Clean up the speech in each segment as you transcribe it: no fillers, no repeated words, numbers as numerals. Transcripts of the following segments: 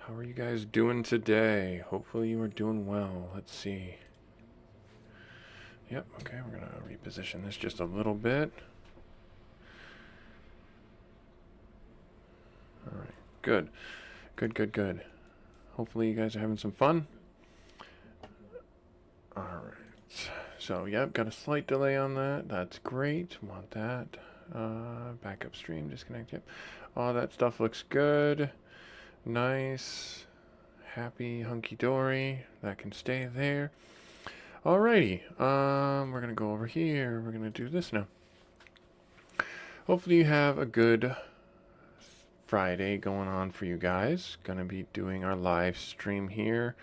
How are you guys doing today? Hopefully you are doing well. Let's see. Yep, okay, we're going to reposition this just a little bit. All right, good. Good, good, good. Hopefully you guys are having some fun. All right. So, yep, got a slight delay on that. That's great. Want that. Backup stream, disconnect, yep. All that stuff looks good. Nice. Happy, hunky-dory. That can stay there. Alrighty, we're gonna go over here. We're gonna do this now. Hopefully you have a good Friday going on for you guys. Gonna be doing our live stream here.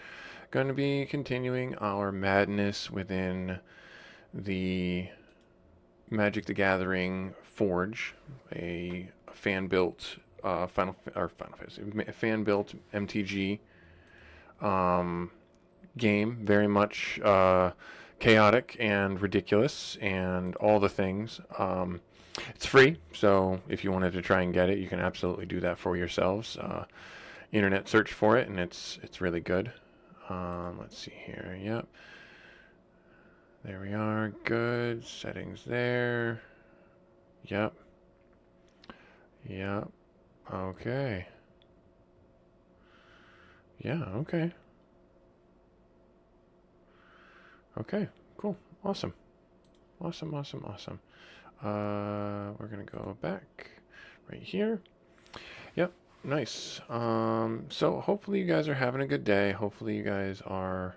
Gonna be continuing our madness within the Magic the Gathering Forge, a fan-built Final Fantasy, fan-built MTG game, very much chaotic and ridiculous and all the things. It's free, so if you wanted to try and get it, you can absolutely do that for yourselves. Internet search for it, and it's really good. Let's see here. Yep. There we are. Good. Settings there. Yep. Yep. Okay. Yeah, okay. Okay, cool. Awesome. Awesome, awesome, awesome. We're going to go back right here. Yep, nice. So hopefully you guys are having a good day. Hopefully you guys are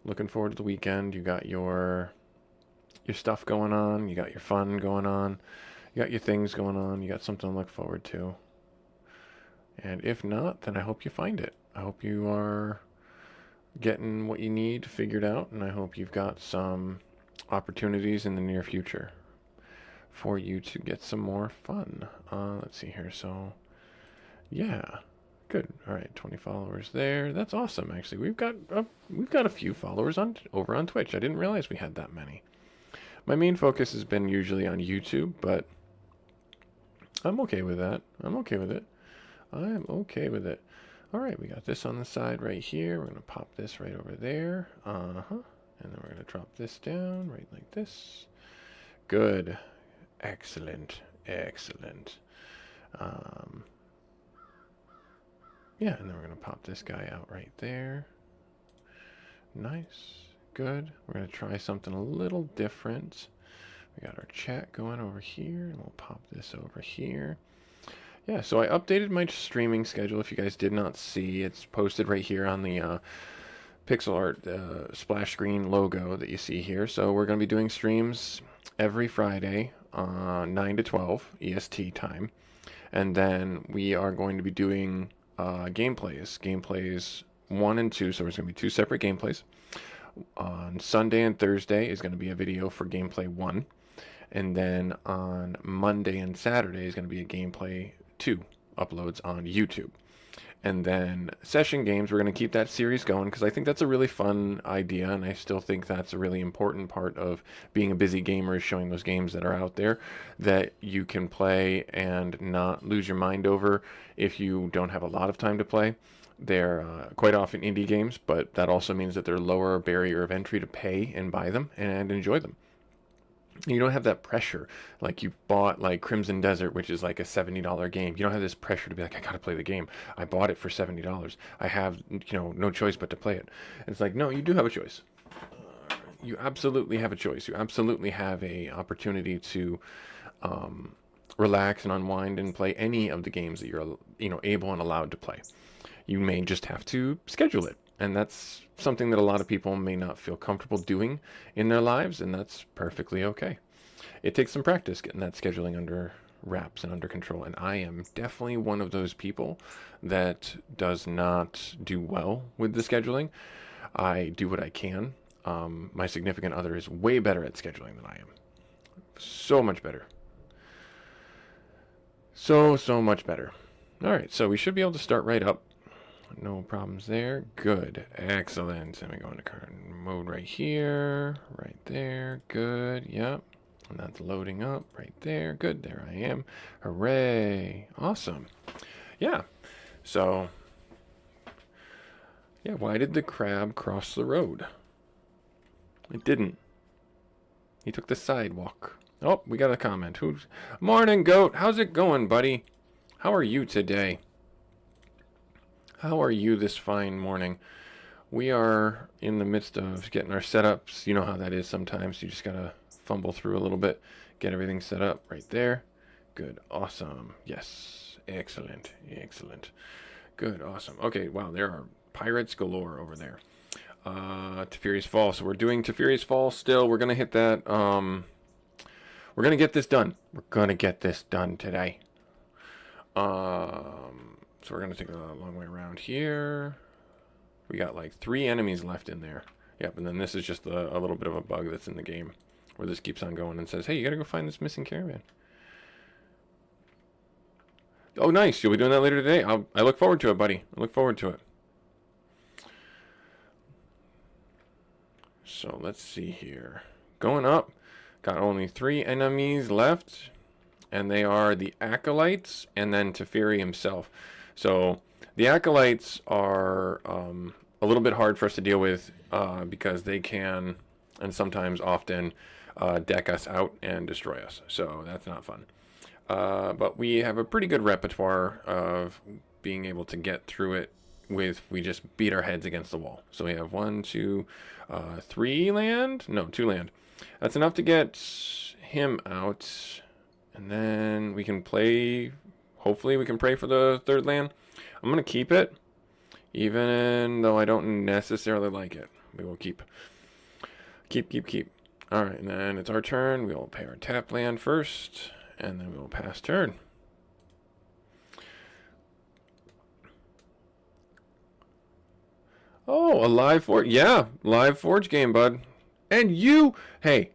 looking forward to the weekend. You got your stuff going on. You got your fun going on. You got your things going on. You got something to look forward to. And if not, then I hope you find it. I hope you are getting what you need figured out, and I hope you've got some opportunities in the near future for you to get some more fun. Let's see here. So, yeah, good. All right, 20 followers there. That's awesome. Actually, we've got a few followers over on Twitch. I didn't realize we had that many. My main focus has been usually on YouTube, but I'm okay with that. I'm okay with it. I'm okay with it. All right, we got this on the side right here. We're going to pop this right over there. And then we're going to drop this down right like this. Good. Excellent. Excellent. Yeah, and then we're going to pop this guy out right there. Nice. Good. We're going to try something a little different. We got our chat going over here, and we'll pop this over here. Yeah, so I updated my streaming schedule. If you guys did not see, it's posted right here on the pixel art splash screen logo that you see here. So we're going to be doing streams every Friday, 9 to 12 EST time. And then we are going to be doing gameplays 1 and 2. So there's going to be 2 separate gameplays. On Sunday and Thursday is going to be a video for gameplay 1. And then on Monday and Saturday is going to be a gameplay 2 uploads on YouTube. And then session games, we're going to keep that series going because I think that's a really fun idea, and I still think that's a really important part of being a busy gamer, is showing those games that are out there that you can play and not lose your mind over if you don't have a lot of time to play. They're quite often indie games, but that also means that they're lower barrier of entry to pay and buy them and enjoy them. You don't have that pressure like you bought like Crimson Desert, which is like a $70 game. You don't have this pressure to be like, I gotta play the game. I bought it for $70. I have, no choice but to play it. And it's like, no, you do have a choice. You absolutely have a choice. You absolutely have a opportunity to relax and unwind and play any of the games that you're able and allowed to play. You may just have to schedule it. And that's something that a lot of people may not feel comfortable doing in their lives, and that's perfectly okay. It takes some practice getting that scheduling under wraps and under control, and I am definitely one of those people that does not do well with the scheduling. I do what I can. My significant other is way better at scheduling than I am. So much better. So much better. All right, so we should be able to start right up. No problems there. Good. Excellent. And we go into current mode right here. Right there. Good. Yep. And that's loading up right there. Good. There I am. Hooray. Awesome. Yeah. So Yeah, why did the crab cross the road? It didn't. He took the sidewalk. Oh, we got a comment. Who's... Morning, goat. How's it going, buddy? How are you today? How are you this fine morning? We are in the midst of getting our setups. You know how that is sometimes. You just gotta fumble through a little bit. Get everything set up right there. Good. Awesome. Yes. Excellent. Excellent. Good. Awesome. Okay. Wow. There are pirates galore over there. Teferi's Fall. So we're doing Teferi's Fall still. We're going to hit that. We're going to get this done. We're going to get this done today. So we're going to take a long way around here. We got like 3 enemies left in there. Yep. And then this is just a little bit of a bug that's in the game where this keeps on going and says, hey, you got to go find this missing caravan. Oh, nice. You'll be doing that later today. I look forward to it, buddy. I look forward to it. So let's see here. Going up. Got only 3 enemies left. And they are the Acolytes and then Teferi himself. So the Acolytes are a little bit hard for us to deal with because they can, and sometimes often, deck us out and destroy us. So that's not fun. But we have a pretty good repertoire of being able to get through it with we just beat our heads against the wall. So we have 1, 2, 3 land? No, 2 land. That's enough to get him out. And then we can play, hopefully we can pray for the 3rd land. I'm going to keep it, even though I don't necessarily like it. We will keep. Keep. All right, and then it's our turn. We will pay our tap land first, and then we will pass turn. Oh, a live Forge. Yeah, live Forge game, bud. And you, hey,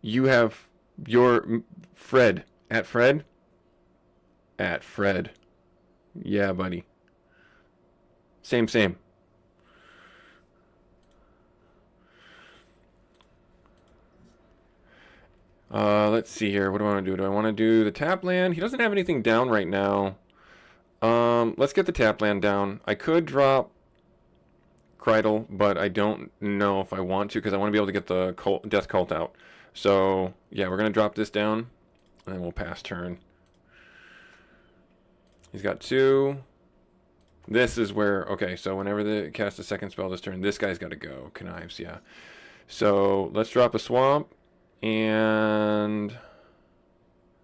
you have your Fred. At Fred? At Fred. Yeah, buddy. Same. Let's see here. What do I want to do? Do I want to do the tap land? He doesn't have anything down right now. Let's get the tap land down. I could drop Cridle, but I don't know if I want to because I want to be able to get the Death Cult out. So, yeah, we're going to drop this down, and then we'll pass turn. He's got 2. This is where, okay, so whenever they cast a second spell this turn, this guy's got to go. Connives, yeah. So, let's drop a swamp, and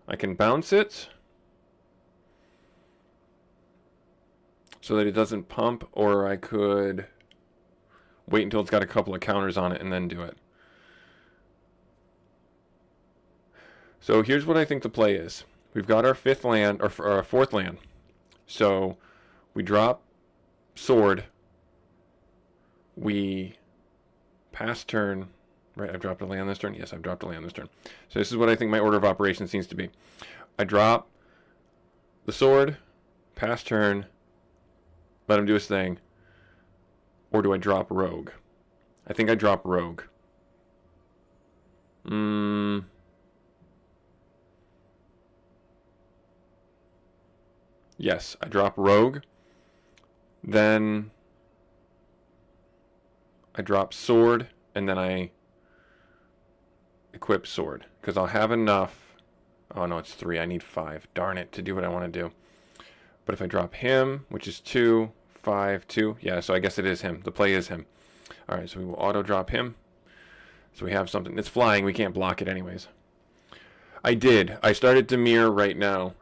I can bounce it so that it doesn't pump, or I could wait until it's got a couple of counters on it and then do it. So here's what I think the play is. We've got our 5th land, or our 4th land. So we drop sword. We pass turn. Right, I've dropped a land this turn. Yes, I've dropped a land this turn. So this is what I think my order of operations needs to be. I drop the sword, pass turn, let him do his thing. Or do I drop rogue? I think I drop rogue. Yes, I drop rogue. Then I drop sword, and then I equip sword. Because I'll have enough. Oh no, it's 3. I need 5. Darn it, to do what I want to do. But if I drop him, which is 2, 5, 2. Yeah, so I guess it is him. The play is him. Alright, so we will auto drop him. So we have something. It's flying. We can't block it anyways. I did. I started Dimir right now.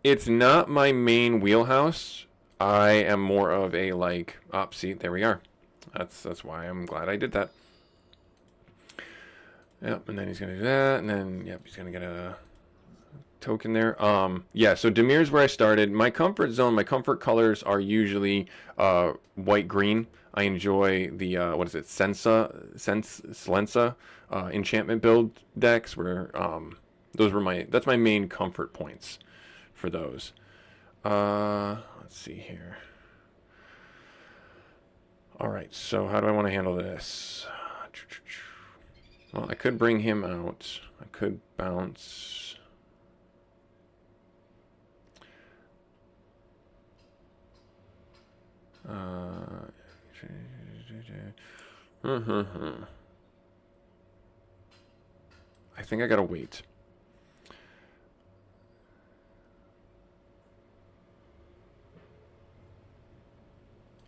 It's not my main wheelhouse. I am more of a like... Oh, see, there we are. That's why I'm glad I did that. Yep, and then he's going to do that. And then, yep, he's going to get a token there. Yeah, so Dimir's where I started. My comfort zone, my comfort colors are usually white-green. I enjoy the, what is it, Slensa enchantment build decks where those were that's my main comfort points for those. Let's see here. All right, so how do I want to handle this? Well, I could bring him out. I could bounce. I think I gotta wait.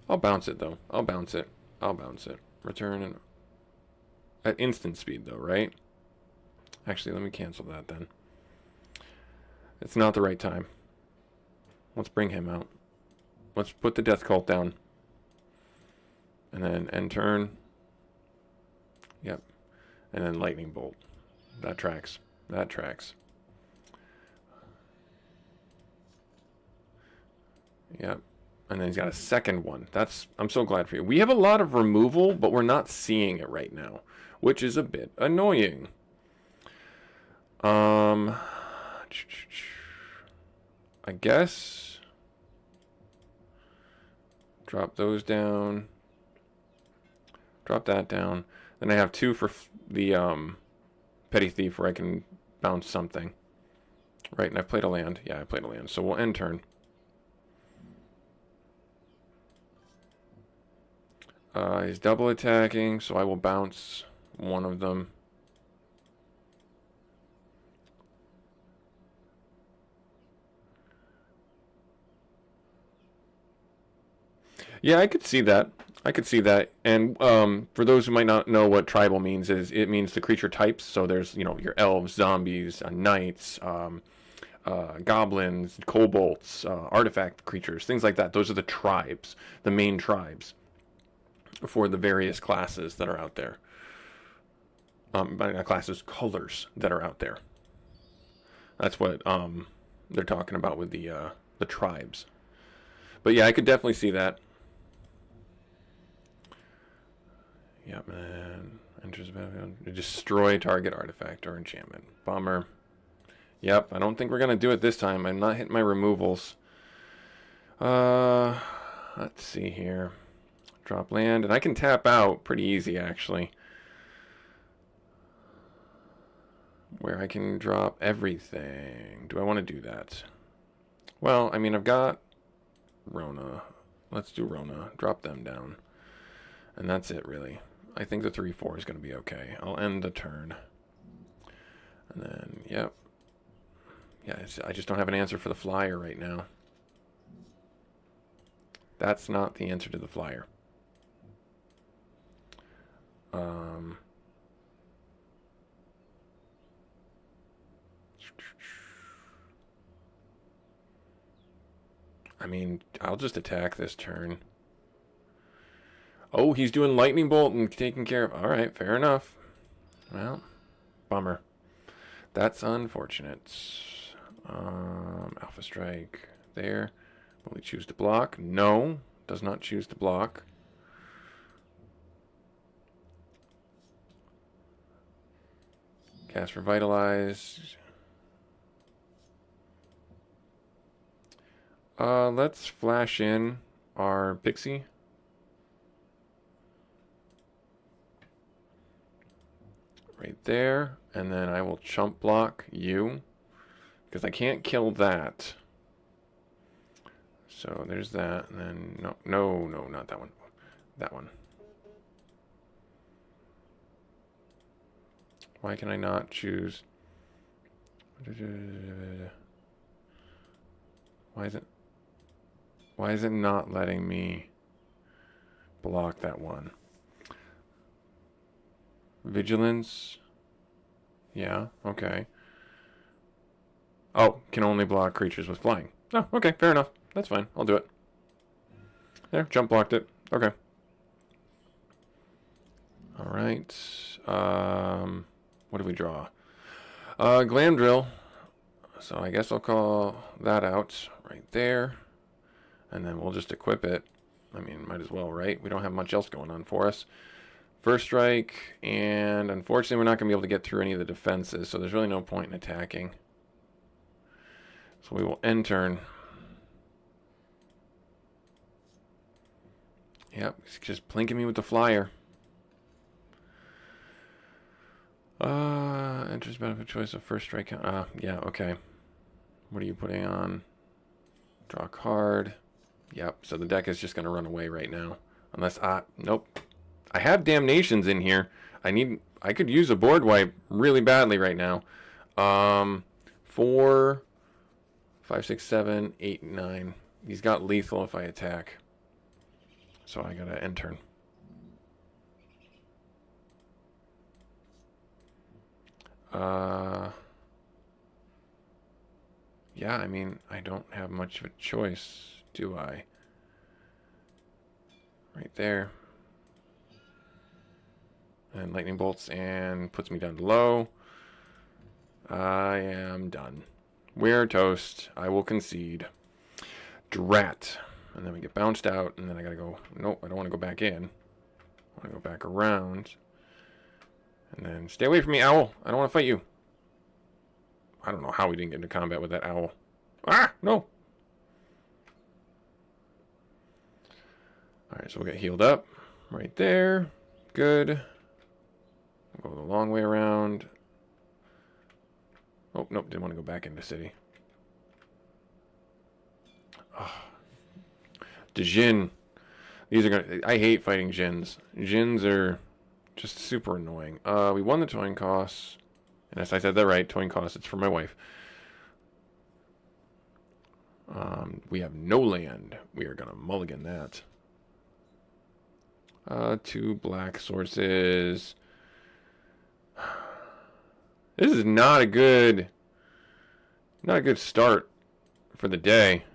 I'll bounce it though. I'll bounce it. I'll bounce it. Return and at instant speed though, right? Actually, let me cancel that then. It's not the right time. Let's bring him out. Let's put the death cult down. And then end turn. Yep. And then lightning bolt. That tracks. That tracks. Yep. And then he's got a second one. I'm so glad for you. We have a lot of removal, but we're not seeing it right now, which is a bit annoying. I guess drop those down. Drop that down. Then I have 2 for the Petty Thief where I can bounce something. Right, and I played a land. Yeah, I played a land. So we'll end turn. He's double attacking, so I will bounce one of them. Yeah, I could see that. I could see that. And for those who might not know what tribal means, is it means the creature types. So there's, you know, your elves, zombies, knights, goblins, kobolds, artifact creatures, things like that. Those are the tribes, the main tribes for the various classes that are out there. By classes, colors that are out there. That's what they're talking about with the tribes. But yeah, I could definitely see that. Yep, man. Enters the battlefield. Destroy target artifact or enchantment. Bummer. Yep, I don't think we're going to do it this time. I'm not hitting my removals. Let's see here. Drop land. And I can tap out pretty easy, actually. Where I can drop everything. Do I want to do that? Well, I mean, I've got Rona. Let's do Rona. Drop them down. And that's it, really. I think the 3/4 is going to be okay. I'll end the turn. And then, yep. Yeah, I just don't have an answer for the flyer right now. That's not the answer to the flyer. I mean, I'll just attack this turn. Oh, he's doing lightning bolt and taking care of... Alright, fair enough. Well, bummer. That's unfortunate. Alpha strike there. Will he choose to block? No, does not choose to block. Cast Revitalize. Let's flash in our Pixie. Right there. And then I will chump block you. Because I can't kill that. So there's that. And then, no, not that one. That one. Why can I not choose? Why is it not letting me block that one? Vigilance. Yeah, okay. Oh, can only block creatures with flying. Oh, okay, fair enough. That's fine. I'll do it. There, jump blocked it. Okay. Alright. What do we draw? Glamdrill. So I guess I'll call that out right there. And then we'll just equip it. I mean, might as well, right? We don't have much else going on for us. First strike, and unfortunately we're not going to be able to get through any of the defenses, so there's really no point in attacking. So we will end turn. Yep, he's just plinking me with the flyer. Enters benefit choice of first strike. Yeah, okay. What are you putting on? Draw a card. Yep, so the deck is just going to run away right now. Unless, nope. I have Damnations in here. I could use a board wipe really badly right now. 4, 5, 6, 7, 8, 9. He's got lethal if I attack. So I got to end turn. Yeah, I mean, I don't have much of a choice, do I? Right there. And lightning bolts and puts me down to low. I am done. We're toast. I will concede. Drat. And then we get bounced out, and then I gotta go. Nope, I don't want to go back in. I want to go back around. And then stay away from me, owl. I don't want to fight you. I don't know how we didn't get into combat with that owl. Ah, no. Alright, so we'll get healed up. Right there. Good. We'll go the long way around. Oh, nope, didn't want to go back into city. Oh. The Jin. These are gonna. I hate fighting Jins. Jins are just super annoying. We won the toying costs. And as I said that right, toying costs, it's for my wife. We have no land. We are gonna mulligan that. 2 black sources. This is not a good start for the day.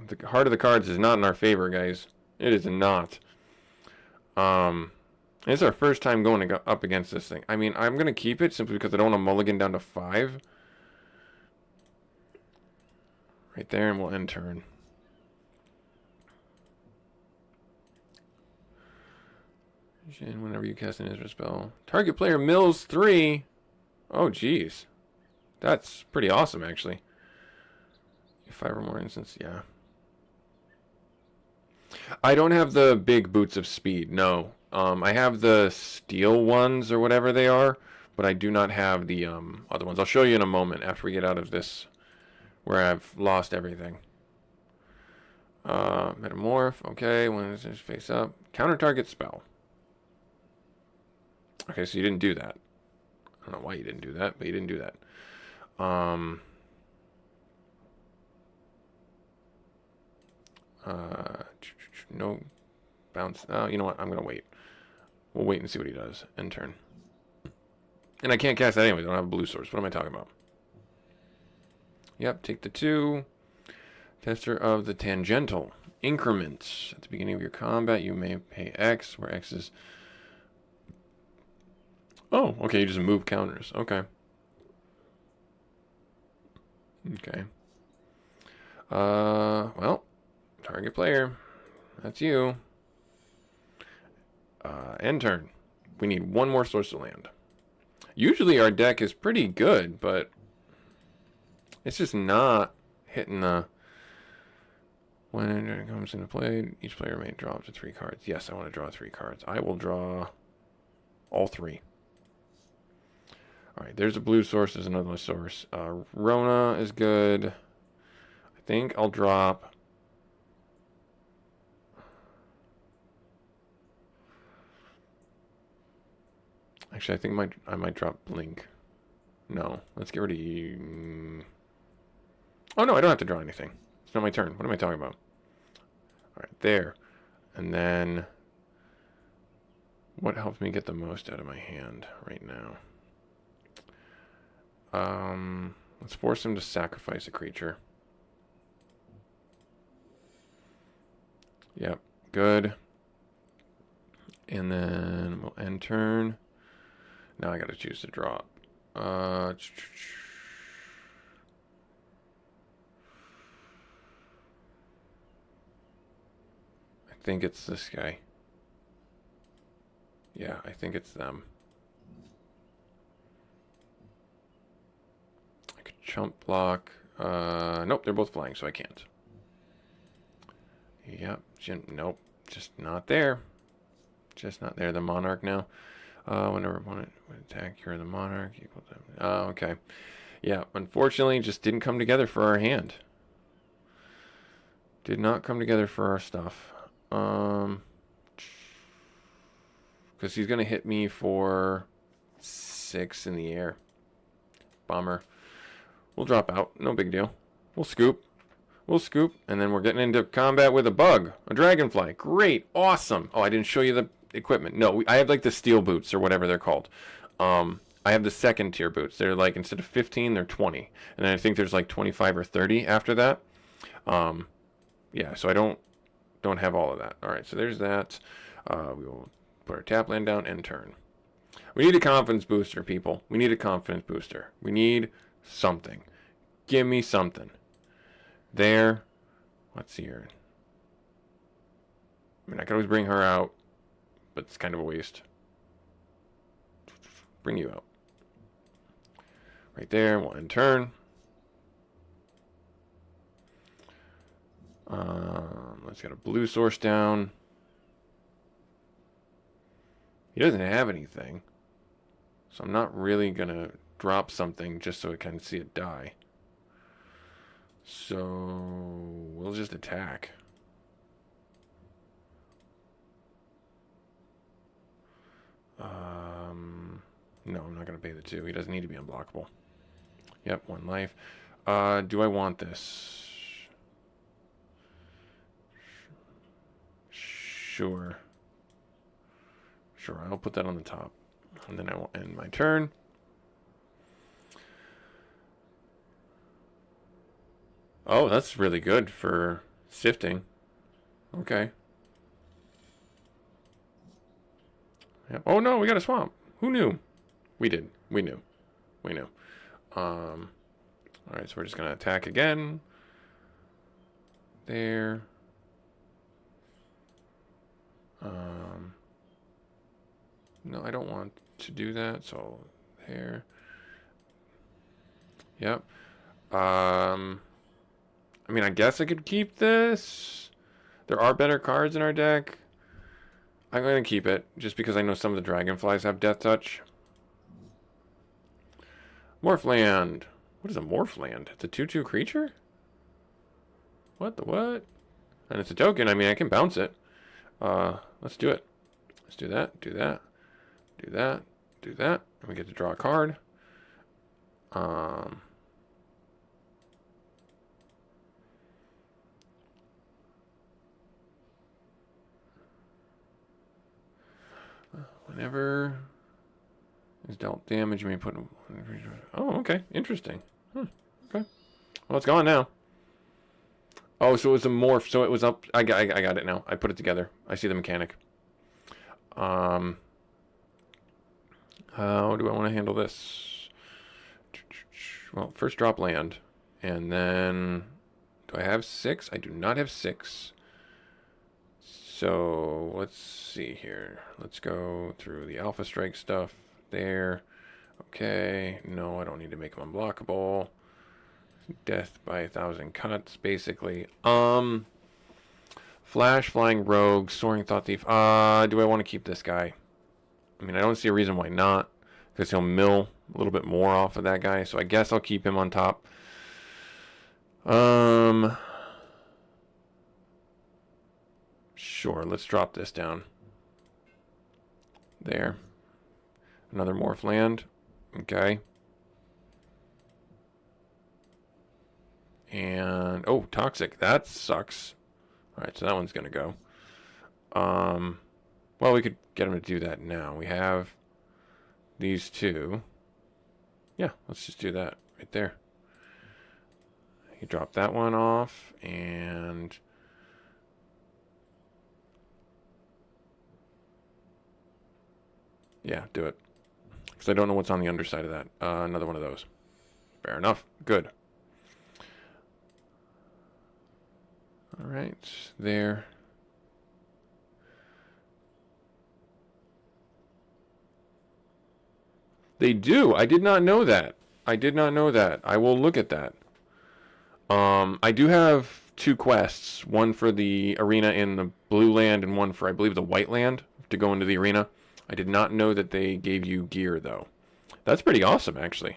The heart of the cards is not in our favor, guys. It is not. It's our first time going up against this thing. I mean, I'm going to keep it simply because I don't want to mulligan down to 5. Right there, and we'll end turn. Whenever you cast an Ezra spell. Target player mills 3. Oh, jeez. That's pretty awesome, actually. 5 or more instances, yeah. I don't have the big boots of speed, no. I have the steel ones or whatever they are, but I do not have the other ones. I'll show you in a moment after we get out of this where I've lost everything. Metamorph, okay, when is this face up? Counter target spell. Okay, so you didn't do that. I don't know why you didn't do that, but you didn't do that. No bounce. You know what? I'm going to wait. We'll wait and see what he does. End turn. And I can't cast that anyway. I don't have a blue source. What am I talking about? Yep, take the 2. Tester of the tangential. Increments. At the beginning of your combat, you may pay X, where X is... Oh, okay, you just move counters. Okay. Okay. Well, target player. That's you. End turn. We need 1 more source of land. Usually our deck is pretty good, but it's just not hitting the... When it comes into play, each player may draw up to 3 cards. Yes, I want to draw 3 cards. I will draw all 3. Alright, there's a blue source. There's another source. Rona is good. I think I'll drop... Actually, I think I might drop Blink. No, let's get rid of you. Oh, no, I don't have to draw anything. It's not my turn. What am I talking about? Alright, there. And then... What helps me get the most out of my hand right now? Let's force him to sacrifice a creature. Yep, good. And then we'll end turn. Now I gotta choose to drop. I think it's this guy. Yeah, I think it's them. I could chump block. Nope, they're both flying, so I can't. Yep, nope, just not there. Just not there. The monarch now. Whenever opponent would attack, you're the monarch. Equal to... Oh, okay. Yeah, unfortunately, just didn't come together for our hand. Did not come together for our stuff. Because he's going to hit me for 6 in the air. Bummer. We'll drop out. No big deal. We'll scoop. We'll scoop. And then we're getting into combat with a bug. A dragonfly. Great. Awesome. Oh, I didn't show you the equipment. No, I have like the steel boots or whatever they're called. I have the second tier boots. They're like, instead of 15, they're 20. And I think there's like 25 or 30 after that. Yeah, so I don't have all of that. All right, so there's that. We will put our tap land down and turn. We need a confidence booster, people. We need a confidence booster. We need something. Give me something. There. Let's see here. I mean, I could always bring her out, but it's kind of a waste. Bring you out. Right there. We'll end turn. Let's get a blue source down. He doesn't have anything. So I'm not really going to drop something just so I can see it die. So we'll just attack. No, I'm not going to pay the 2. He doesn't need to be unblockable. Yep, 1 life. Do I want this? Sure. Sure, I'll put that on the top. And then I will end my turn. Oh, that's really good for sifting. Okay. Yep. Oh no, we got a swamp. Who knew? We did. We knew. We knew. Alright, so we're just going to attack again. There. No, I don't want to do that, so there. Yep. I mean, I guess I could keep this. There are better cards in our deck. I'm going to keep it, just because I know some of the dragonflies have Death Touch. Morphland. What is a Morphland? It's a 2/2 creature? What the what? And it's a token. I mean, I can bounce it. Let's do it. Let's do that, do that, do that, do that. And we get to draw a card. Whenever is dealt damage, you may put... Oh, okay. Interesting. Okay. Well, it's gone now. Oh, so it was a morph. So it was up. I got it now. I put it together. I see the mechanic. How do I want to handle this? Well, first drop land. And then... Do I have 6? I do not have 6. So, let's see here. Let's go through the Alpha Strike stuff there. Okay. No, I don't need to make them unblockable. Death by 1,000 cuts, basically. Flash, Flying Rogue, Soaring Thought Thief. Do I want to keep this guy? I mean, I don't see a reason why not. Because he'll mill a little bit more off of that guy. So I guess I'll keep him on top. Sure, let's drop this down. There. Another Morph land. Okay. And, oh, Toxic. That sucks. Alright, so that one's going to go. Well, we could get him to do that now. We have these two. Yeah, let's just do that right there. You drop that one off, and... Yeah, do it. Because I don't know what's on the underside of that. Another one of those. Fair enough. Good. Alright, there. They do. I did not know that. I did not know that. I will look at that. I do have 2 quests. One for the arena in the blue land and one for, I believe, the white land to go into the arena. I did not know that they gave you gear, though. That's pretty awesome, actually.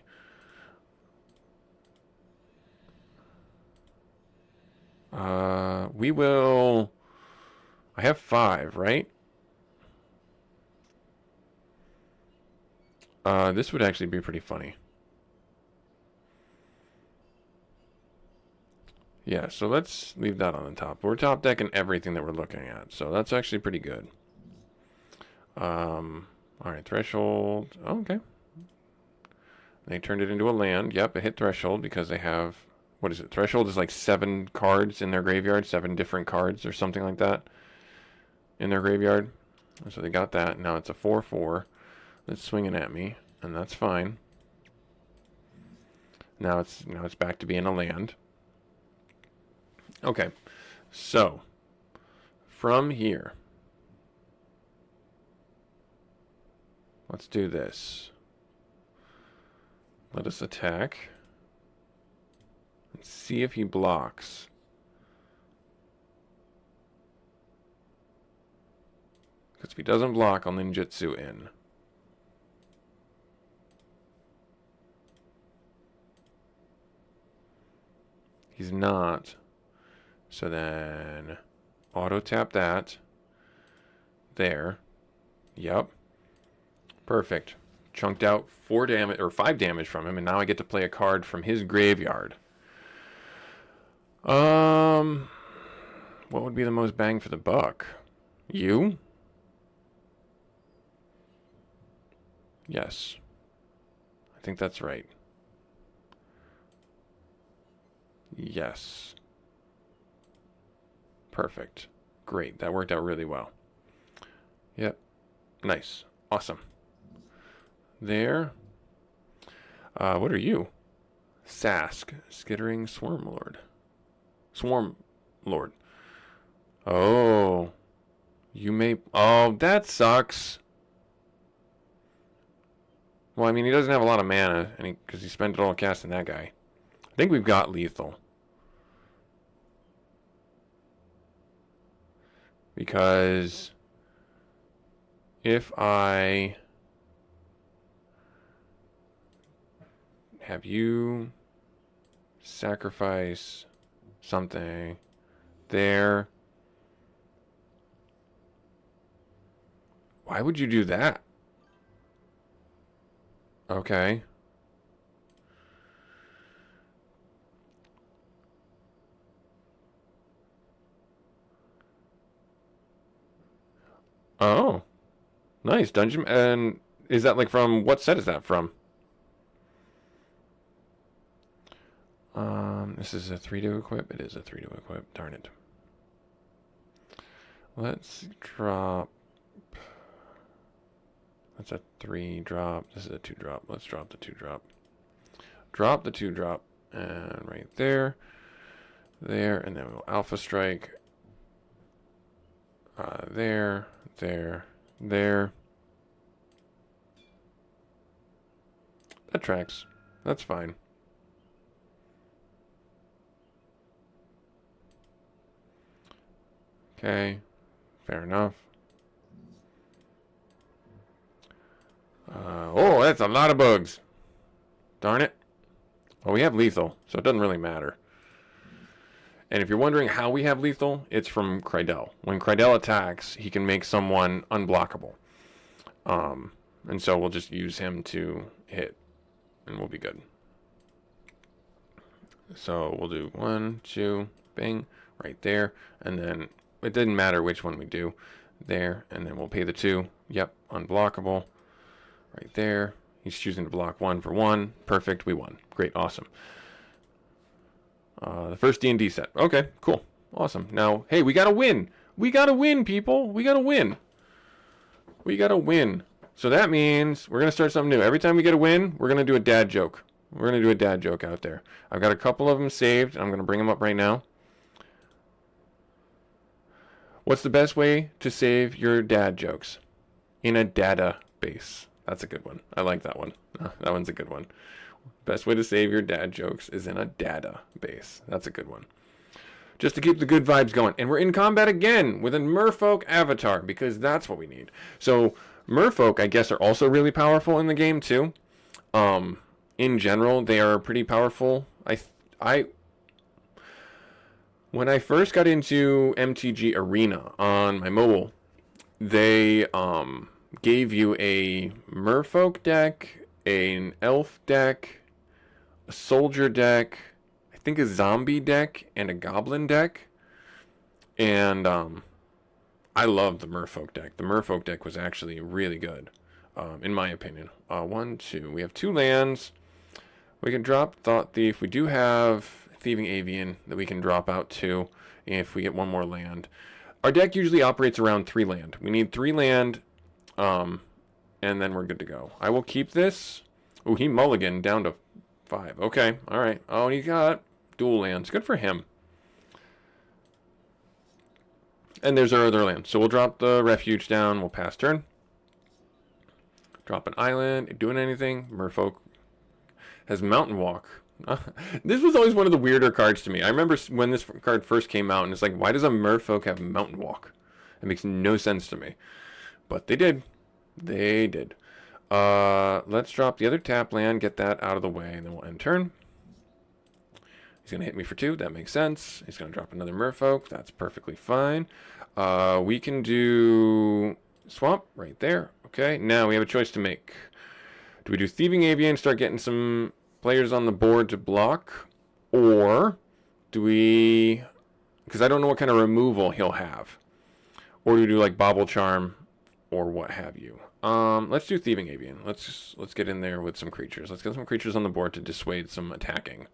We will... I have 5, right? This would actually be pretty funny. Yeah, so let's leave that on the top. We're top decking everything that we're looking at, so that's actually pretty good. Alright, threshold. Oh, okay. They turned it into a land. Yep, it hit threshold because they have... What is it? Threshold is like 7 cards in their graveyard. 7 different cards or something like that in their graveyard. So they got that. Now it's a 4/4 that's swinging at me, and that's fine. Now it's back to being a land. Okay, so from here, let's do this. Let us attack and see if he blocks. Because if he doesn't block, I'll ninjutsu in. He's not. So then auto tap that. There. Yep. Perfect. Chunked out 4 damage or 5 damage from him, and now I get to play a card from his graveyard. What would be the most bang for the buck? You? Yes. I think that's right. Yes. Perfect. Great. That worked out really well. Yep. Nice. Awesome. There. What are you? Sask. Skittering Swarmlord. Swarmlord. Oh. You may... Oh, that sucks. Well, I mean, he doesn't have a lot of mana, because he spent it all casting that guy. I think we've got lethal. Because if I have you sacrifice something there, why would you do that? Okay. Oh. Nice. Dungeon. And is that like from... What set is that from? This is a 3 to equip. It is a 3 to equip. Darn it. Let's drop... That's a 3 drop. This is a 2 drop. Let's drop the 2 drop. Drop the 2 drop. And right there. There. And then we'll Alpha Strike. There. There. There. That tracks. That's fine. Okay. Fair enough. Oh, that's a lot of bugs. Darn it. Well, we have lethal, so it doesn't really matter. And if you're wondering how we have lethal, it's from Krydell. When Krydell attacks, he can make someone unblockable. And so we'll just use him to hit, and we'll be good. So we'll do 1, 2, bing, right there. And then it didn't matter which one we do. There, and then we'll pay the 2. Yep, unblockable. Right there. He's choosing to block 1 for 1. Perfect, we won. Great, awesome. The first D&D set. Okay, cool. Awesome. Now, hey, we gotta win. We gotta win, people. We gotta win. We gotta win. So that means we're gonna start something new. Every time we get a win, we're gonna do a dad joke. We're gonna do a dad joke out there. I've got a couple of them saved. I'm gonna bring them up right now. What's the best way to save your dad jokes? In a database. That's a good one. I like that one. That one's a good one. Best way to save your dad jokes is in a database. That's a good one. Just to keep the good vibes going. And we're in combat again with a merfolk avatar because that's what we need. So merfolk, I guess, are also really powerful in the game too. In general, they are pretty powerful. When I first got into MTG Arena on my mobile, they gave you a merfolk deck, an elf deck, a soldier deck, I think a zombie deck, and a goblin deck. And I love the merfolk deck. The merfolk deck was actually really good, in my opinion. One, two. We have 2 lands. We can drop Thought Thief. We do have Thieving Avian that we can drop out too if we get 1 more land. Our deck usually operates around 3 land. We need 3 land, and then we're good to go. I will keep this. Oh, he mulliganed down to 5. Okay, all right. Oh, he got dual lands. Good for him. And there's our other land. So we'll drop the refuge down. We'll pass turn. Drop an island. Doing anything? Merfolk has Mountain Walk. This was always one of the weirder cards to me. I remember when this card first came out, and it's like, why does a merfolk have Mountain Walk? It makes no sense to me. But they did. They did. Let's drop the other tap land, get that out of the way, and then we'll end turn. He's going to hit me for 2. That makes sense. He's going to drop another merfolk. That's perfectly fine. We can do swamp right there. Okay, now we have a choice to make. Do we do Thieving Avian, start getting some players on the board to block? Or do we... Because I don't know what kind of removal he'll have. Or do we do like Bobble Charm or what have you? Let's do Thieving Avian. Let's get in there with some creatures. Let's get some creatures on the board to dissuade some attacking.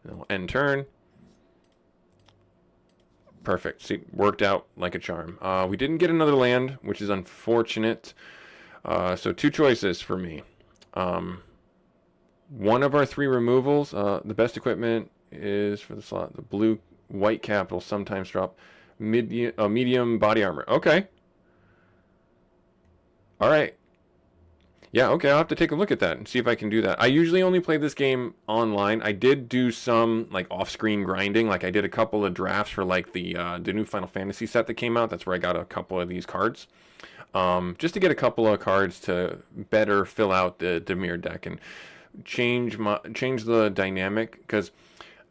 And then we'll end turn. Perfect. See, worked out like a charm. We didn't get another land, which is unfortunate. So 2 choices for me. One of our 3 removals, the best equipment is for the slot. The blue white cap will sometimes drop medium body armor. Okay. All right. Yeah, okay, I'll have to take a look at that and see if I can do that. I usually only play this game online. I did do some like off-screen grinding. Like I did a couple of drafts for like the new Final Fantasy set that came out. That's where I got a couple of these cards. Just to get a couple of cards to better fill out the Dimir deck and change the dynamic, because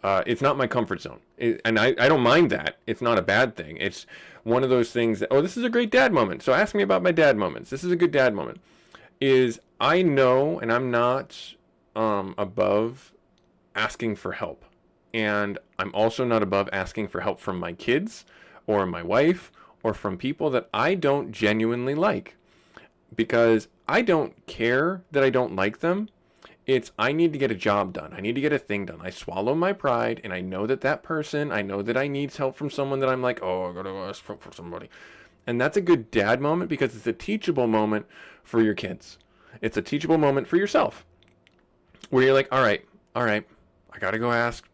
it's not my comfort zone. And I don't mind that. It's not a bad thing. It's one of those things that, oh, this is a great dad moment. So ask me about my dad moments. This is a good dad moment. Is I know, and I'm not above asking for help. And I'm also not above asking for help from my kids or my wife or from people that I don't genuinely like. Because I don't care that I don't like them. It's I need to get a job done. I need to get a thing done. I swallow my pride, and I know that person, I know that I need help from someone that I'm like, oh, I gotta ask for somebody. And that's a good dad moment because it's a teachable moment for your kids. It's a teachable moment for yourself. Where you're like, all right, I gotta go ask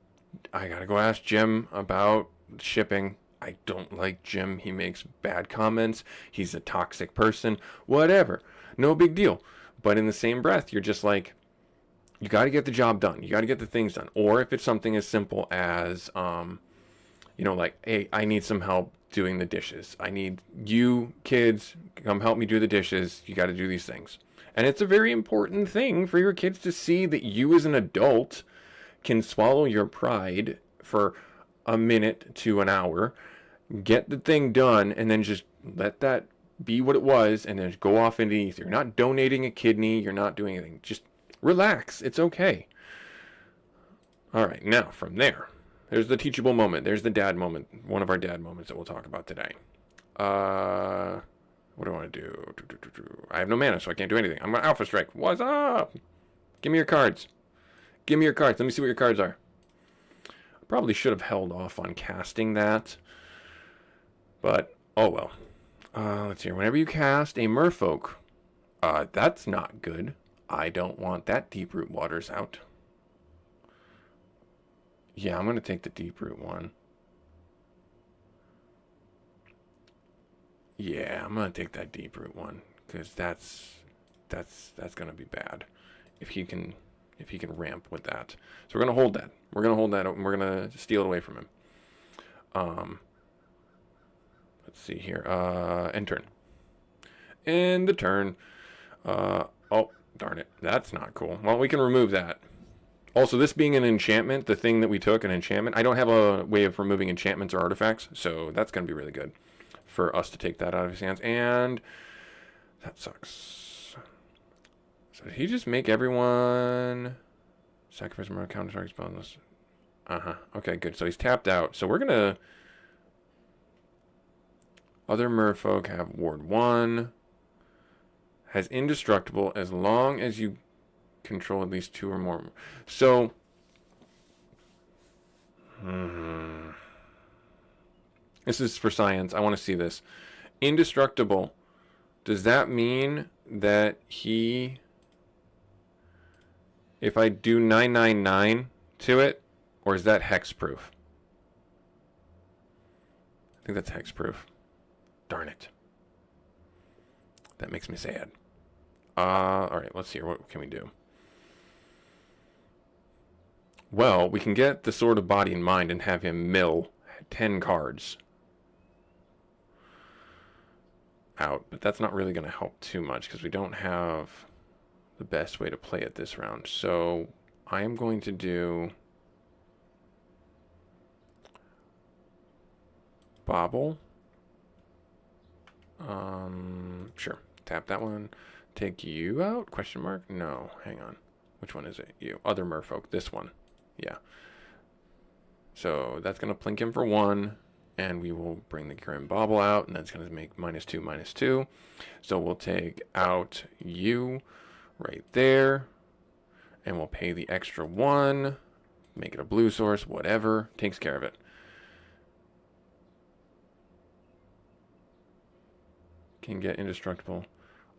Jim about shipping. I don't like Jim. He makes bad comments. He's a toxic person. Whatever. No big deal. But in the same breath, you're just like, you got to get the job done. You got to get the things done. Or if it's something as simple as, like, hey, I need some help doing the dishes. I need you kids come help me do the dishes. You got to do these things. And it's a very important thing for your kids to see that you as an adult can swallow your pride for a minute to an hour, get the thing done, and then just let that be what it was, and then go off into ether. You're not donating a kidney. You're not doing anything. Just relax. It's okay. All right. Now, from there's the teachable moment. There's the dad moment. One of our dad moments that we'll talk about today. What do I want to do? I have no mana, so I can't do anything. I'm going to Alpha Strike. What's up? Give me your cards. Give me your cards. Let me see what your cards are. Probably should have held off on casting that. But, oh well. Let's see. Whenever you cast a Merfolk, that's not good. I don't want that Deep-Root Waters out. Yeah, I'm going to take the Deep-Root one. Yeah, I'm going to take that Deep-Root one. Because that's going to be bad. If he can ramp with that. So we're going to hold that. We're going to hold that and we're going to steal it away from him. Let's see here. End turn. End the turn. Oh, darn it. That's not cool. Well, we can remove that. Also, this being an enchantment, the thing that we took, an enchantment, I don't have a way of removing enchantments or artifacts, so that's going to be really good for us to take that out of his hands. And that sucks. So did he just make everyone sacrifice more counter target spells? Okay, good. So he's tapped out. So we're going to... Other merfolk have Ward 1. Has indestructible as long as you control at least 2 or more. So... This is for science. I want to see this. Indestructible. Does that mean that he... If I do 999 to it, or is that hexproof? I think that's hexproof. Darn it. That makes me sad. Alright, let's see here. What can we do? Well, we can get the Sword of Body and Mind and have him mill 10 cards out. But that's not really going to help too much because we don't have the best way to play it this round. So I am going to do Bobble. Sure. Tap that one. Take you out? Question mark? No. Hang on. Which one is it? You. Other merfolk. This one. Yeah. So that's going to plink him for 1. And we will bring the Grim Bobble out. And that's going to make -2, -2. So we'll take out you right there. And we'll pay the extra 1. Make it a blue source. Whatever. Takes care of it. Can get indestructible.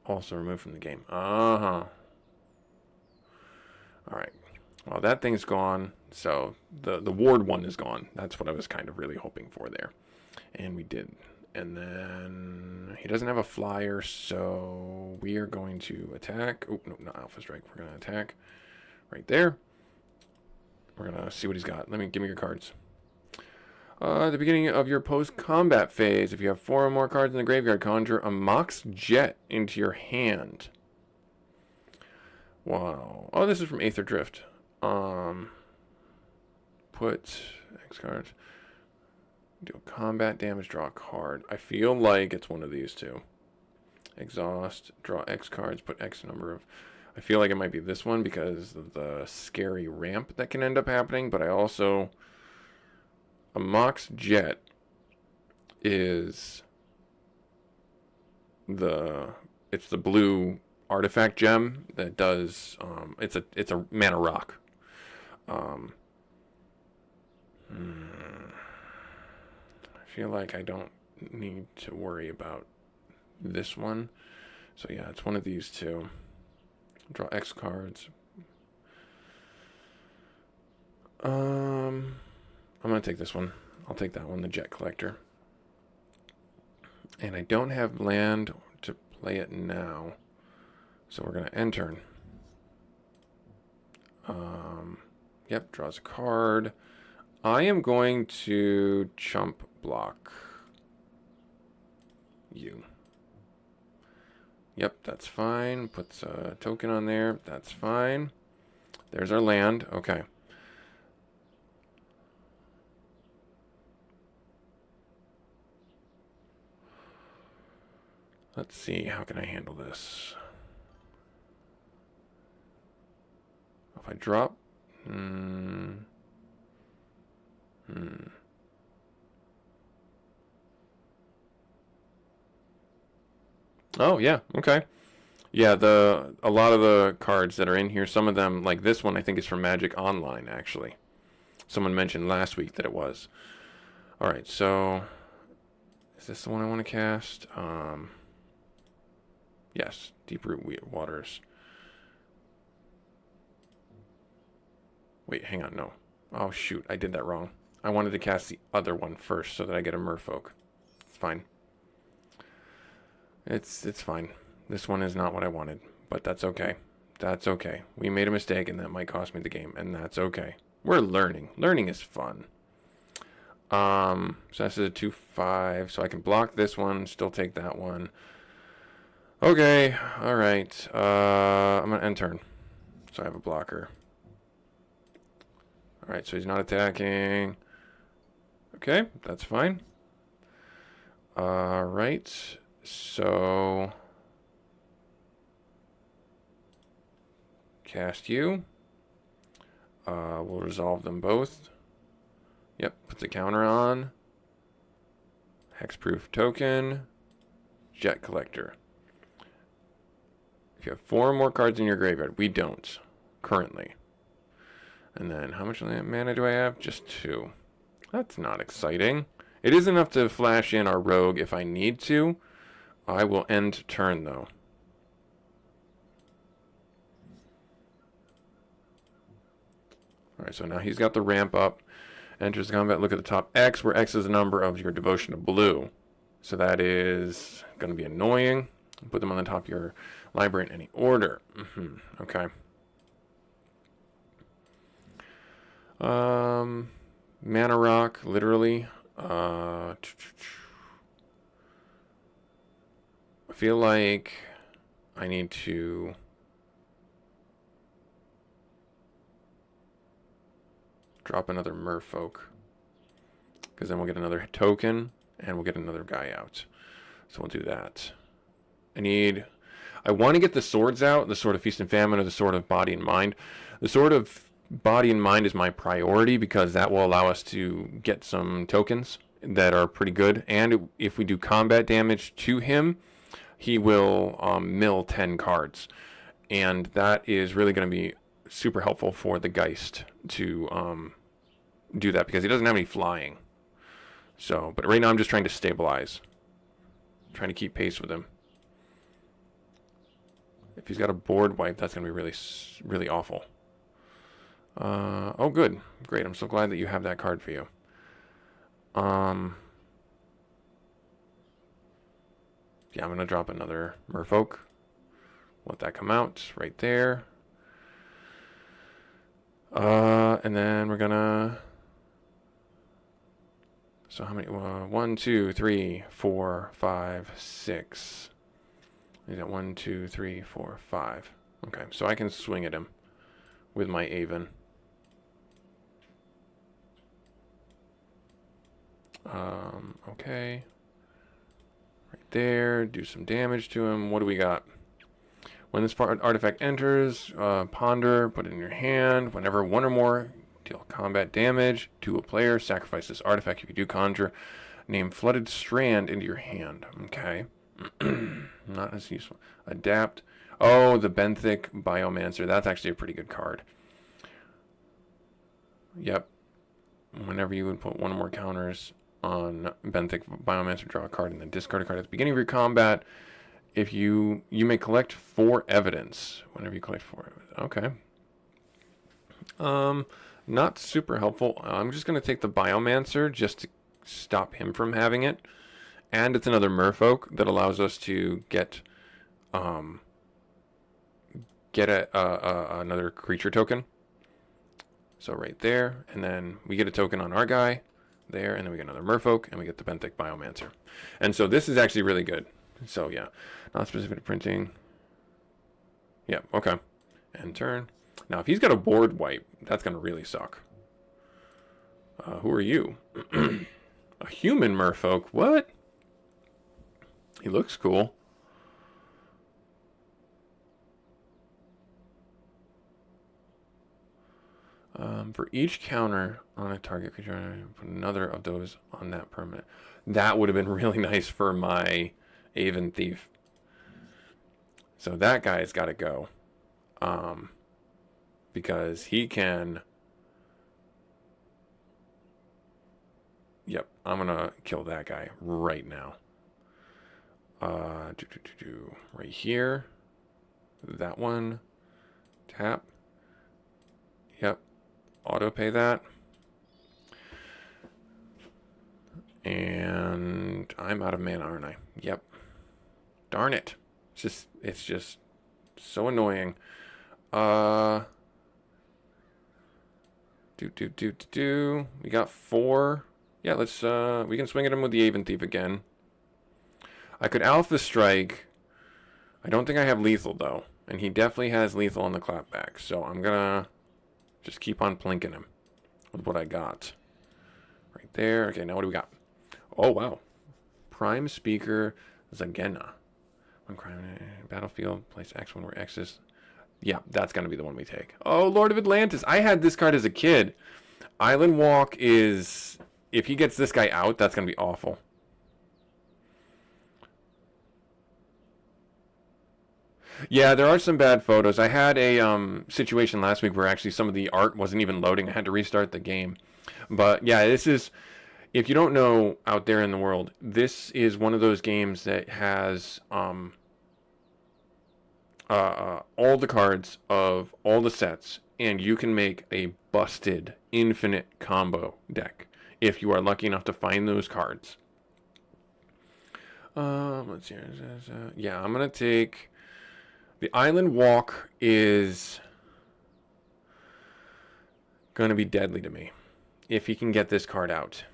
Also removed from the game. Alright. Well, that thing's gone. So the ward 1 is gone. That's what I was kind of really hoping for there. And we did. And then he doesn't have a flyer, so we are going to attack. Oh, no, not Alpha Strike. We're going to attack right there. We're going to see what he's got. Give me your cards. At the beginning of your post-combat phase, if you have 4 or more cards in the graveyard, conjure a Mox Jet into your hand. Wow. Oh, this is from Aether Drift. Put X cards. Do combat damage, draw a card. I feel like it's one of these two. Exhaust, draw X cards, put X number of... I feel like it might be this one because of the scary ramp that can end up happening, but I also... A Mox Jet is it's the blue artifact gem that does it's a mana rock. I feel like I don't need to worry about this one. So yeah, it's one of these two. Draw X cards. I'm going to take this one. I'll take that one, the Jet Collector. And I don't have land to play it now. So we're going to end turn. Yep, draws a card. I am going to chump block you. Yep, that's fine. Puts a token on there. That's fine. There's our land. Okay. Let's see, how can I handle this? If I drop... Oh, yeah, okay. Yeah, a lot of the cards that are in here, some of them, like this one, I think is from Magic Online, actually. Someone mentioned last week that it was. Alright, so... Is this the one I want to cast? Yes, Deep-Root Waters. Wait, hang on, no. Oh, shoot, I did that wrong. I wanted to cast the other one first so that I get a Merfolk. It's fine. It's fine. This one is not what I wanted, but that's okay. That's okay. We made a mistake, and that might cost me the game, and that's okay. We're learning. Learning is fun. So this is a 2/5, so I can block this one, still take that one. Okay, alright. I'm going to end turn. So I have a blocker. Alright, so he's not attacking. Okay, that's fine. Alright, so... Cast you. We'll resolve them both. Yep, put the counter on. Hexproof token. Jet collector. If you have 4 more cards in your graveyard, we don't currently. And then how much mana do I have? Just 2. That's not exciting. It is enough to flash in our rogue if I need to. I will end turn though. Alright, so now he's got the ramp up. Enters the combat, look at the top X, where X is the number of your devotion to blue. So that is going to be annoying. Put them on the top of your library in any order. Okay. Mana rock, literally. I feel like I need to drop another merfolk, because then we'll get another token and we'll get another guy out. So we'll do that. I want to get the swords out, the Sword of Feast and Famine or the Sword of Body and Mind. The Sword of Body and Mind is my priority because that will allow us to get some tokens that are pretty good. And if we do combat damage to him, he will mill 10 cards. And that is really going to be super helpful for the Geist to do that because he doesn't have any flying. So, but right now I'm just trying to stabilize. Trying to keep pace with him. If he's got a board wipe, that's going to be really, really awful. Oh, good. Great. I'm so glad that you have that card for you. Yeah, I'm going to drop another Merfolk. Let that come out right there. And then we're going to... So how many? 1, 2, 3, 4, 5, 6. We got 1, 2, 3, 4, 5. Okay, so I can swing at him with my Aven. Okay. Right there. Do some damage to him. What do we got? When this artifact enters, ponder, put it in your hand. Whenever one or more deal combat damage to a player, sacrifice this artifact. If you do conjure, name Flooded Strand into your hand. Okay. Not as useful. Adapt. Oh, the Benthic Biomancer. That's actually a pretty good card. Yep. Whenever you would put one or more counters on Benthic Biomancer, draw a card and then discard a card at the beginning of your combat. If you may collect 4 evidence. Whenever you collect 4 evidence. Okay. Not super helpful. I'm just going to take the Biomancer just to stop him from having it. And it's another Merfolk that allows us to get another creature token. So right there, and then we get a token on our guy there, and then we get another Merfolk, and we get the Benthic Biomancer. And so this is actually really good. So yeah, not specific to printing. Yeah, okay. End turn. Now if he's got a board wipe, that's going to really suck. Who are you? A human Merfolk? What? He looks cool. For each counter on a target creature, put another of those on that permanent. That would have been really nice for my Aven Thief. So that guy's got to go. Because he can... Yep, I'm going to kill that guy right now. Right here. That one. Tap. Yep. Auto pay that. And I'm out of mana, aren't I? Yep. Darn it. It's just so annoying. We got 4. Yeah, let's we can swing at him with the Aven Thief again. I could Alpha Strike. I don't think I have lethal though. And he definitely has lethal on the clapback. So I'm gonna just keep on plinking him. with what I got. Right there. Okay, now what do we got? Oh, wow. Prime Speaker Zagena. One crime battlefield. Place X when where X is. Yeah, that's going to be the one we take. Oh, Lord of Atlantis. I had this card as a kid. Island Walk is... If he gets this guy out, that's going to be awful. Yeah, there are some bad photos. I had a situation last week where actually some of the art wasn't even loading. I had to restart the game. But yeah, this is... If you don't know out there in the world, this is one of those games that has all the cards of all the sets, and you can make a busted infinite combo deck if you are lucky enough to find those cards. Let's see. Yeah, I'm gonna take the Island Walk is gonna be deadly to me if he can get this card out.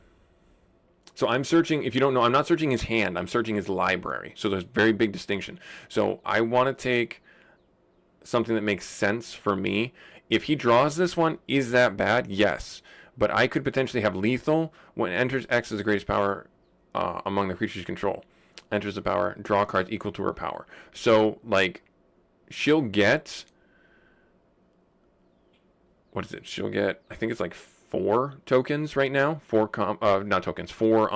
So I'm searching, if you don't know, I'm not searching his hand, I'm searching his library. So there's a very big distinction. So I want to take something that makes sense for me. If he draws this one, is that bad? Yes. But I could potentially have lethal. When enters X is the greatest power among the creatures you control. Enters the power, draw cards equal to her power. So, like, she'll get... What is it? She'll get, I think it's like 4 tokens right now. 4 not tokens, 4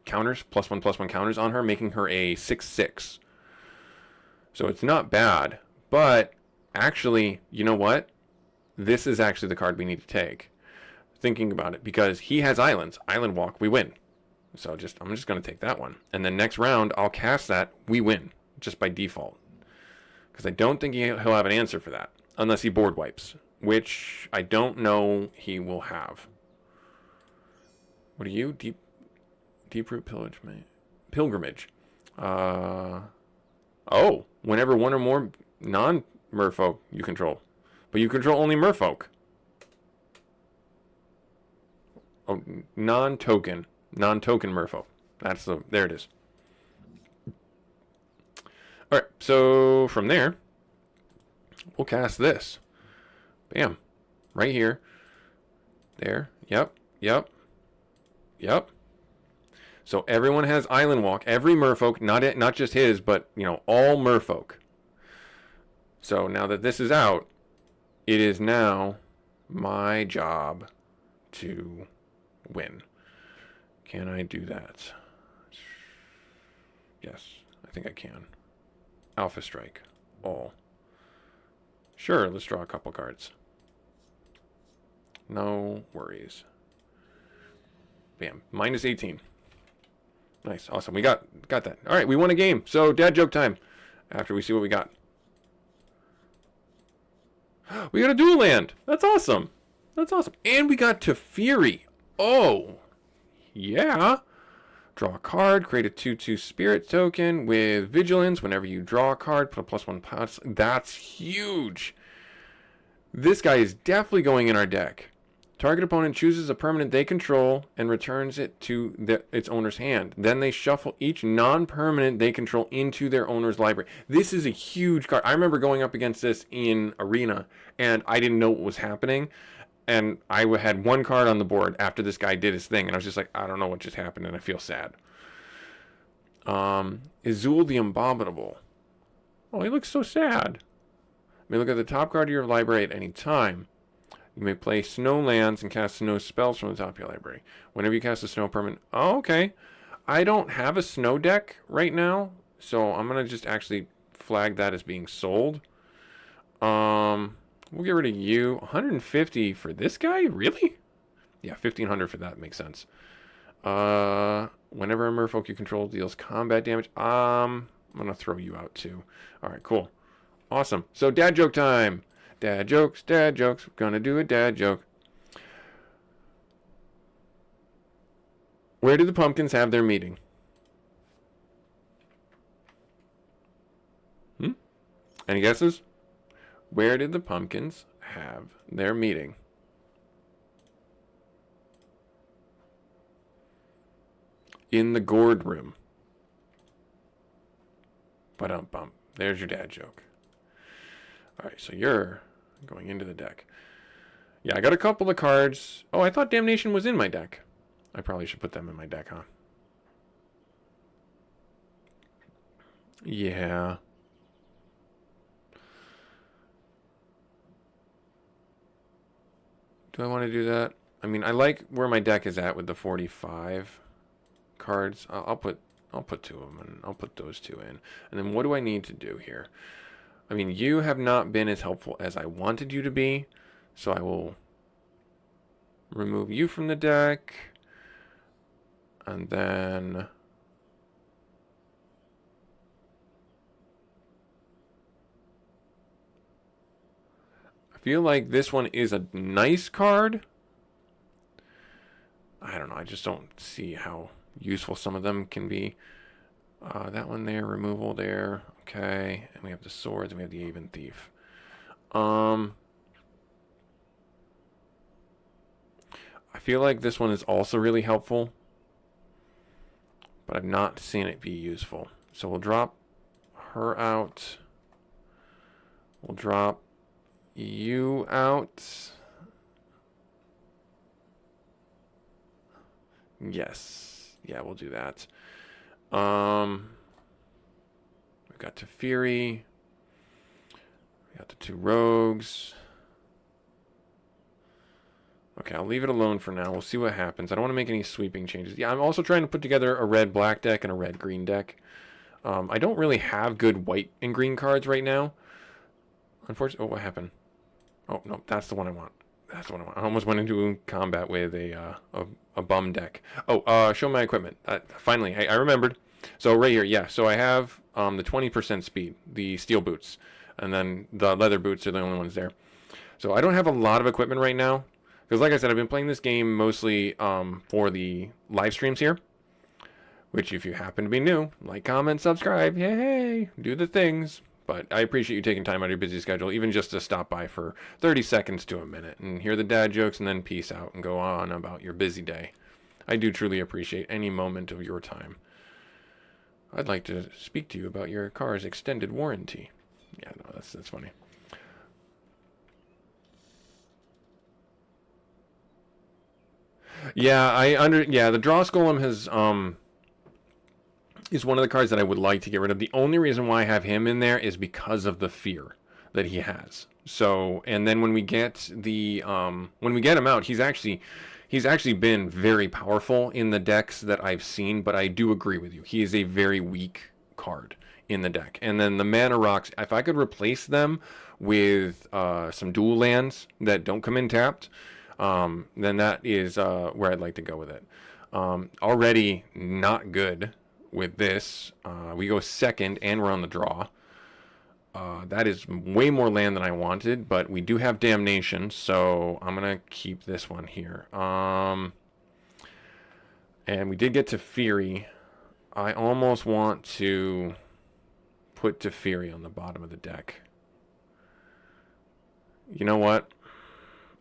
counters, +1/+1 counters on her, making her a 6/6. So it's not bad, but actually, you know what? This is actually the card we need to take. Thinking about it, because he has islands. Island Walk, we win. So I'm just going to take that one. And then next round, I'll cast that, we win, just by default. Because I don't think he'll have an answer for that, unless he board wipes. Which I don't know he will have. What are you? Deep root pilgrimage. Oh, whenever one or more non-merfolk you control. But you control only merfolk. Oh, non-token merfolk. There it is. Alright, so from there, we'll cast this. Bam. Right here. There. Yep. So everyone has Island Walk. Every merfolk, not just his, but, you know, all merfolk. So now that this is out, it is now my job to win. Can I do that? Yes, I think I can. Alpha Strike. All. Sure, let's draw a couple cards. No worries. Bam. -18. Nice. Awesome. We got that. All right, we won a game. So, dad joke time. After we see what we got. We got a dual land. That's awesome. That's awesome. And we got Teferi. Oh. Yeah. Draw a card. Create a 2/2 spirit token with vigilance. Whenever you draw a card, put a +1 +. That's huge. This guy is definitely going in our deck. Target opponent chooses a permanent they control and returns it to its owner's hand. Then they shuffle each non-permanent they control into their owner's library. This is a huge card. I remember going up against this in Arena, and I didn't know what was happening. And I had one card on the board after this guy did his thing, and I was just like, I don't know what just happened, and I feel sad. Izul the Abominable. Oh, he looks so sad. You may look at the top card of your library at any time. You may play snow lands and cast snow spells from the top of your library. Whenever you cast a snow permanent... Oh, okay. I don't have a snow deck right now, so I'm going to just actually flag that as being sold. We'll get rid of you. 150 for this guy? Really? Yeah, 1,500 for that makes sense. Whenever a merfolk you control deals combat damage, I'm going to throw you out too. All right, cool. Awesome. So dad joke time. Dad jokes, dad jokes. We're gonna do a dad joke. Where did the pumpkins have their meeting? Any guesses? Where did the pumpkins have their meeting? In the gourd room. Ba-dum-bum. There's your dad joke. Alright, so you're going into the deck. Yeah, I got a couple of cards. Oh, I thought Damnation was in my deck. I probably should put them in my deck, huh? Yeah. Do I want to do that? I mean, I like where my deck is at with the 45 cards. I'll put 2 of them, and I'll put those 2 in. And then what do I need to do here? I mean, you have not been as helpful as I wanted you to be, so I will remove you from the deck, and then I feel like this one is a nice card. I don't know, I just don't see how useful some of them can be. That one there, removal there, okay, and we have the swords, and we have the Aven Thief. I feel like this one is also really helpful, but I've not seen it be useful. So we'll drop her out. We'll drop you out. Yes. Yeah, we'll do that. We've got Teferi. We got the 2 rogues. Okay, I'll leave it alone for now. We'll see what happens. I don't want to make any sweeping changes. Yeah, I'm also trying to put together a red-black deck and a red-green deck. I don't really have good white and green cards right now. Unfortunately, oh, what happened? Oh, no, that's the one I want. That's the one I want. I almost went into combat with a bum deck. Oh, show my equipment. Finally, I remembered. So right here, yeah. So I have the 20% speed, the steel boots, and then the leather boots are the only ones there. So I don't have a lot of equipment right now. Because like I said, I've been playing this game mostly for the live streams here. Which, if you happen to be new, like, comment, subscribe, yay, do the things. But I appreciate you taking time out of your busy schedule, even just to stop by for 30 seconds to a minute and hear the dad jokes and then peace out and go on about your busy day. I do truly appreciate any moment of your time. I'd like to speak to you about your car's extended warranty. Yeah, no, that's funny. Yeah, the Dross Golem has is one of the cards that I would like to get rid of. The only reason why I have him in there is because of the fear that he has. So, and then when we get him out, he's actually been very powerful in the decks that I've seen, but I do agree with you. He is a very weak card in the deck. And then the mana rocks, if I could replace them with some dual lands that don't come in tapped, then that is where I'd like to go with it. Already not good with this. We go second and we're on the draw. That is way more land than I wanted, but we do have Damnation, so I'm going to keep this one here. And we did get Teferi. I almost want to put Teferi on the bottom of the deck. You know what?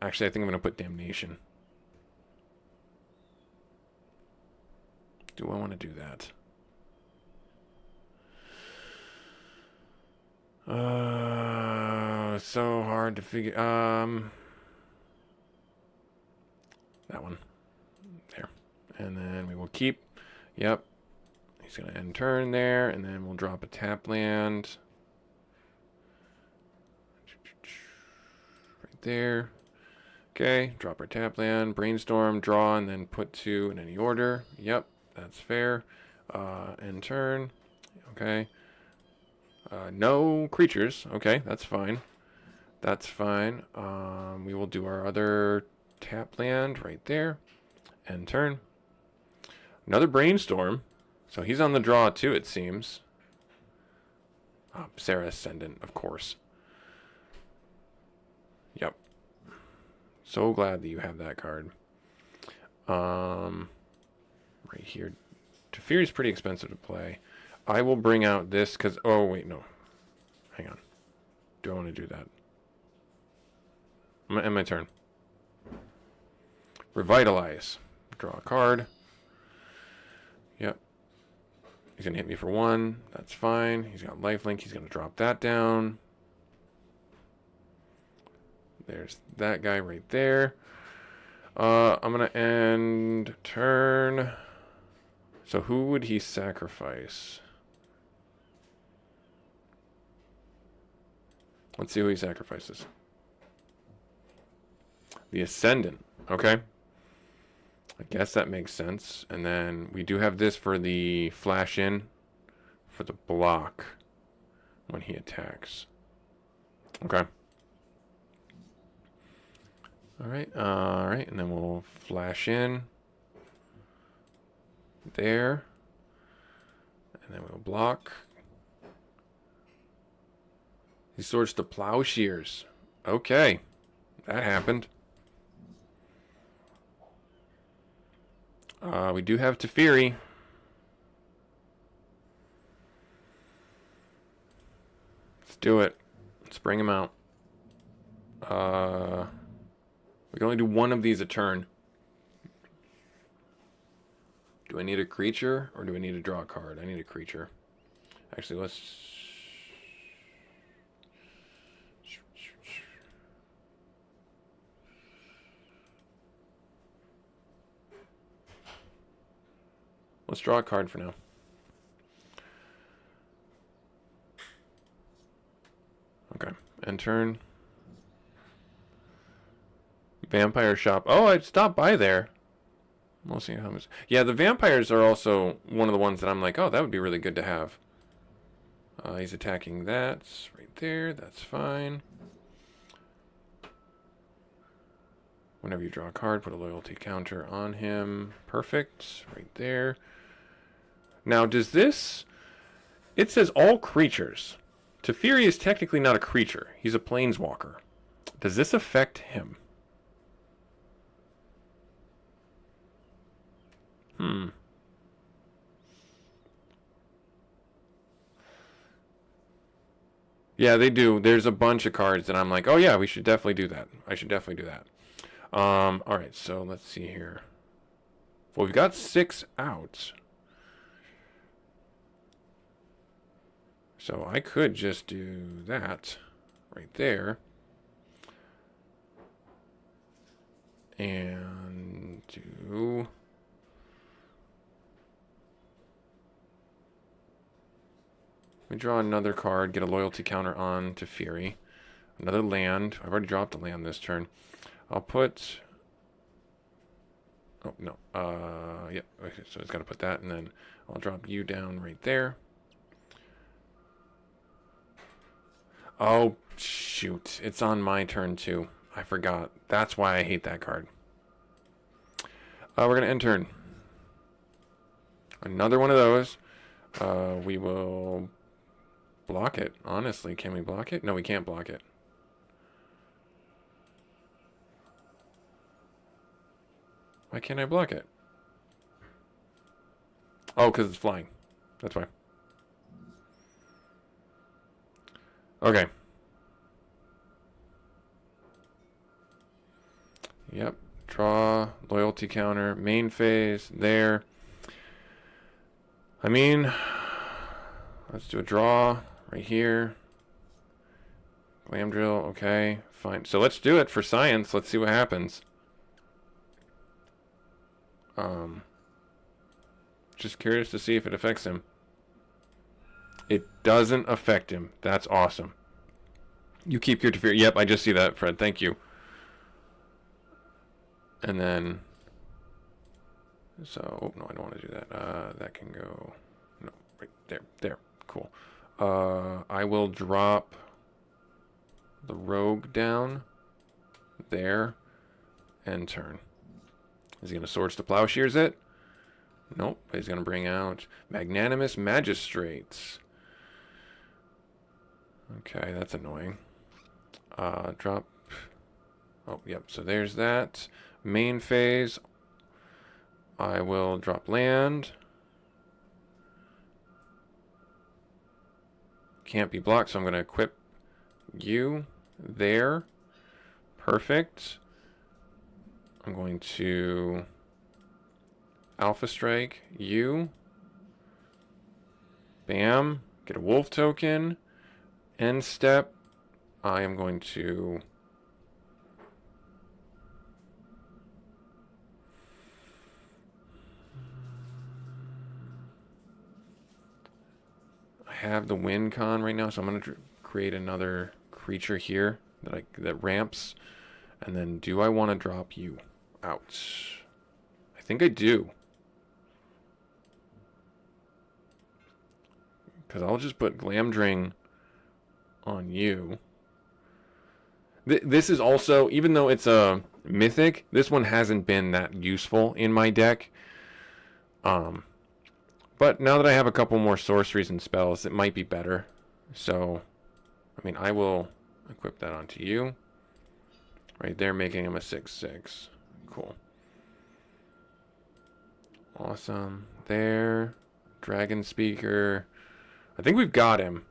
Actually, I think I'm going to put Damnation. Do I want to do that? So hard to figure. That one. There. And then we will keep. Yep. He's going to end turn there, and then we'll drop a tap land. Right there. Okay, drop our tap land, brainstorm, draw, and then put 2 in any order. Yep, that's fair. End turn. Okay. No creatures. Okay, that's fine. That's fine. We will do our other tap land right there. End turn. Another brainstorm. So he's on the draw too, it seems. Sarah Ascendant, of course. Yep. So glad that you have that card. Right here. Teferi is pretty expensive to play. I will bring out this because... Oh, wait, no. Hang on. Do I want to do that? I'm going to end my turn. Revitalize. Draw a card. Yep. He's going to hit me for 1. That's fine. He's got lifelink. He's going to drop that down. There's that guy right there. I'm going to end turn. So who would he sacrifice? Let's see who he sacrifices. The Ascendant. Okay. I guess that makes sense. And then we do have this for the flash in for the block when he attacks. Okay. Alright, and then we'll flash in there. And then we'll block. He swords to plowshares. Okay. That happened. We do have Teferi. Let's do it. Let's bring him out. We can only do one of these a turn. Do I need a creature or do I need to draw a card? I need a creature. Actually, let's draw a card for now. Okay, end turn. Vampire shop. Oh, I stopped by there. We'll see how much. Yeah, the vampires are also one of the ones that I'm like, oh, that would be really good to have. He's attacking that right there. That's fine. Whenever you draw a card, put a loyalty counter on him. Perfect. Right there. Now, does this... It says all creatures. Teferi is technically not a creature. He's a planeswalker. Does this affect him? Yeah, they do. There's a bunch of cards that I'm like, oh yeah, we should definitely do that. I should definitely do that. Alright, so let's see here. Well, we've got 6 out. So I could just do that right there. And do... We draw another card, get a loyalty counter on Teferi. Another land. I've already dropped a land this turn. I'll put... Oh, no. Yep. Yeah. Okay, so it's got to put that, and then I'll drop you down right there. Oh, shoot. It's on my turn, too. I forgot. That's why I hate that card. We're going to end turn. Another one of those. We will block it. Honestly, can we block it? No, we can't block it. Why can't I block it? Oh, because it's flying. That's why. Okay. Yep. Draw. Loyalty counter. Main phase. There. I mean, let's do a draw right here. Glam drill. Okay. Fine. So let's do it for science. Let's see what happens. Just curious to see if it affects him. It doesn't affect him. That's awesome. You keep your Teferi. Yep, I just see that, Fred. Thank you. And then... So, oh, no, I don't want to do that. That can go... No, right there. There. Cool. I will drop the rogue down there and turn. Is he going to Swords to Plowshares it? Nope. He's going to bring out Magnanimous Magistrates. Okay, that's annoying. Drop. Oh, yep. So there's that. Main phase. I will drop land. Can't be blocked, so I'm going to equip you there. Perfect. I'm going to Alpha Strike you. Bam. Get a wolf token. End step. I am going to have the win con right now, so I'm going to create another creature here that ramps. And then do I want to drop you out? I think I do. Because I'll just put Glamdring on you. This is also, even though it's a mythic, this one hasn't been that useful in my deck. But now that I have a couple more sorceries and spells, it might be better. So, I mean, I will equip that onto you. Right there, making him a 6/6. Cool. Awesome. There. Dragon Speaker. I think we've got him.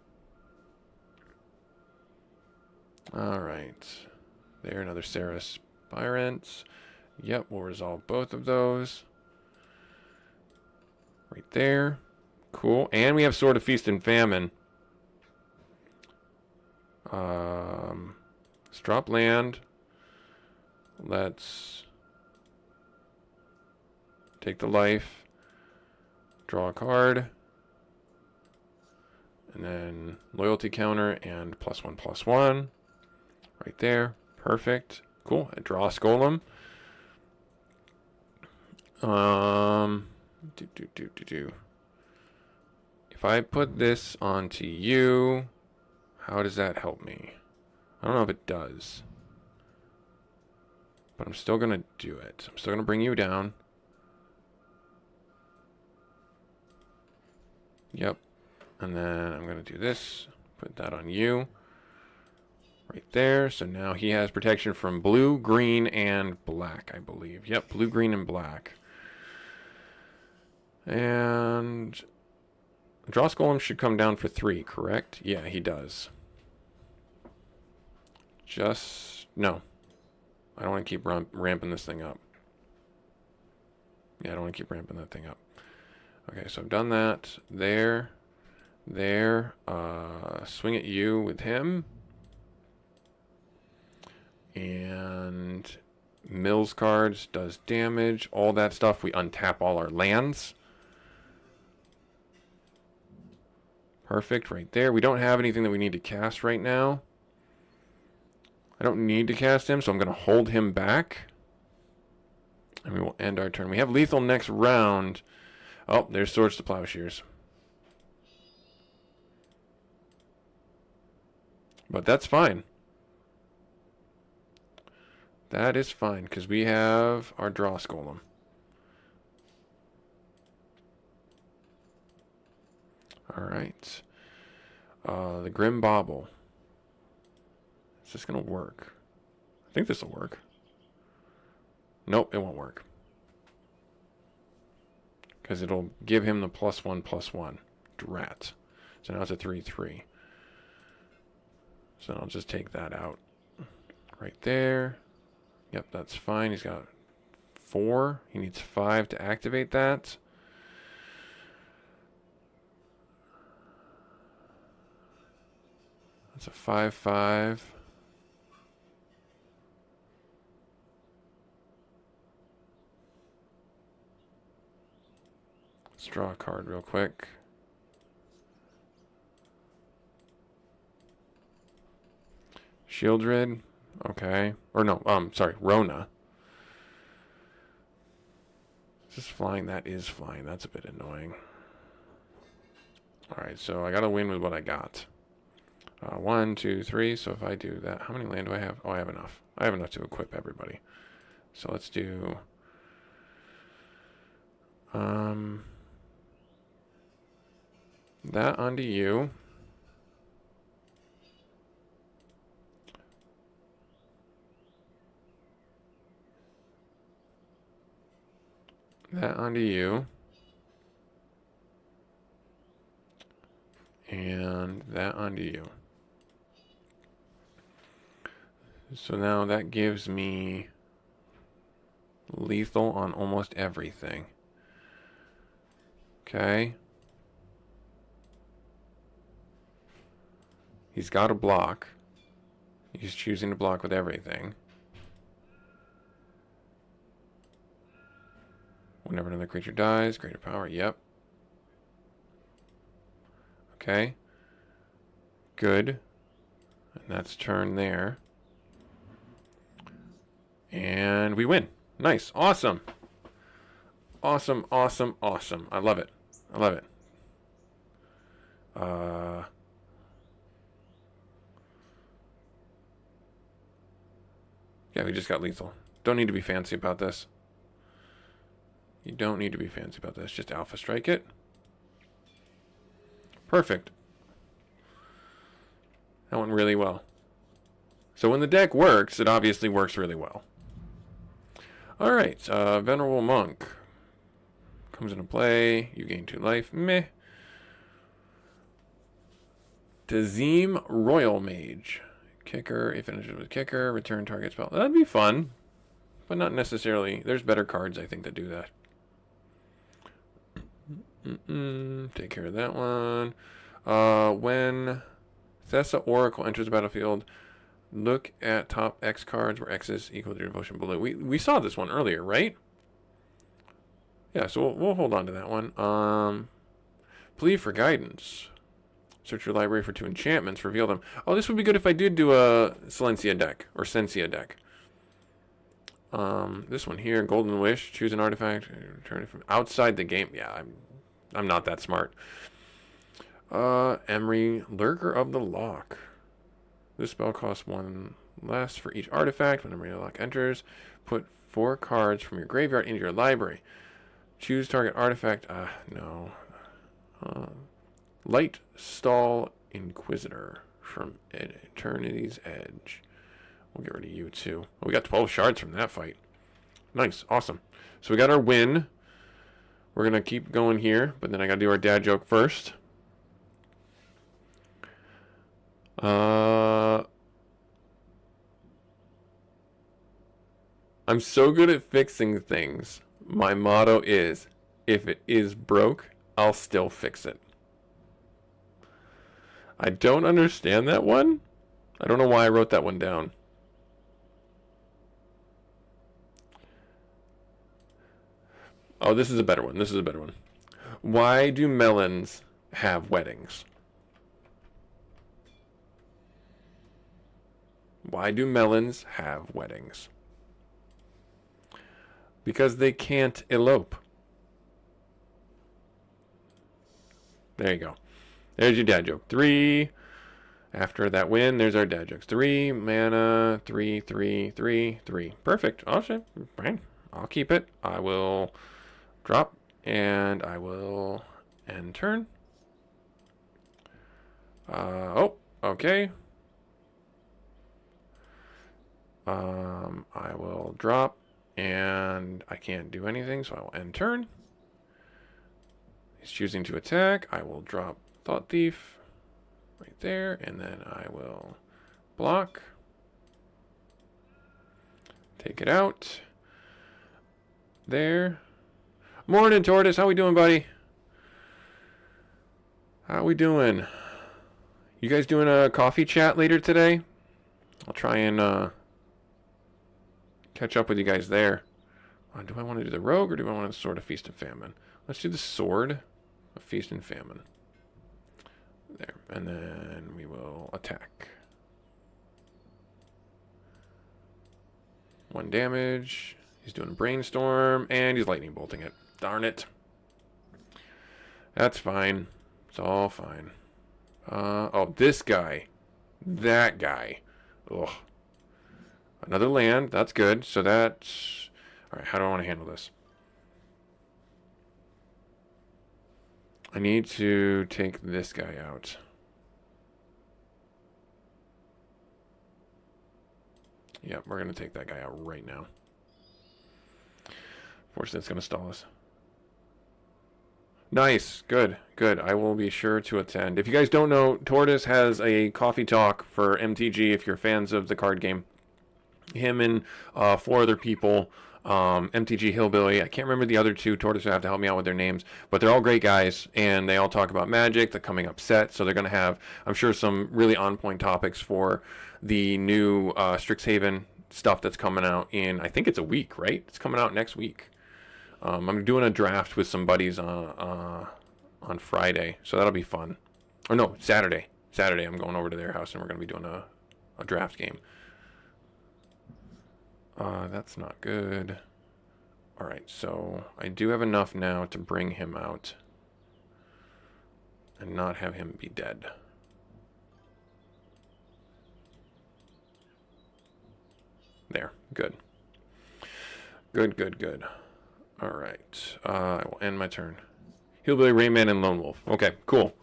Alright. There, another Sarah Spirant. Yep, we'll resolve both of those. Right there. Cool. And we have Sword of Feast and Famine. Let's drop land. Let's take the life. Draw a card. And then loyalty counter and +1/+1. Right there. Perfect. Cool. I draw a Golem. If I put this onto you, how does that help me? I don't know if it does. But I'm still going to do it. I'm still going to bring you down. Yep. And then I'm going to do this. Put that on you. Right there. So now he has protection from blue, green, and black, I believe. Yep, blue, green, and black. And Dross Golem should come down for 3, correct? Yeah, he does. No. I don't want to keep ramping this thing up. Yeah, I don't want to keep ramping that thing up. Okay, so I've done that. There. Swing at you with him. And Mills cards does damage. All that stuff. We untap all our lands. Perfect, right there. We don't have anything that we need to cast right now. I don't need to cast him, so I'm going to hold him back. And we will end our turn. We have lethal next round. Oh, there's Swords to Plowshares. But that's fine. That is fine, because we have our Dross Golem. Alright. The Grim Bauble. Is this going to work? I think this will work. Nope, it won't work. Because it'll give him the +1/+1. Drat. So now it's a 3/3. So I'll just take that out. Right there. Yep, that's fine. He's got 4. He needs 5 to activate that. That's a 5/5. Let's draw a card real quick. Shieldred. Okay. Or no, sorry, Rona. Is this flying? That is flying. That's a bit annoying. Alright, so I gotta win with what I got. 1, 2, 3. So if I do that, how many land do I have? Oh, I have enough. I have enough to equip everybody. So let's do... that onto you. That onto you. And that onto you. So now that gives me lethal on almost everything. Okay. He's got a block. He's choosing to block with everything. Whenever another creature dies, greater power, yep. Okay. Good. And that's turn there. And we win. Nice. Awesome. Awesome, awesome, awesome. I love it. I love it. Yeah, we just got lethal. Don't need to be fancy about this. You don't need to be fancy about this. Just alpha strike it. Perfect. That went really well. So when the deck works, it obviously works really well. Alright, Venerable Monk. Comes into play. You gain 2 life. Meh. Tazim Royal Mage. Kicker. If it finishes with kicker, return target spell. That'd be fun. But not necessarily. There's better cards, I think, that do that. Take care of that one. When Thessa Oracle enters the battlefield, look at top X cards where X is equal to your devotion below. We saw this one earlier, right? Yeah, so we'll hold on to that one. Plea for guidance. Search your library for 2 enchantments. Reveal them. Oh, this would be good if I did do a Silencia deck. Or Sensia deck. This one here. Golden Wish. Choose an artifact. Return it from outside the game. Yeah, I'm not that smart. Emery. Lurker of the Lock. This spell costs 1 less for each artifact. When Emery of the Lock enters, put 4 cards from your graveyard into your library. Choose target artifact. No. Light Stall Inquisitor from Eternity's Edge. We'll get rid of you too. Oh, we got 12 shards from that fight. Nice. Awesome. So we got our win. We're going to keep going here, but then I got to do our dad joke first. I'm so good at fixing things. My motto is, if it is broke, I'll still fix it. I don't understand that one. I don't know why I wrote that one down. Oh, this is a better one. This is a better one. Why do melons have weddings? Why do melons have weddings? Because they can't elope. There you go. There's your dad joke. 3. After that win, there's our dad jokes. 3 mana. 3, 3, 3, 3. Perfect. Awesome. Fine. I'll keep it. I will drop and I will end turn. Oh, okay. I will drop and I can't do anything, so I will end turn. He's choosing to attack. I will drop Thought Thief right there, and then I will block. Take it out. There. Morning, Tortoise. How we doing, buddy? How we doing? You guys doing a coffee chat later today? I'll try and catch up with you guys there. Do I want to do the Rogue or do I want to Sword of Feast and Famine? Let's do the Sword of Feast and Famine. There. And then we will attack. 1 damage. He's doing a Brainstorm and he's Lightning Bolting it. Darn it. That's fine. It's all fine. Oh, this guy. That guy. Ugh. Another land. That's good. So that's... Alright, how do I want to handle this? I need to take this guy out. Yep, we're going to take that guy out right now. Fortunately, it's going to stall us. Nice. Good. Good. I will be sure to attend. If you guys don't know, Tortoise has a coffee talk for MTG if you're fans of the card game. Him and 4 other people, MTG Hillbilly. I can't remember the other 2. Tortoise will have to help me out with their names. But they're all great guys, and they all talk about Magic, the coming up set. So they're going to have, I'm sure, some really on-point topics for the new Strixhaven stuff that's coming out in, I think it's a week, right? It's coming out next week. I'm doing a draft with some buddies on Friday, so that'll be fun. Or no, Saturday. Saturday I'm going over to their house and we're going to be doing a draft game. That's not good. Alright, so I do have enough now to bring him out and not have him be dead. There, good. Good. Alright, I will end my turn. Hillbilly, Rayman, and Lone Wolf. Okay, cool.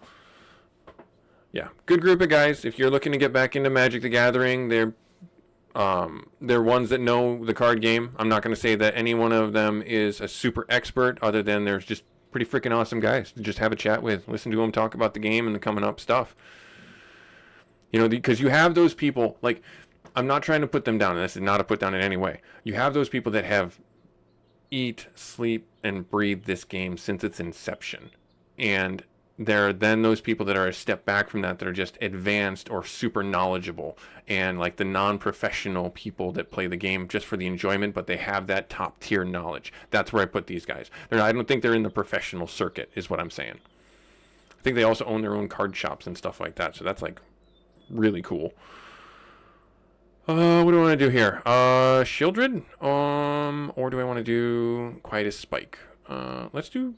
Yeah, good group of guys. If you're looking to get back into Magic the Gathering, they're ones that know the card game. I'm not going to say that any one of them is a super expert, other than there's just pretty freaking awesome guys to just have a chat with, listen to them talk about the game and the coming up stuff. You know, because you have those people, like, I'm not trying to put them down, and this is not a put down in any way. You have those people that have eat, sleep, and breathe this game since its inception. And there are then those people that are a step back from that are just advanced or super knowledgeable, and like the non-professional people that play the game just for the enjoyment, but they have that top tier knowledge. That's where I put these guys. I don't think they're in the professional circuit, is what I'm saying. I think they also own their own card shops and stuff like that, so that's like really cool. What do I want to do here? Shieldred? Or do I want to do Quietus Spike? Let's do...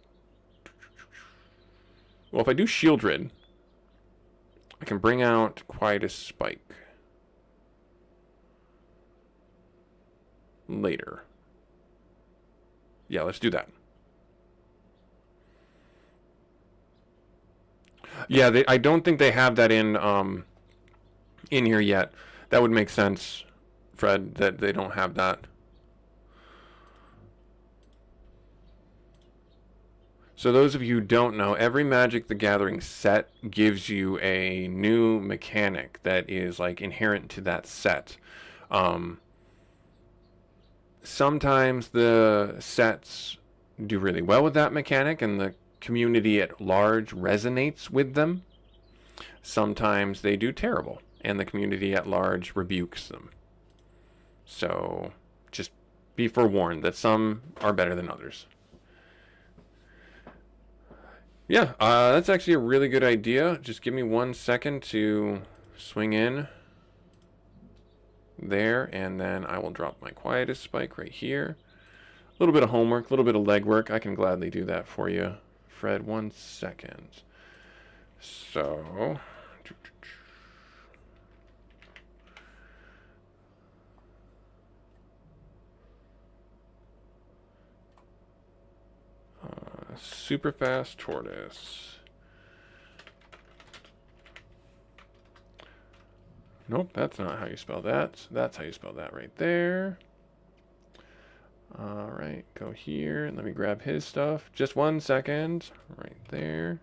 Well, if I do Shieldred, I can bring out Quietus Spike later. Yeah, let's do that. Yeah, I don't think they have that in here yet. That would make sense, Fred, that they don't have that. So those of you who don't know, every Magic the Gathering set gives you a new mechanic that is like inherent to that set. Sometimes the sets do really well with that mechanic and the community at large resonates with them. Sometimes they do terrible and the community at large rebukes them. So just be forewarned that some are better than others. Yeah, that's actually a really good idea. Just give me 1 second to swing in there, and then I will drop my Quietus Spike right here. A little bit of homework, a little bit of legwork. I can gladly do that for you, Fred. 1 second. So... super fast tortoise. Nope, that's not how you spell that. That's how you spell that right there. All right, go here and let me grab his stuff. Just 1 second. Right there.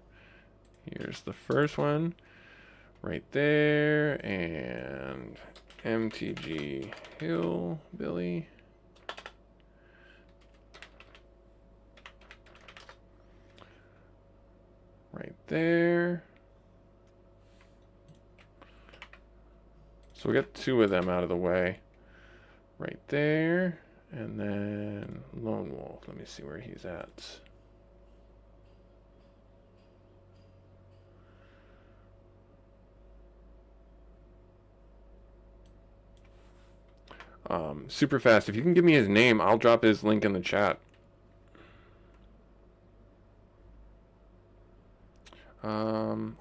Here's the first one. Right there. And MTG Hillbilly. Right there. So we got 2 of them out of the way. Right there. And then Lone Wolf. Let me see where he's at. Super fast. If you can give me his name, I'll drop his link in the chat.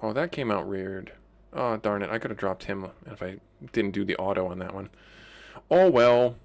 Oh, that came out weird. Oh, darn it. I could have dropped him if I didn't do the auto on that one. Oh, well.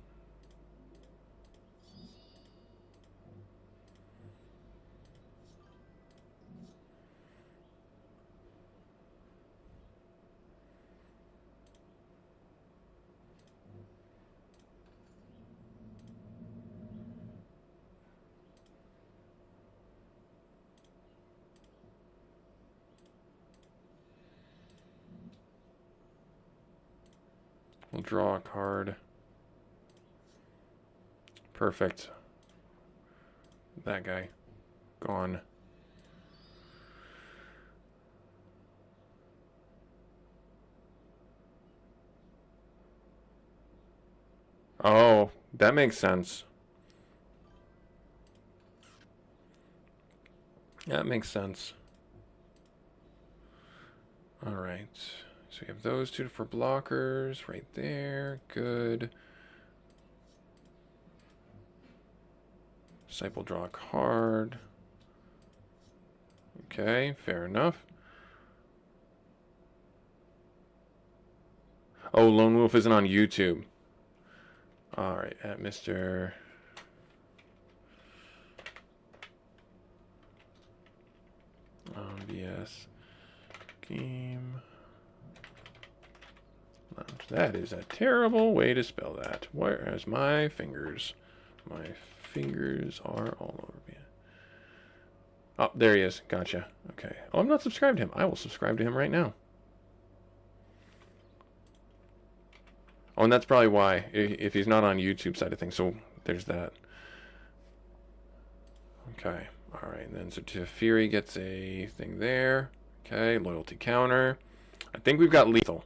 We'll draw a card. Perfect. That guy. Gone. Oh, that makes sense. That makes sense. All right. So we have those two for blockers right there. Good. Disciple draw a card. Okay, fair enough. Oh, Lone Wolf isn't on YouTube. All right, at Mr. BS Game Lounge. That is a terrible way to spell that. Whereas my fingers are all over me. Oh, there he is. Gotcha. Okay. Oh, I'm not subscribed to him. I will subscribe to him right now. Oh, and that's probably why, if he's not on YouTube side of things. So there's that. Okay. All right. And then so Teferi gets a thing there. Okay. Loyalty counter. I think we've got lethal.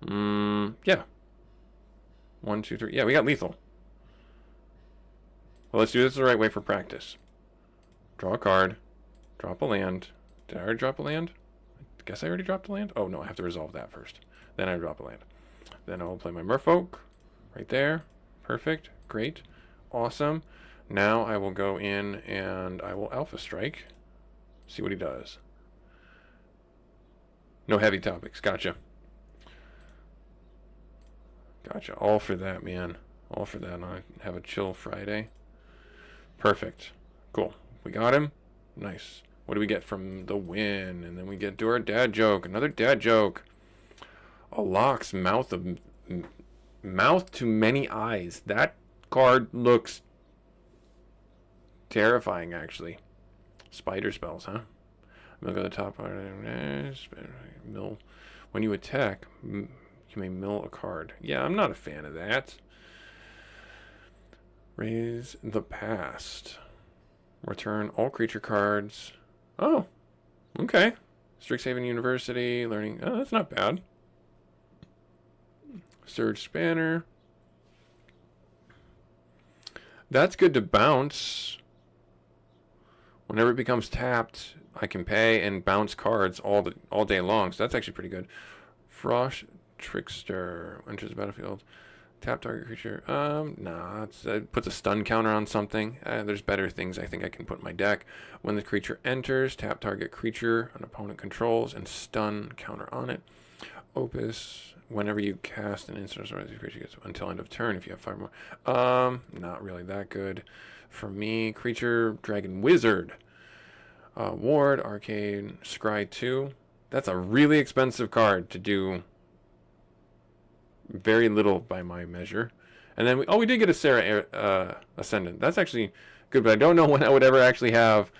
Yeah. 1, 2, 3. Yeah, we got lethal. Well, let's do this the right way for practice. Draw a card. Drop a land. Did I already drop a land? I guess I already dropped a land. Oh, no. I have to resolve that first. Then I drop a land. Then I'll play my Merfolk. Right there. Perfect. Great. Awesome. Now I will go in and I will Alpha Strike. See what he does. No heavy topics. Gotcha. Gotcha. All for that, man. All for that. And I have a chill Friday. Perfect. Cool. We got him. Nice. What do we get from the win? And then we get to our dad joke. Another dad joke. A Lock's mouth to many eyes. That card looks terrifying, actually. Spider spells, huh? Mill go to the top. Mill. When you attack, you may mill a card. Yeah, I'm not a fan of that. Raise the past. Return all creature cards. Oh, okay. Strixhaven University, learning. Oh, that's not bad. Surge Spanner. That's good to bounce. Whenever it becomes tapped, I can pay and bounce cards all day long. So that's actually pretty good. Frost Trickster enters the battlefield. Tap target creature. Nah, it puts a stun counter on something. There's better things I think I can put in my deck. When the creature enters, tap target creature an opponent controls and stun counter on it. Opus. Whenever you cast an instant or the creature gets until end of turn if you have 5 more. Not really that good. For me, creature, dragon wizard. Ward, arcane, scry 2. That's a really expensive card to do very little by my measure. And then we did get a Sarah Ascendant. That's actually good, but I don't know when I would ever actually have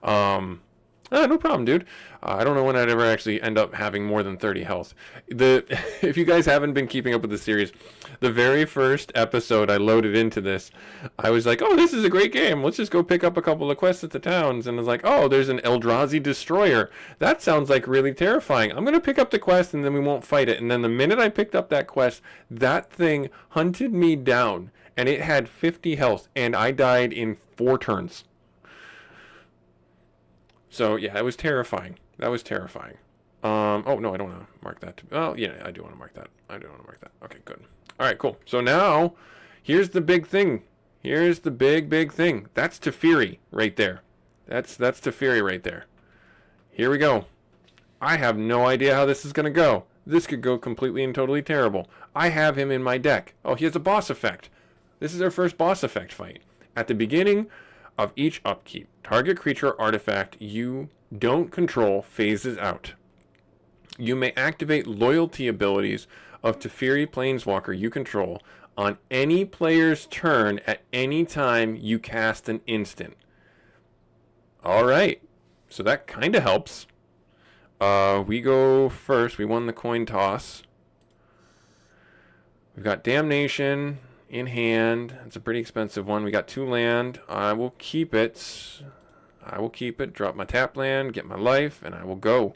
no problem, dude. I don't know when I'd ever actually end up having more than 30 health. If you guys haven't been keeping up with the series, the very first episode I loaded into this, I was like, oh, this is a great game. Let's just go pick up a couple of quests at the towns. And I was like, oh, there's an Eldrazi Destroyer. That sounds like really terrifying. I'm going to pick up the quest and then we won't fight it. And then the minute I picked up that quest, that thing hunted me down. And it had 50 health. And I died in 4 turns. So, yeah, it was terrifying. That was terrifying. Oh, no, I don't want to mark that. Oh, yeah, I do want to mark that. Okay, good. All right, cool. So now, here's the big thing. Here's the big thing. That's Teferi right there. That's Teferi right there. Here we go. I have no idea how this is going to go. This could go completely and totally terrible. I have him in my deck. Oh, he has a boss effect. This is our first boss effect fight. At the beginning of each upkeep, target creature or artifact you don't control phases out. You may activate loyalty abilities of Teferi Planeswalker you control on any player's turn at any time you cast an instant. Alright, so that kind of helps. We go first. We won the coin toss. We've got Damnation in hand. It's a pretty expensive one. We got 2 land. I will keep it. Drop my tap land, get my life, and I will go.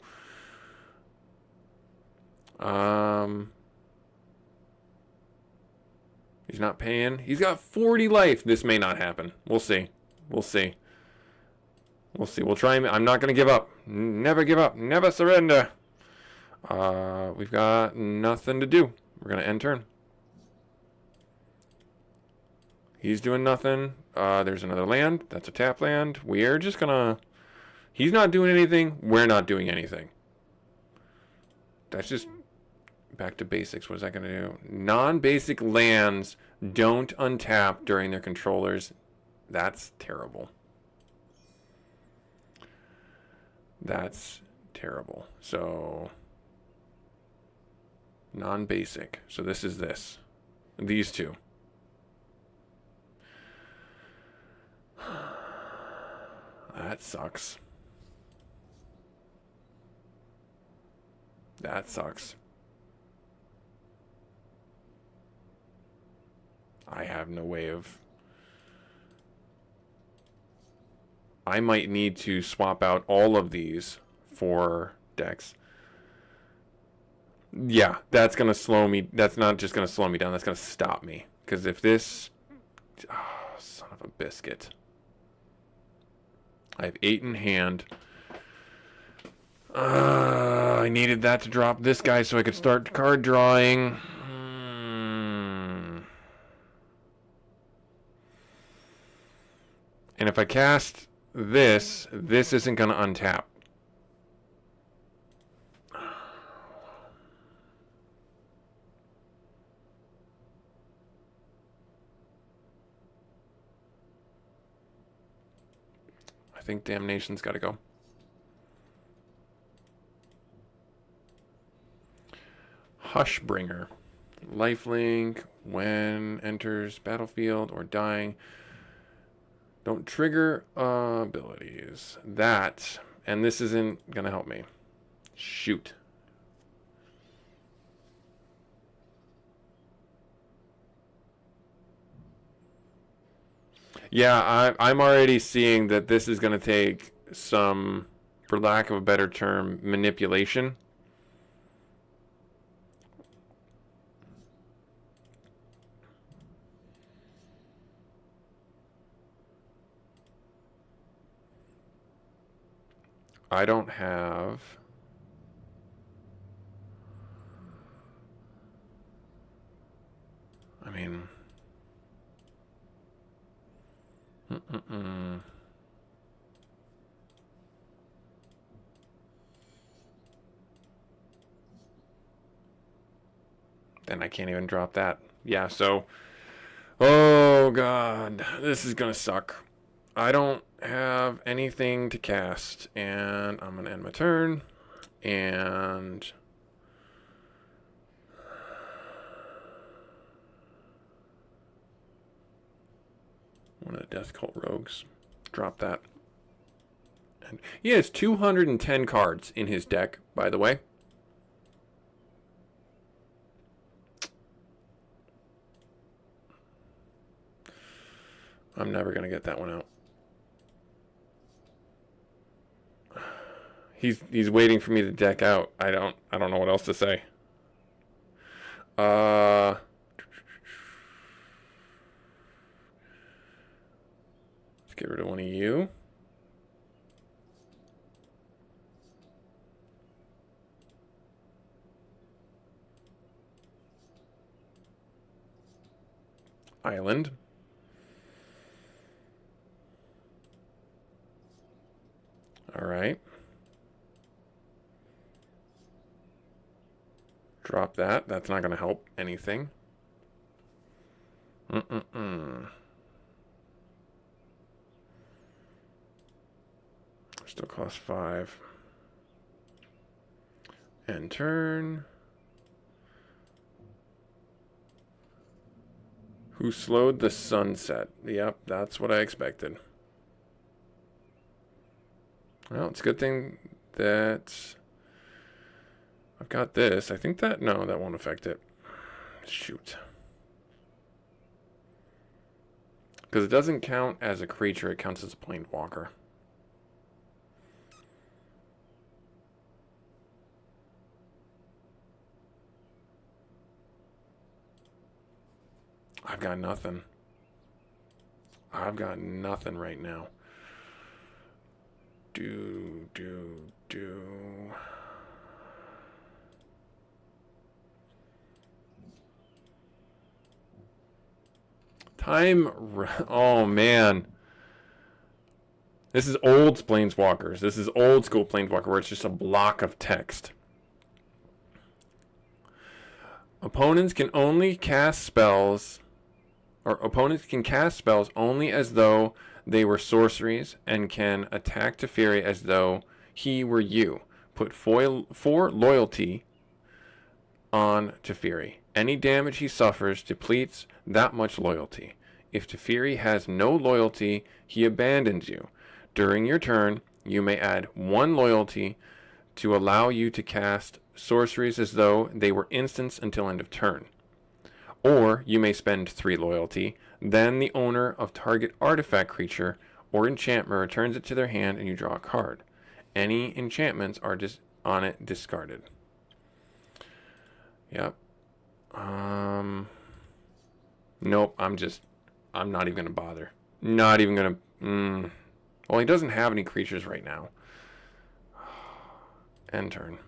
He's not paying. He's got 40 life. This may not happen. We'll see. We'll try him. I'm not going to give up. Never give up. Never surrender. We've got nothing to do. We're going to end turn. He's doing nothing. There's another land. That's a tap land. We're just going to... He's not doing anything. We're not doing anything. That's just back to basics. What is that going to do? Non-basic lands don't untap during their controllers. That's terrible. That's terrible. So, non-basic. So this is this. These two. That sucks. That sucks. I have no way of... I might need to swap out all of these for decks. Yeah, that's going to slow me. That's not just going to slow me down. That's going to stop me. Because if this... Oh, son of a biscuit. I have 8 in hand. I needed that to drop this guy so I could start card drawing. And if I cast this, this isn't going to untap. I think Damnation's got to go. Hushbringer. Lifelink. When enters battlefield or dying. Don't trigger abilities. That. And this isn't going to help me. Shoot. Yeah, I'm already seeing that this is going to take some, for lack of a better term, manipulation. I don't have... I mean... Then I can't even drop that. Yeah, so... Oh, God. This is gonna suck. I don't have anything to cast. And I'm gonna end my turn. And... one of the Death Cult Rogues. Drop that. And he has 210 cards in his deck, by the way. I'm never going to get that one out. He's waiting for me to deck out. I don't know what else to say. Let's get rid of one of you. Island. All right. Drop that. That's not going to help anything. Still cost 5. End turn. Who slowed the sunset? Yep, that's what I expected. Well, it's a good thing that I've got this. I think that... No, that won't affect it. Shoot. Because it doesn't count as a creature. It counts as a planeswalker. I've got nothing. I've got nothing right now. Do. Oh, man. This is old Planeswalkers. This is old school Planeswalker where it's just a block of text. Opponents can only cast spells, or opponents can cast spells only as though they were sorceries and can attack Teferi as though he were you. Put 4 loyalty on Teferi. Any damage he suffers depletes that much loyalty. If Teferi has no loyalty, he abandons you. During your turn, you may add 1 loyalty to allow you to cast sorceries as though they were instants until end of turn. Or you may spend 3 loyalty, then the owner of target artifact creature or enchantment returns it to their hand and you draw a card. Any enchantments are on it discarded. Yep. Nope, I'm not even gonna bother. Not even gonna, Well, he doesn't have any creatures right now. End turn.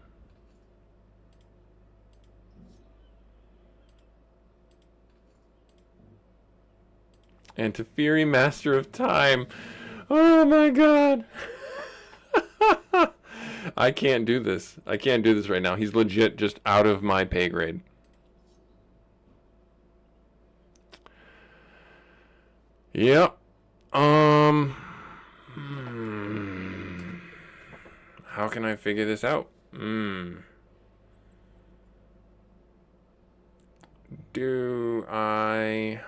And Teferi, Master of Time. Oh my god. I can't do this. I can't do this right now. He's legit just out of my pay grade. Yep. How can I figure this out? Do I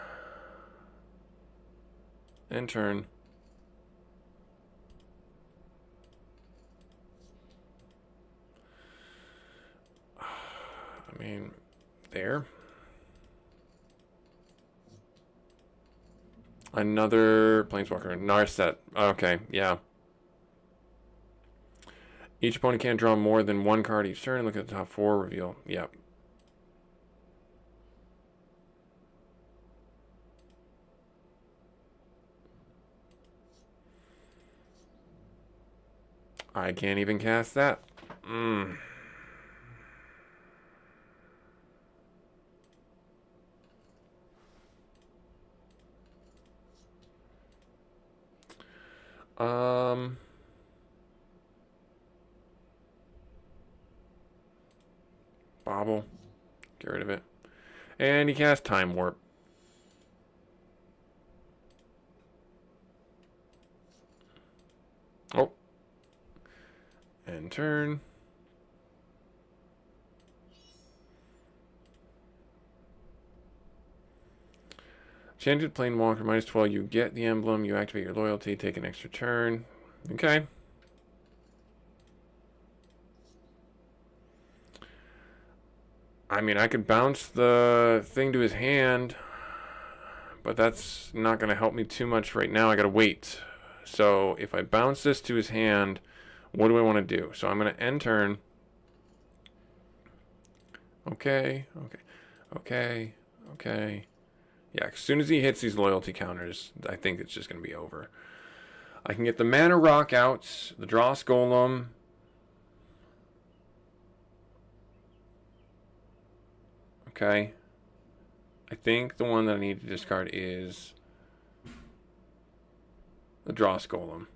end turn? I mean, there. Another Planeswalker. Narset. Okay, yeah. Each opponent can't draw more than 1 card each turn. Look at the top 4 reveal. Yep. I can't even cast that. Bobble. Get rid of it. And he casts Time Warp. Oh. End turn. Enchanted Planewalker, -12. You get the emblem. You activate your loyalty. Take an extra turn. Okay. I mean, I could bounce the thing to his hand, but that's not going to help me too much right now. I got to wait. So if I bounce this to his hand, what do I want to do? So I'm going to end turn. Okay. Yeah, as soon as he hits these loyalty counters, I think it's just going to be over. I can get the Mana Rock out, the Dross Golem. Okay. I think the one that I need to discard is the Dross Golem.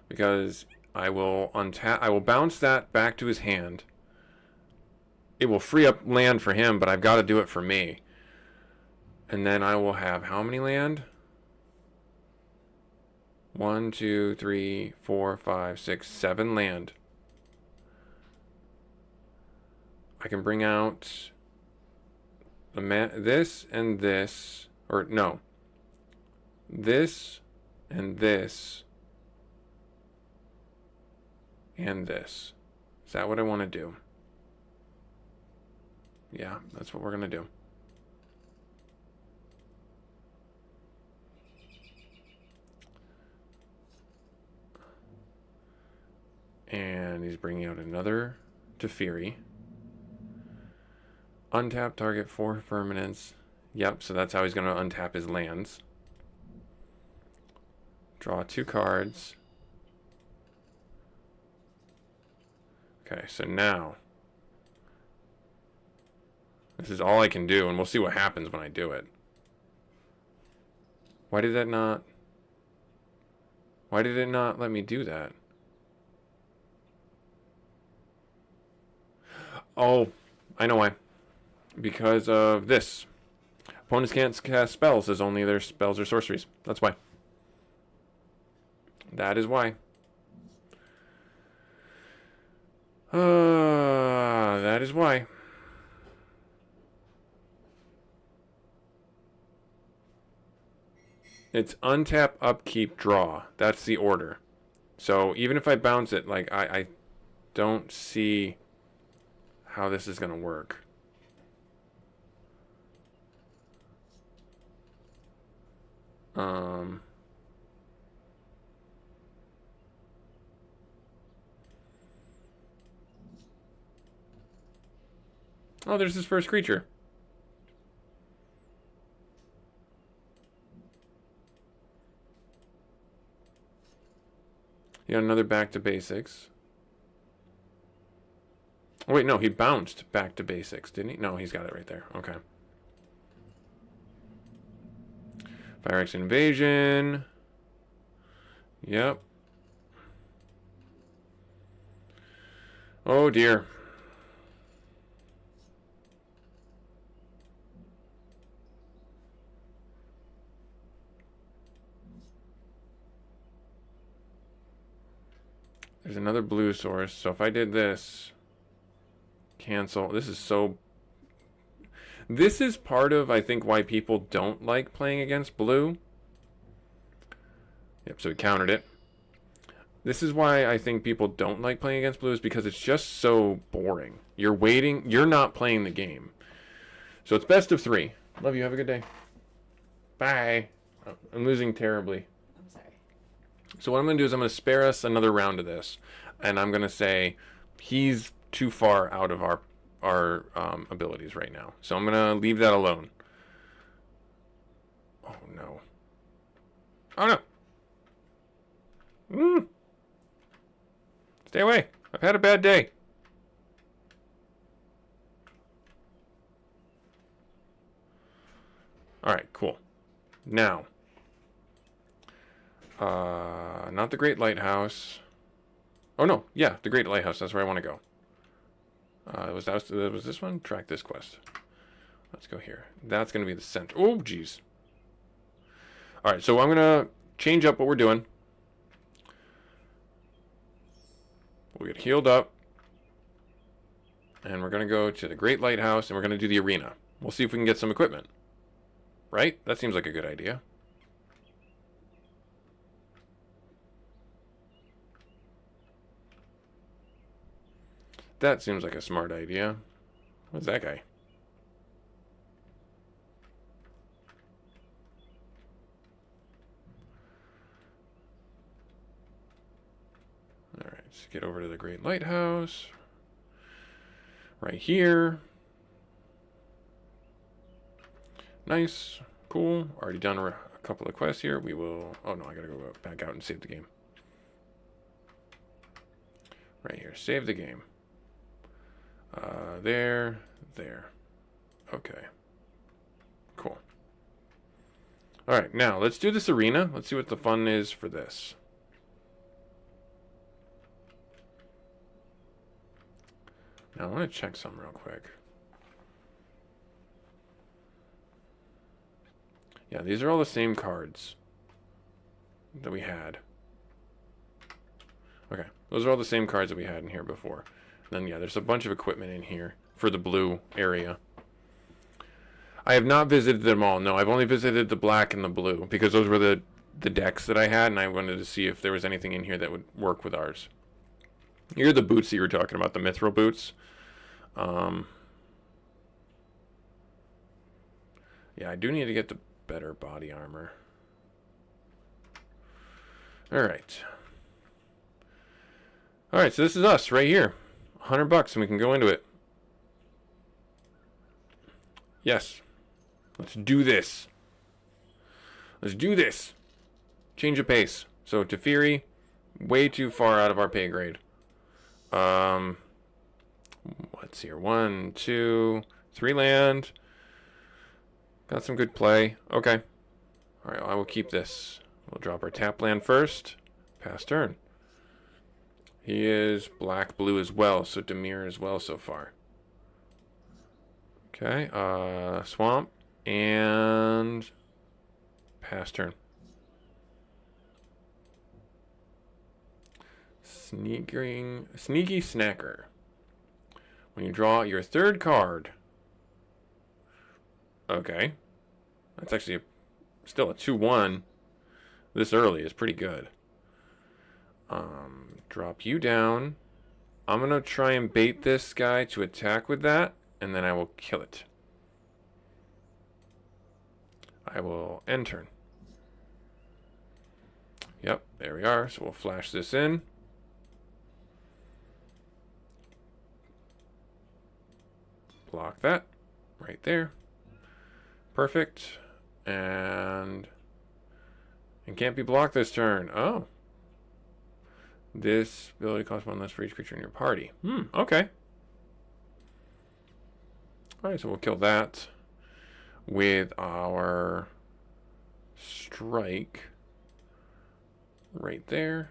Because I will bounce that back to his hand. It will free up land for him, but I've got to do it for me. And then I will have how many land? 1, 2, 3, 4, 5, 6, 7 land. I can bring out this and this, or no, this and this and this. Is that what I want to do? Yeah, that's what we're going to do. And he's bringing out another Teferi. Untap target 4 permanents. Yep, so that's how he's going to untap his lands. Draw 2 cards. Okay, so now This is all I can do, and we'll see what happens when I do it. Why did that not... Why did it not let me do that? Oh, I know why. Because of this. Opponents can't cast spells as only their spells or sorceries. That's why. That is why. That is why. It's untap, upkeep, draw. That's the order. So even if I bounce it, like I don't see how this is gonna work. Oh, there's his first creature. You got another back to basics. Oh, wait, no, he bounced back to basics, didn't he? No, he's got it right there. Okay. Fire X Invasion. Yep. Oh, dear. There's another blue source. So if I did this, cancel. This is so... This is part of, I think, why people don't like playing against blue. Yep, so we countered it. This is why I think people don't like playing against blue, is because it's just so boring. You're waiting. You're not playing the game. So it's best of 3. Love you. Have a good day. Bye. Oh, I'm losing terribly. I'm sorry. So what I'm going to do is I'm going to spare us another round of this. And I'm going to say he's too far out of our abilities right now. So I'm going to leave that alone. Oh, no. Oh, no. Stay away. I've had a bad day. Alright, cool. Now. Not the Great Lighthouse. Oh, no. Yeah, the Great Lighthouse. That's where I want to go. Was this one? Track this quest. Let's go here. That's going to be the center. Oh, jeez. Alright, so I'm going to change up what we're doing. We'll get healed up. And we're going to go to the Great Lighthouse, and we're going to do the arena. We'll see if we can get some equipment. Right? That seems like a good idea. That seems like a smart idea. What's that guy? Alright, let's get over to the Great Lighthouse. Right here. Nice. Cool. Already done a couple of quests here. We will... Oh, no, I gotta go back out and save the game. Right here. Save the game. There. Okay. Cool. Alright, now, let's do this arena. Let's see what the fun is for this. Now, I want to check something real quick. Yeah, these are all the same cards that we had. Okay, those are all the same cards that we had in here before. And then, yeah, there's a bunch of equipment in here for the blue area. I have not visited them all. No, I've only visited the black and the blue because those were the decks that I had, and I wanted to see if there was anything in here that would work with ours. Here are the boots that you were talking about, the mithril boots. Yeah, I do need to get the better body armor. Alright. Alright, so this is us right here. $100 and we can go into it. Yes. Let's do this. Let's do this. Change of pace. So Teferi, way too far out of our pay grade. What's here? 1, 2, 3 land. Got some good play. Okay. Alright, I will keep this. We'll drop our tap land first. Pass turn. He is black-blue as well, so Dimir as well so far. Okay, swamp. And pass turn. Sneaky Snacker. When you draw your 3rd card. Okay. That's actually still a 2-1. This early is pretty good. Drop you down. I'm going to try and bait this guy to attack with that, and then I will kill it. I will end turn. Yep, there we are. So we'll flash this in. Block that right there. Perfect. And can't be blocked this turn. Oh. This ability costs 1 less for each creature in your party. Okay. Alright, so we'll kill that with our strike right there.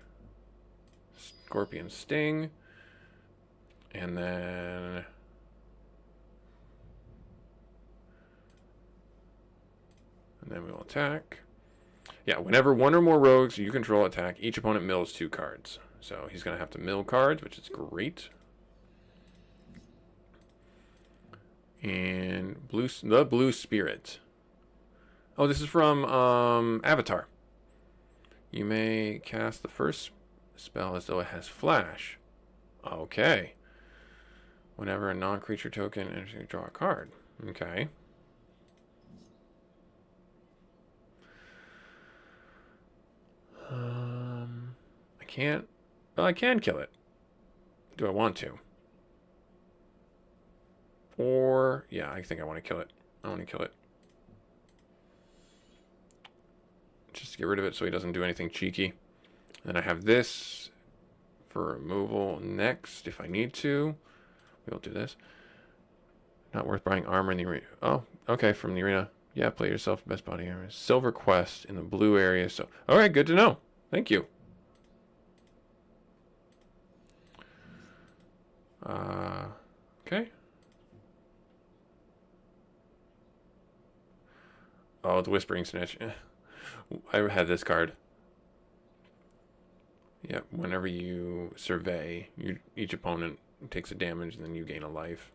Scorpion Sting. And then we will attack. Yeah, whenever 1 or more rogues you control attack, each opponent mills 2 cards. So he's going to have to mill cards, which is great. And the Blue Spirit. Oh, this is from Avatar. You may cast the first spell as though it has flash. Okay. Whenever a non-creature token enters, you draw a card. Okay. I can't. Well, I can kill it. Do I want to? Or, yeah, I think I want to kill it. I want to kill it. Just to get rid of it so he doesn't do anything cheeky. And I have this for removal next if I need to. We'll do this. Not worth buying armor in the arena. Oh, okay, from the arena. Yeah, play yourself best body armor. Silver quest in the blue area. So, all right, good to know. Thank you. Okay. Oh, the Whispering Snitch. I had this card. Yep, whenever you survey, each opponent takes a damage and then you gain a life.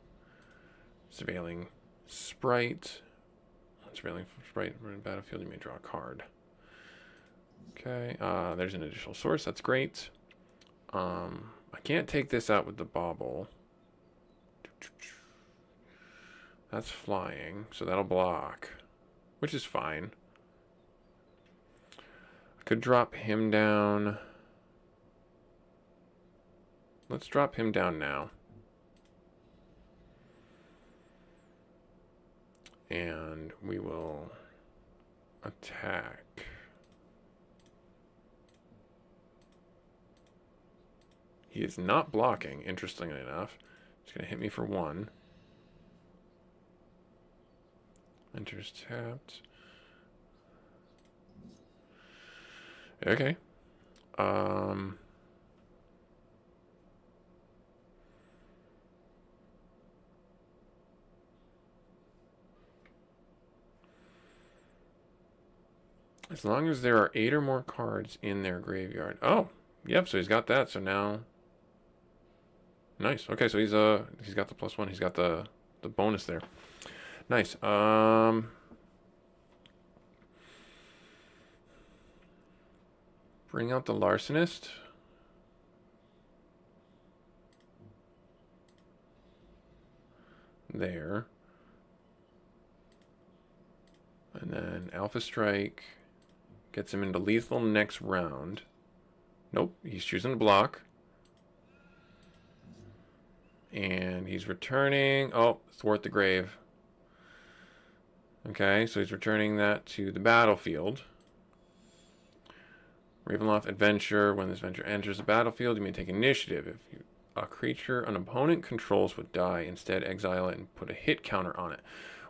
Surveilling Sprite. Surveilling Sprite in the battlefield, you may draw a card. Okay, there's an additional source. That's great. I can't take this out with the bauble. That's flying, so that'll block, which is fine. I could drop him down. Let's drop him down now. And we will attack. He is not blocking, interestingly enough. He's going to hit me for 1. Enters tapped. Okay. As long as there are 8 or more cards in their graveyard. Oh, yep, so he's got that. So now nice. Okay, so he's got the +1. He's got the bonus there. Nice. Bring out the Larcenist. There. And then Alpha Strike gets him into lethal next round. Nope, he's choosing to block. And he's returning. Oh, Thwart the Grave. Okay, so he's returning that to the battlefield. Ravenloft Adventure. When this venture enters the battlefield, you may take initiative. If you a creature an opponent controls would die. Instead, exile it and put a hit counter on it.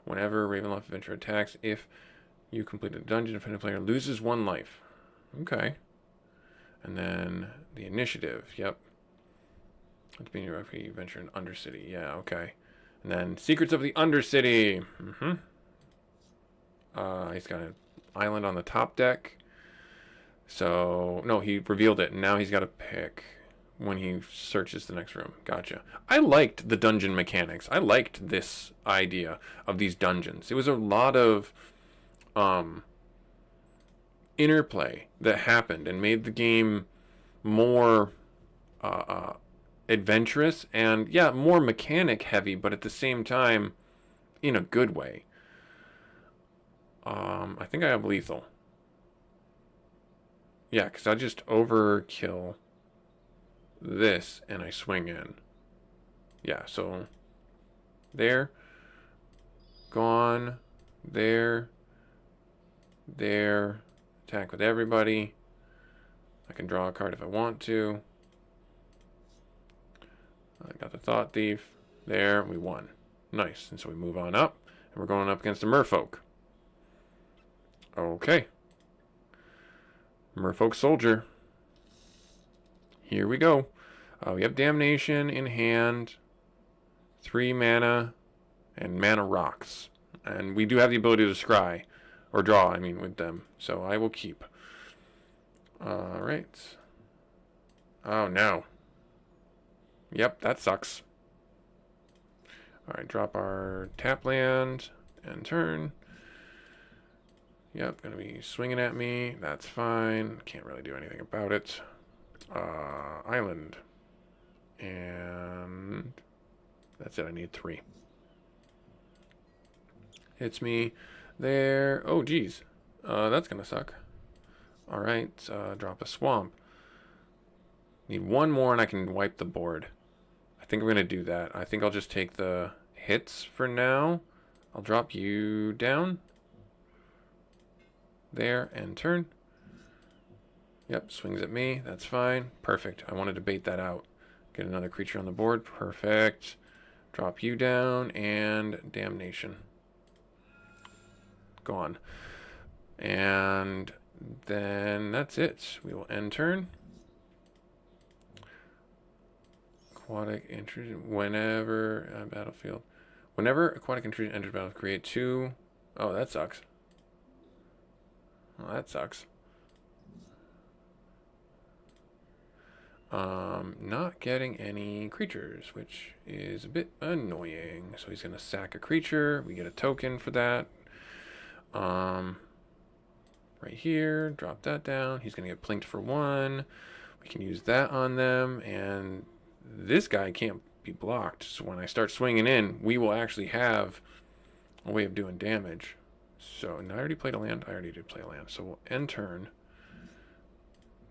Whenever Ravenloft Adventure attacks, if you complete a dungeon, defending player loses 1 life. Okay. And then the initiative. Yep. It's being your adventure in Undercity. Yeah, okay. And then Secrets of the Undercity. He's got an island on the top deck. So, no, he revealed it. And now he's got to pick when he searches the next room. Gotcha. I liked the dungeon mechanics. I liked this idea of these dungeons. It was a lot of interplay that happened and made the game more adventurous and, yeah, more mechanic heavy, but at the same time in a good way. I think I have lethal. Yeah, because I just overkill this and I swing in. Yeah, so there, gone, there, attack with everybody. I can draw a card if I want to. I got the Thought Thief. There, we won. Nice. And so we move on up, and we're going up against the Merfolk. Okay. Merfolk Soldier. Here we go. We have Damnation in hand, 3 mana, and mana rocks. And we do have the ability to scry, or draw, I mean, with them. So I will keep. Alright. Oh, no. Yep, that sucks. Alright, drop our tap land and turn. Yep, gonna be swinging at me. That's fine. Can't really do anything about it. Island. And that's it. I need 3. Hits me there. Oh, geez. That's gonna suck. Alright, drop a swamp. Need 1 more and I can wipe the board. I think I'm gonna do that. I think I'll just take the hits for now. I'll drop you down. There, and turn. Yep, swings at me. That's fine. Perfect. I wanted to bait that out. Get another creature on the board. Perfect. Drop you down, and Damnation. Gone. And then that's it. We will end turn. Aquatic intrusion. Whenever battlefield. Whenever aquatic intrusion enters battle, create 2. Oh, that sucks. Well, that sucks. Not getting any creatures, which is a bit annoying. So he's going to sack a creature. We get a token for that. Right here, drop that down. He's going to get plinked for 1. We can use that on them. And this guy can't be blocked. So when I start swinging in, we will actually have a way of doing damage. So, and I already played a land. I already did play a land. So we'll end turn.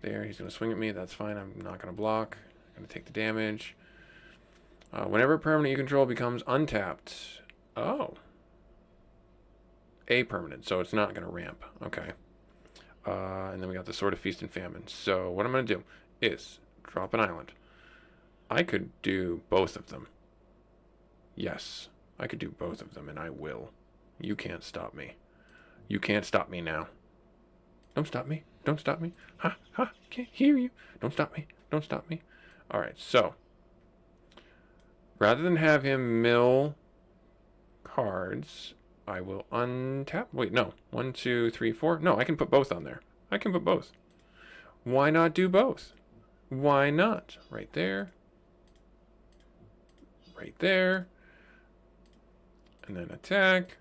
There, he's going to swing at me. That's fine. I'm not going to block. I'm going to take the damage. Whenever a permanent you control becomes untapped. Oh. A permanent, so it's not going to ramp. Okay. And then we got the Sword of Feast and Famine. So what I'm going to do is drop an island. I could do both of them. Yes, I could do both of them, and I will. You can't stop me. You can't stop me now. Don't stop me. Don't stop me. Ha, ha, can't hear you. Don't stop me. Don't stop me. All right, so rather than have him mill cards, I will untap. Wait, no. 1, 2, 3, 4. No, I can put both on there. I can put both. Why not do both? Why not? Right there. Right there. And then attack.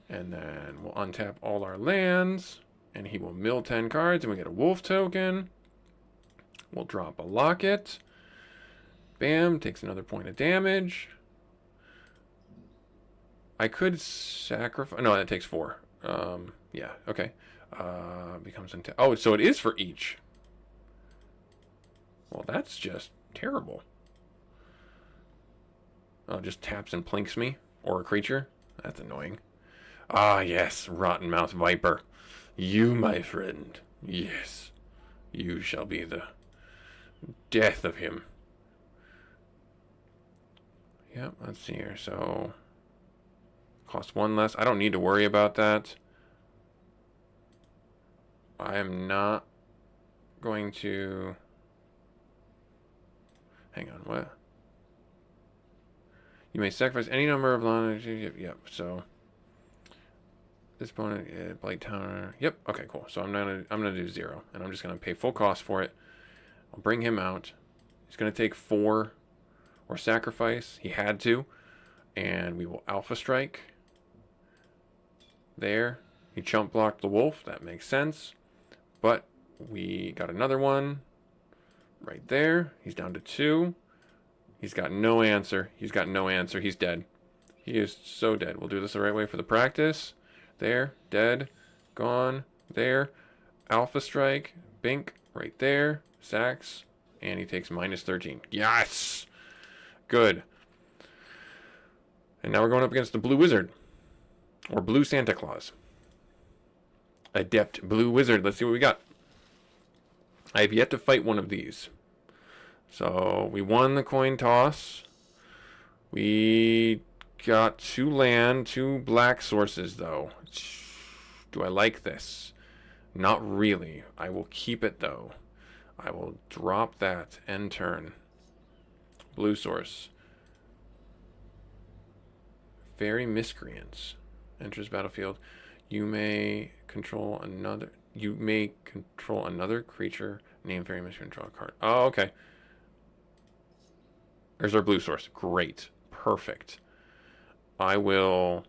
And then we'll untap all our lands. And he will mill 10 cards. And we get a wolf token. We'll drop a locket. Bam. Takes another point of damage. I could sacrifice... No, that takes 4. Yeah, okay. Becomes... Oh, so it is for each. Well, that's just terrible. Oh, just taps and plinks me. Or a creature. That's annoying. Ah, yes. Rotten Mouth Viper. You, my friend. Yes. You shall be the death of him. Yep, let's see here. So, cost 1 less. I don't need to worry about that. I am not going to... Hang on, what? You may sacrifice any number of long... Yep, so... This opponent, Blight Tower... Yep, okay, cool. So I'm gonna do 0, and I'm just gonna pay full cost for it. I'll bring him out. He's gonna take 4 or sacrifice. He had to. And we will Alpha Strike. There. He chump blocked the wolf. That makes sense. But we got another one right there. He's down to 2. He's got no answer. He's got no answer. He's dead. He is so dead. We'll do this the right way for the practice. There. Dead. Gone. There. Alpha Strike. Bink. Right there. Sacks. And he takes minus 13. Yes! Good. And now we're going up against the Blue Wizard. Or Blue Santa Claus. Adept Blue Wizard. Let's see what we got. I have yet to fight one of these. So, we won the coin toss. We got 2 land, 2 black sources, though. Do I like this? Not really. I will keep it, though. I will drop that. End turn. Blue source. Fairy Miscreants. Enters battlefield. You may control another creature named Fairy Miscreant. Draw a card. Oh, okay. There's our blue source. Great. Perfect. I will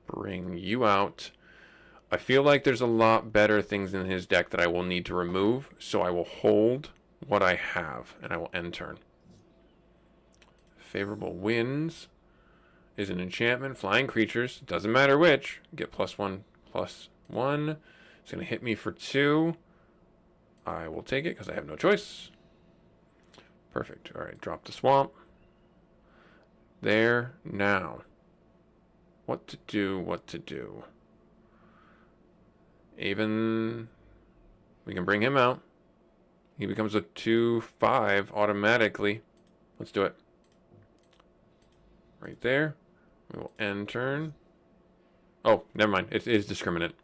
bring you out. I feel like there's a lot better things in his deck that I will need to remove, so I will hold what I have, and I will end turn. Favorable Winds is an enchantment. Flying creatures, doesn't matter which, get +1/+1. It's going to hit me for 2. I will take it because I have no choice. Perfect. All right, drop the swamp. There. Now. What to do, what to do. Even we can bring him out. He becomes a 2/5 automatically. Let's do it. Right there. We will end turn. Oh, never mind. It is discriminate.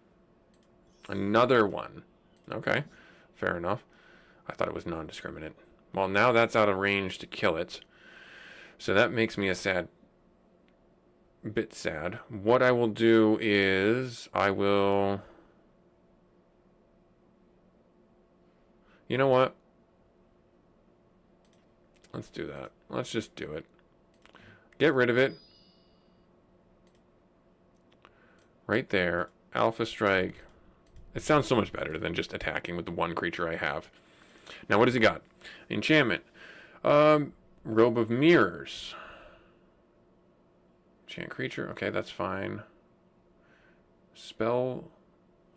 Another one. Okay. Fair enough. I thought it was non-discriminate. Well, now that's out of range to kill it. So that makes me a bit sad. What I will do is I will... You know what? Let's do that. Let's just do it. Get rid of it. Right there. Alpha Strike. It sounds so much better than just attacking with the one creature I have. Now, what does he got? Enchantment. Robe of Mirrors. Enchant creature. Okay, that's fine. Spell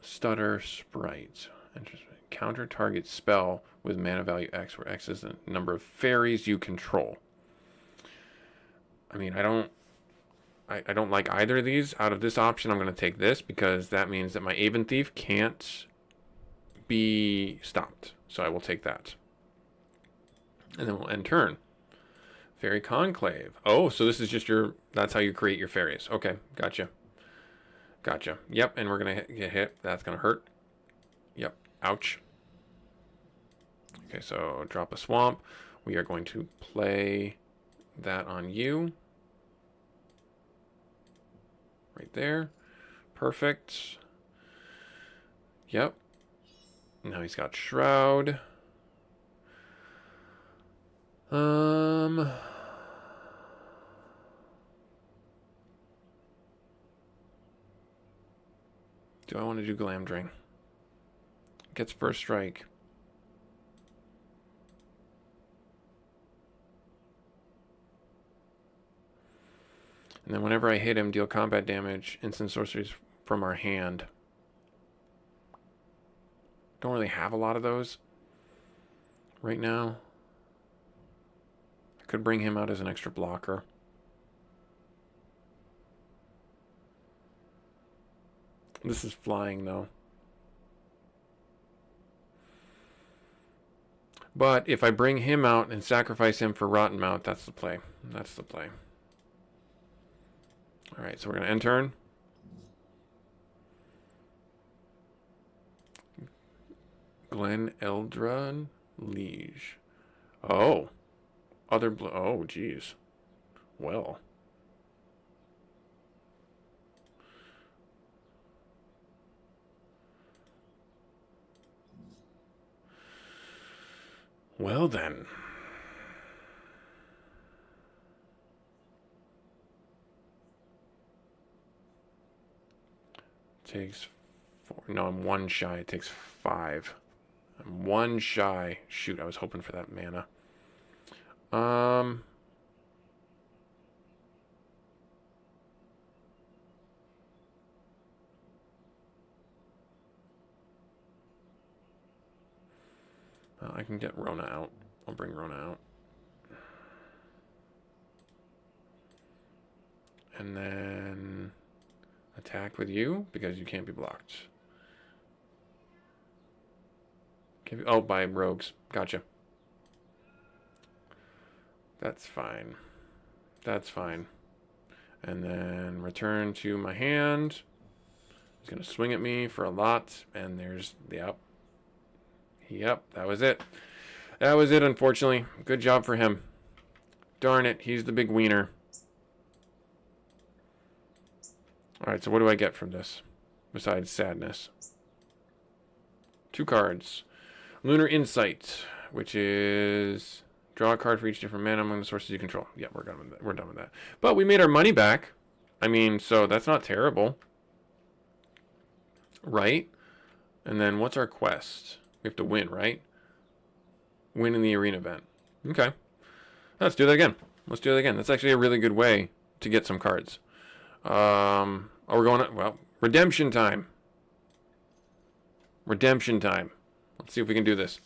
Stutter Sprite. Interesting. Counter target spell with mana value X, where X is the number of fairies you control. I mean, I don't like either of these. Out of this option, I'm going to take this because that means that my Aven Thief can't be stopped. So I will take that. And then we'll end turn. Fairy Conclave. Oh, so this is just that's how you create your fairies. Okay, gotcha. Gotcha. Yep, and we're going to get hit. That's going to hurt. Yep. Ouch. Okay, so drop a swamp. We are going to play that on you. Right there. Perfect. Yep. Now he's got Shroud. Do I want to do Glamdring? Gets first strike. And then whenever I hit him, deal combat damage, instant sorceries from our hand. Don't really have a lot of those right now. I could bring him out as an extra blocker. This is flying, though. But if I bring him out and sacrifice him for Rottenmouth, that's the play. That's the play. All right, so we're going to end turn. Glen Eldron Liege. Oh. Oh, geez. Well. Well then. Takes 4. No, I'm 1 shy. It takes 5. I'm 1 shy. Shoot, I was hoping for that mana. I can get Rona out. I'll bring Rona out. And then attack with you because you can't be blocked. Oh, by rogues. Gotcha. That's fine. That's fine. And then return to my hand. He's going to swing at me for a lot. And there's the up. Yep, that was it. That was it, unfortunately. Good job for him. Darn it, he's the big wiener. Alright, so what do I get from this? Besides sadness. 2 cards. Lunar Insight, which is draw a card for each different mana among the sources you control. Yeah, we're done with that. We're done with that. But we made our money back. I mean, so that's not terrible. Right? And then what's our quest? We have to win, right? Win in the arena event. Okay. Let's do that again. Let's do that again. That's actually a really good way to get some cards. Are we going to, well, redemption time. Redemption time. Let's see if we can do this.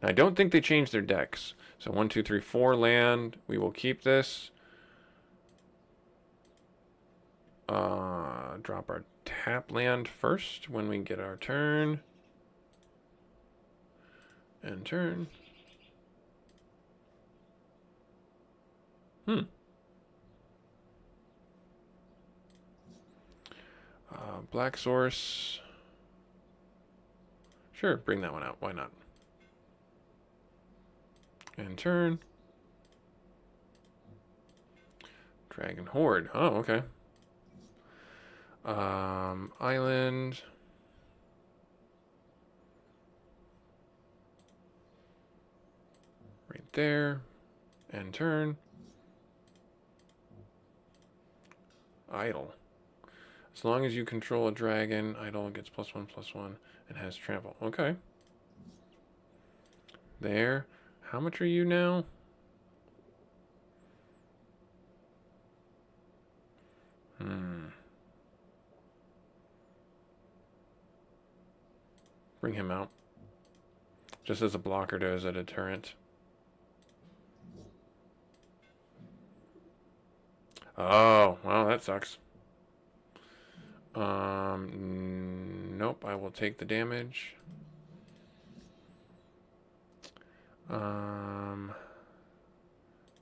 Now, I don't think they changed their decks. So 1, 2, 3, 4 land. We will keep this. Drop our tap land first when we get our turn. And turn. Black Source. Sure, bring that one out. Why not? And turn. Dragon Horde. Oh, okay. Island. Right there. And turn. Idle. As long as you control a dragon, Idle gets +1/+1 and has trample. Okay. There. How much are you now? Bring him out. Just as a blocker to as a deterrent. Oh, well, that sucks. Nope, I will take the damage.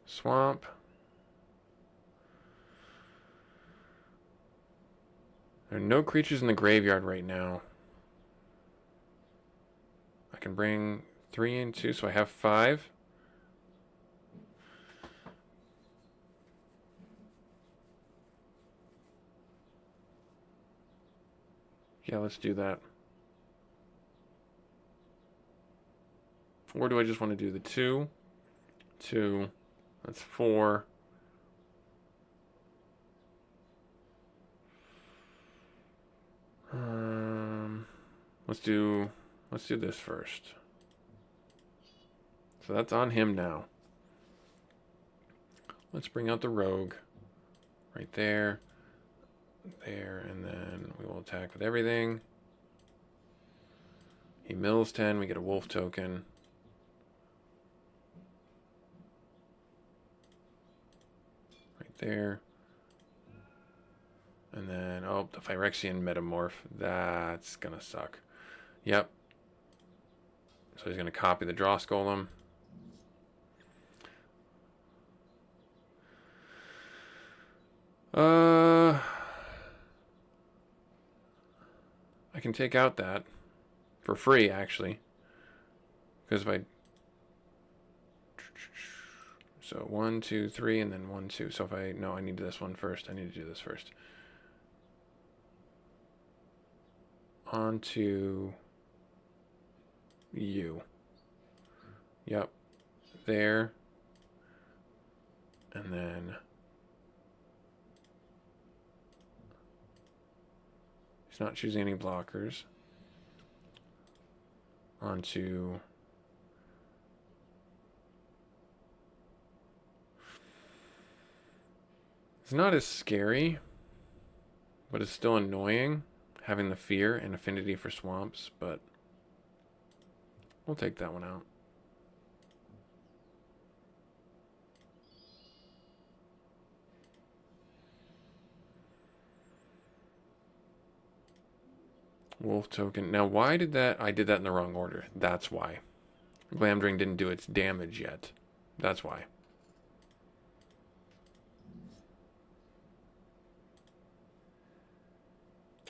Swamp. There are no creatures in the graveyard right now. I can bring 3 and 2, so I have 5. Yeah, let's do that. Or do I just want to do the 2? 2. That's 4. Let's do this first. So that's on him now. Let's bring out the rogue. Right there. There, and then we will attack with everything. He mills 10, we get a wolf token. Right there. And then, oh, the Phyrexian Metamorph. That's gonna suck. Yep. So he's going to copy the Dross Golem. I can take out that for free, actually. Because if I... So 1, 2, 3, and then 1, 2. So if I... No, I need this one first. I need to do this first. On to you. Yep. There. And then... He's not choosing any blockers. Onto... It's not as scary, but it's still annoying having the fear and affinity for swamps, but we'll take that one out. Wolf token. Now, why did that... I did that in the wrong order. That's why. Glamdring didn't do its damage yet. That's why.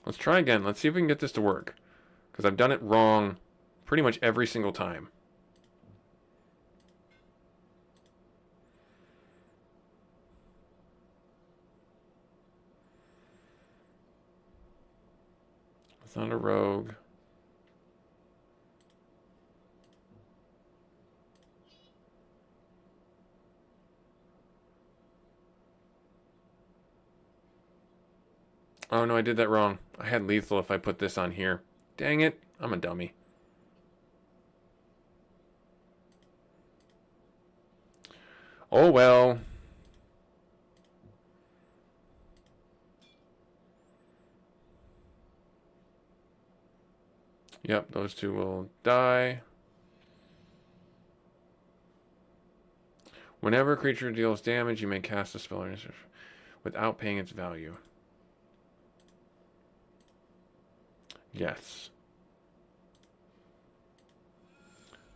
Let's try again. Let's see if we can get this to work. Because I've done it wrong pretty much every single time. It's not a rogue. Oh no, I did that wrong. I had lethal if I put this on here. Dang it, I'm a dummy. Oh well. Yep, those two will die. Whenever a creature deals damage, you may cast a spell without paying its value. Yes.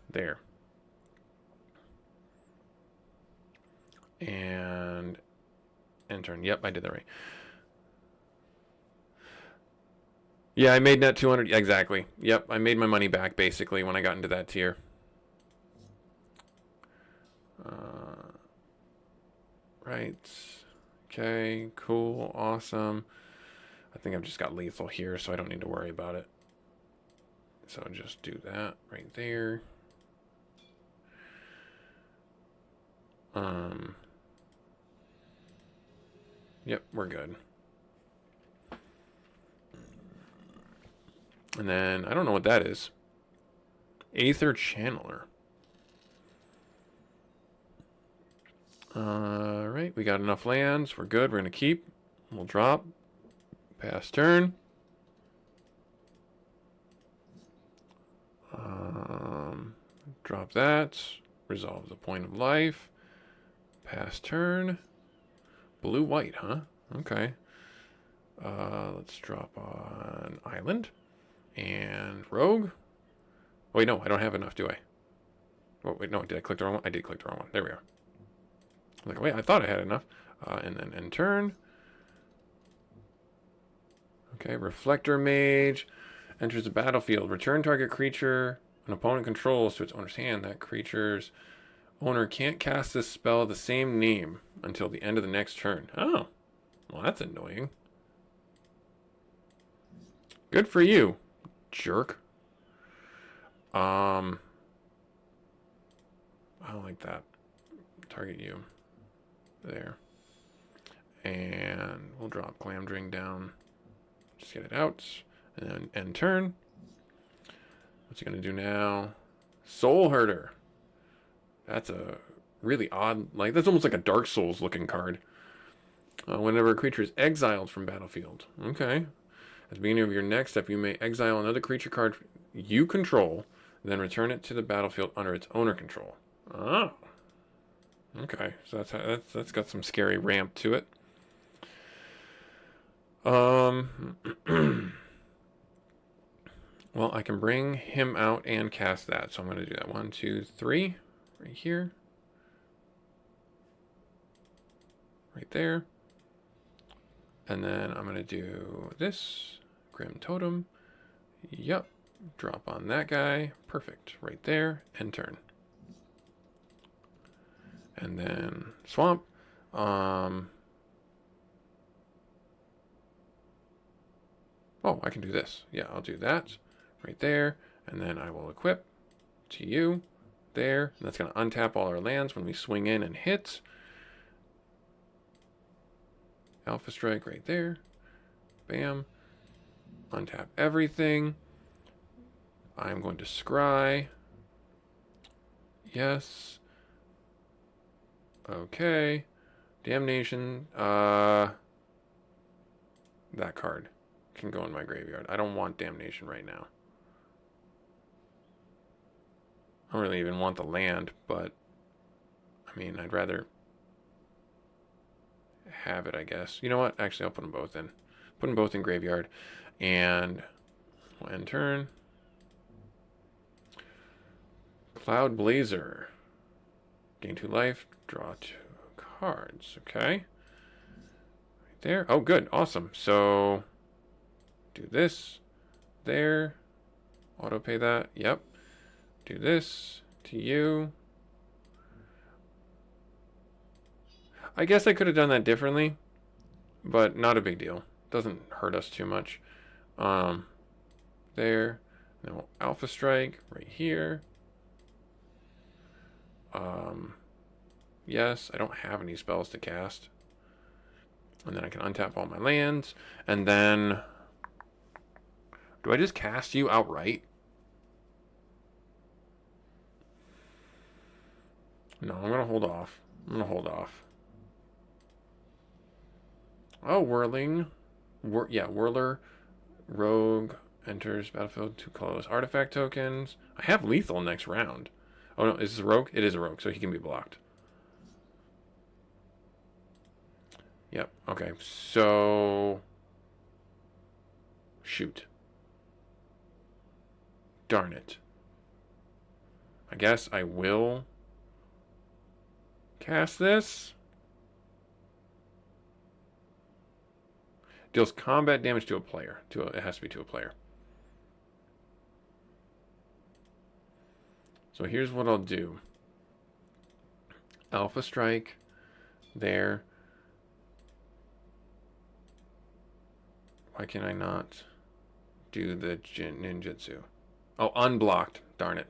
There. And end turn. Yep, I did that right. Yeah, I made net 200. Exactly. Yep, I made my money back, basically, when I got into that tier. Right. Okay, cool, awesome. I think I've just got lethal here, so I don't need to worry about it. So just do that right there. Yep, we're good. And then, I don't know what that is. Aether Channeler. Alright, we got enough lands. We're good. We're going to keep. We'll drop. Pass turn. Drop that. Resolve the point of life. Pass turn. Blue-white, huh? Okay. Let's drop on Island. And Rogue. Oh, wait, no, I don't have enough, do I? Oh, wait, no, did I click the wrong one? I did click the wrong one. There we are. Like, wait, I thought I had enough. And then end turn. Okay, Reflector Mage. Enters the battlefield. Return target creature an opponent controls to its owner's hand. That creature's owner can't cast this spell of the same name until the end of the next turn. Oh, well, that's annoying. Good for you, jerk. I don't like that. Target you. There. And we'll drop Glamdring down. Just get it out. And then end turn. What's he going to do now? Soul Herder. That's a really odd, like, that's almost like a Dark Souls looking card. Whenever a creature is exiled from battlefield. Okay. At the beginning of your next step, you may exile another creature card you control, then return it to the battlefield under its owner control. Oh. Okay, so that's got some scary ramp to it. Well, I can bring him out and cast that. So I'm going to do that. 1, 2, 3. Right here. Right there. And then I'm going to do this. Grim Totem. Yep. Drop on that guy. Perfect. Right there. End turn. And then Swamp. Oh, I can do this. Yeah, I'll do that. Right there. And then I will equip to you. There. And that's going to untap all our lands when we swing in and hit. Alpha Strike right there. Bam. Untap everything. I'm going to scry. Yes. Okay. Damnation. That card can go in my graveyard. I don't want Damnation right now. I don't really even want the land, but I mean, I'd rather have it, I guess. You know what? Actually, I'll put them both in. Put them both in graveyard. And we'll end turn. Cloud Blazer. Gain 2 life. Draw 2 cards. Okay. Right there. Oh, good. Awesome. So, do this. There. Auto pay that. Yep. Do this to you. I guess I could have done that differently, but not a big deal. Doesn't hurt us too much. There. Now Alpha Strike right here. Yes, I don't have any spells to cast. And then I can untap all my lands. And then, do I just cast you outright? No, I'm going to hold off. Oh, Whirling. Whirler. Rogue. Enters battlefield 2 colorless artifact tokens. I have lethal next round. Oh, no. Is this a rogue? It is a rogue, so he can be blocked. Yep. Okay. So, shoot. Darn it. I guess I will cast this. Deals combat damage to a player. It has to be to a player. So here's what I'll do. Alpha Strike. There. Why can I not do the ninjutsu? Oh, unblocked. Darn it.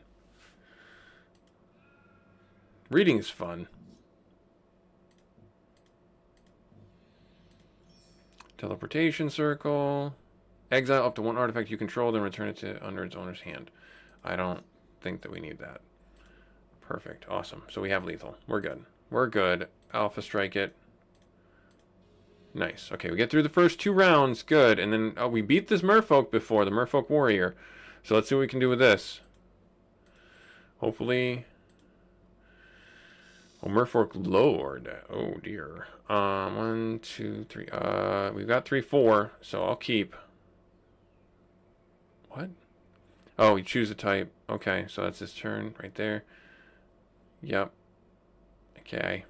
Reading is fun. Teleportation circle. Exile up to 1 artifact you control, then return it to under its owner's hand. I don't think that we need that. Perfect. Awesome. So we have lethal. We're good. We're good. Alpha Strike it. Nice. Okay, we get through the first 2 rounds. Good. And then we beat this Merfolk before, the Merfolk Warrior. So let's see what we can do with this. Hopefully. Oh, Merfolk Lord. Oh, dear. 1, 2, 3. We've got 3, 4, so I'll keep. What? Oh, you choose a type. Okay, so that's his turn right there. Yep. Okay.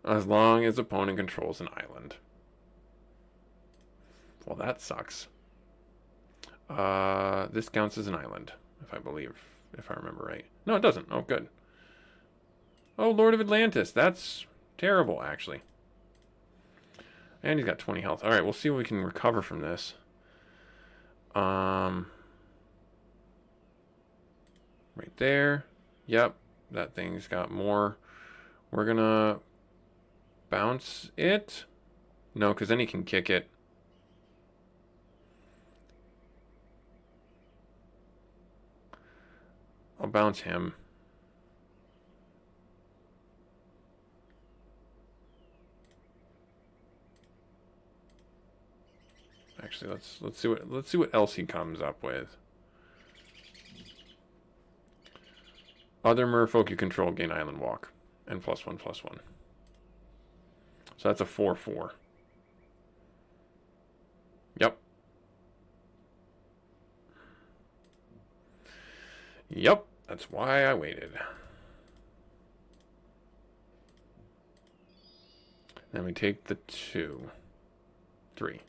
As long as opponent controls an island. Well, that sucks. This counts as an island, if I remember right. No, it doesn't. Oh, good. Oh, Lord of Atlantis. That's terrible, actually. And he's got 20 health. All right, we'll see what we can recover from this. Right there. Yep, that thing's got more. We're gonna bounce it. No, because then he can kick it. I'll bounce him. Actually, let's see what else he comes up with. Other merfolk you control gain island walk and +1/+1. So that's a 4/4. Yep. Yep. That's why I waited. Then we take the 2. 3.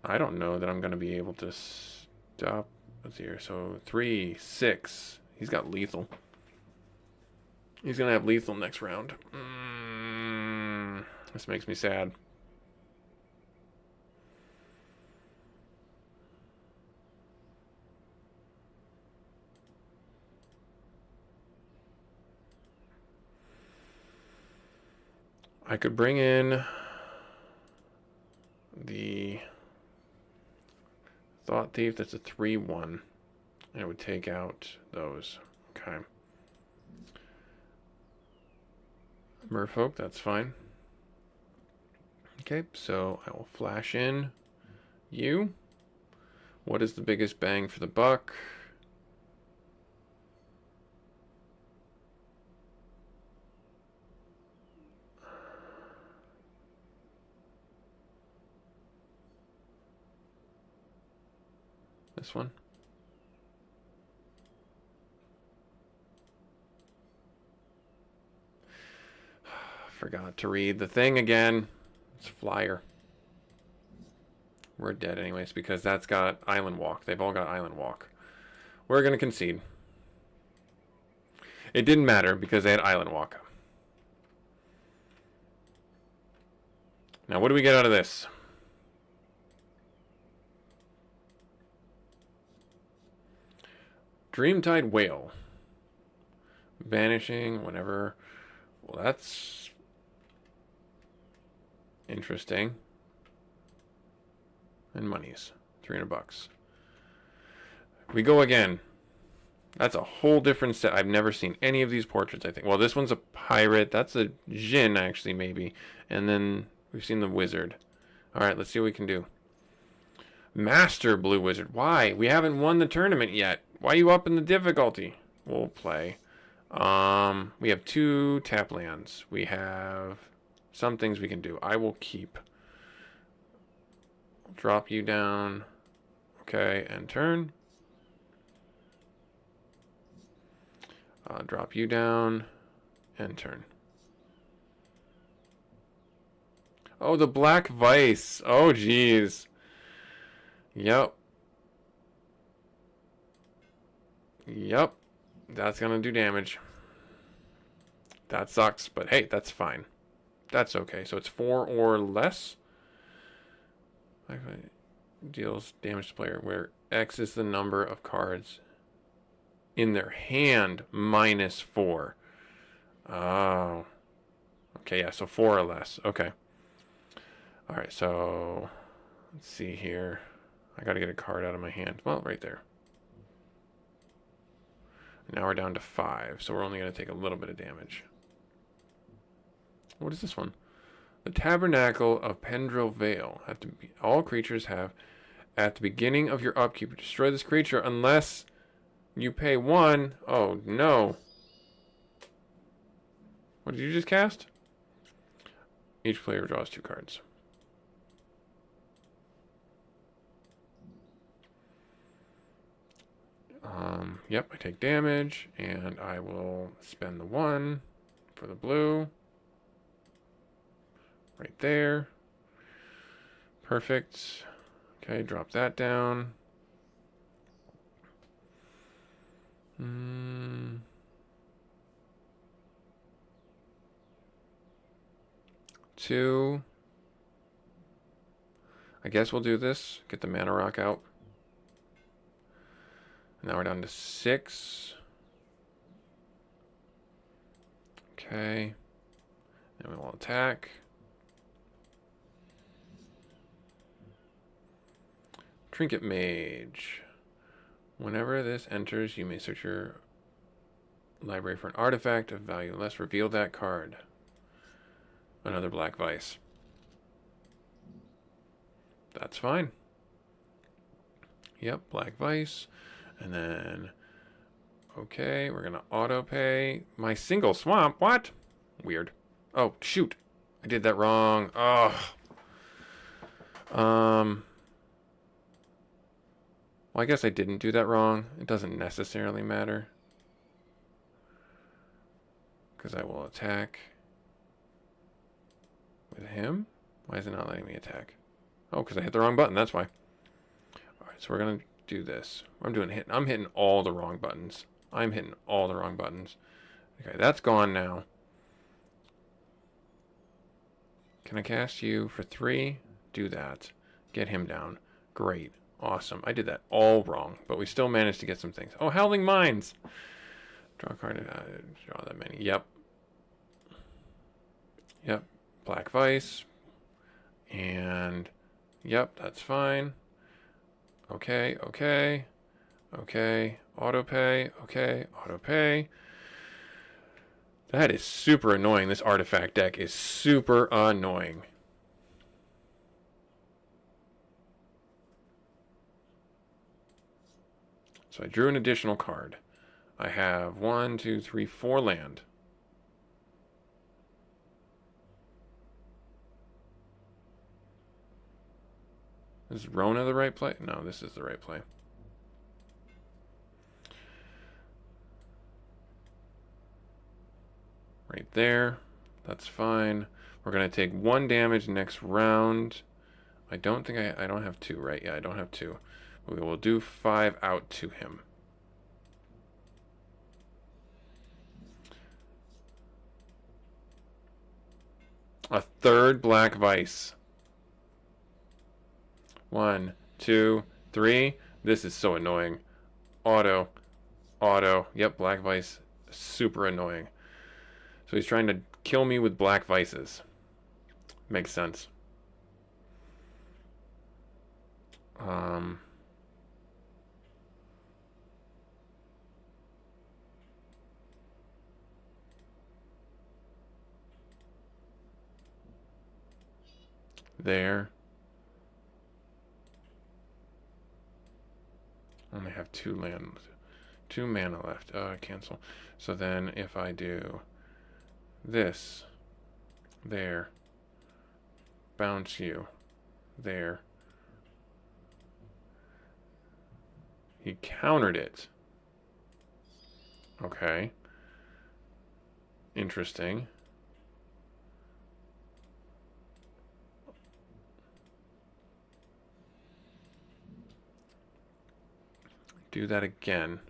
I don't know that I'm going to be able to stop. Let's see here. So 3, 6. He's got lethal. He's going to have lethal next round. This makes me sad. I could bring in the Thought Thief. That's a 3/1. And it would take out those. Okay. Merfolk, that's fine. Okay, so I will flash in you. What is the biggest bang for the buck? This one. Forgot to read the thing again. It's Flyer. We're dead anyways because that's got Island Walk. They've all got Island Walk. We're going to concede. It didn't matter because they had Island Walk. Now, what do we get out of this? Dreamtide Whale. Vanishing whenever. Well, that's interesting. And monies. $300. We go again. That's a whole different set. I've never seen any of these portraits, I think. Well, this one's a pirate. That's a Jinn, actually, maybe. And then we've seen the wizard. All right, let's see what we can do. Master Blue Wizard. Why? We haven't won the tournament yet. Why are you up in the difficulty? We'll play. We have 2 tap lands. We have some things we can do. I will keep. Drop you down. Okay, and turn. Drop you down and turn. Oh, the Black Vice. Oh, geez. Yep. Yep. That's going to do damage. That sucks, but hey, that's fine. That's okay. So it's 4 or less. Deals damage to player where X is the number of cards in their hand minus 4. Oh. Okay, yeah, so 4 or less. Okay. All right, so let's see here. I got to get a card out of my hand. Well, right there. Now we're down to 5, so we're only going to take a little bit of damage. What is this one? The Tabernacle of Pendril Vale. All creatures have, at the beginning of your upkeep, destroy this creature unless you pay 1. Oh, no. What did you just cast? Each player draws 2 cards. Yep, I take damage, and I will spend the 1 for the blue. Right there. Perfect. Okay, drop that down. 2. I guess we'll do this. Get the mana rock out. Now we're down to 6. Okay. Then we will attack. Trinket Mage. Whenever this enters, you may search your library for an artifact of value less. Reveal that card. Another Black Vice. That's fine. Yep, Black Vice. And then Okay, we're gonna auto pay my single swamp. What? Weird. Oh, shoot. I did that wrong. Ugh. Well, I guess I didn't do that wrong. It doesn't necessarily matter. Because I will attack with him. Why is it not letting me attack? Oh, because I hit the wrong button. That's why. Alright, so we're going to do this. I'm hitting all the wrong buttons. I'm hitting all the wrong buttons. Okay, that's gone now. Can I cast you for 3? Do that. Get him down. Great. Awesome. I did that all wrong, but we still managed to get some things. Oh, Howling Mines! Draw a card. Draw that many. Yep. Yep. Black Vice. And... Yep, that's fine. Okay, okay. Okay. Auto pay. Okay. Auto pay. That is super annoying. This artifact deck is super annoying. So I drew an additional card. I have 1, 2, 3, 4 land. Is Rona the right play? No, this is the right play. Right there. That's fine. We're going to take 1 damage next round. I don't think I don't have 2, right? Yeah, I don't have 2. We will do 5 out to him. A third Black Vice. 1, 2, 3. This is so annoying. Auto. Auto. Yep, Black Vice. Super annoying. So he's trying to kill me with Black Vices. Makes sense. There. Only have 2 land, 2 mana left. Cancel. So then if I do this, there, bounce you, there. He countered it. Okay. Interesting. Do that again.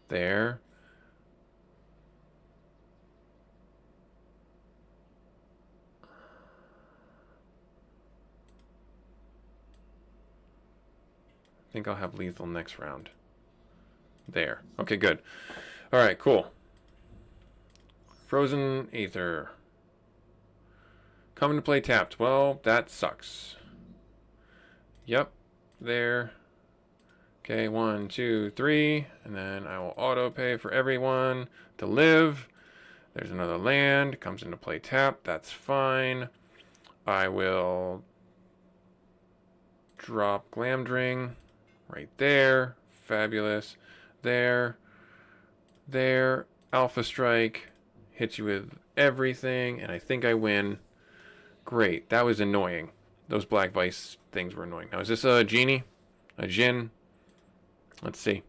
There. I think I'll have lethal next round. There. Okay, good. All right, cool. Frozen Aether. Coming to play tapped. Well, that sucks. Yep. There. Okay, 1, 2, 3. And then I will auto pay for everyone to live. There's another land. Comes into play tapped. That's fine. I will drop Glamdring right there. Fabulous. There. There. Alpha Strike. Hits you with everything. And I think I win. Great. That was annoying. Those Black Vice things were annoying. Now, is this a genie? A Jin? Let's see.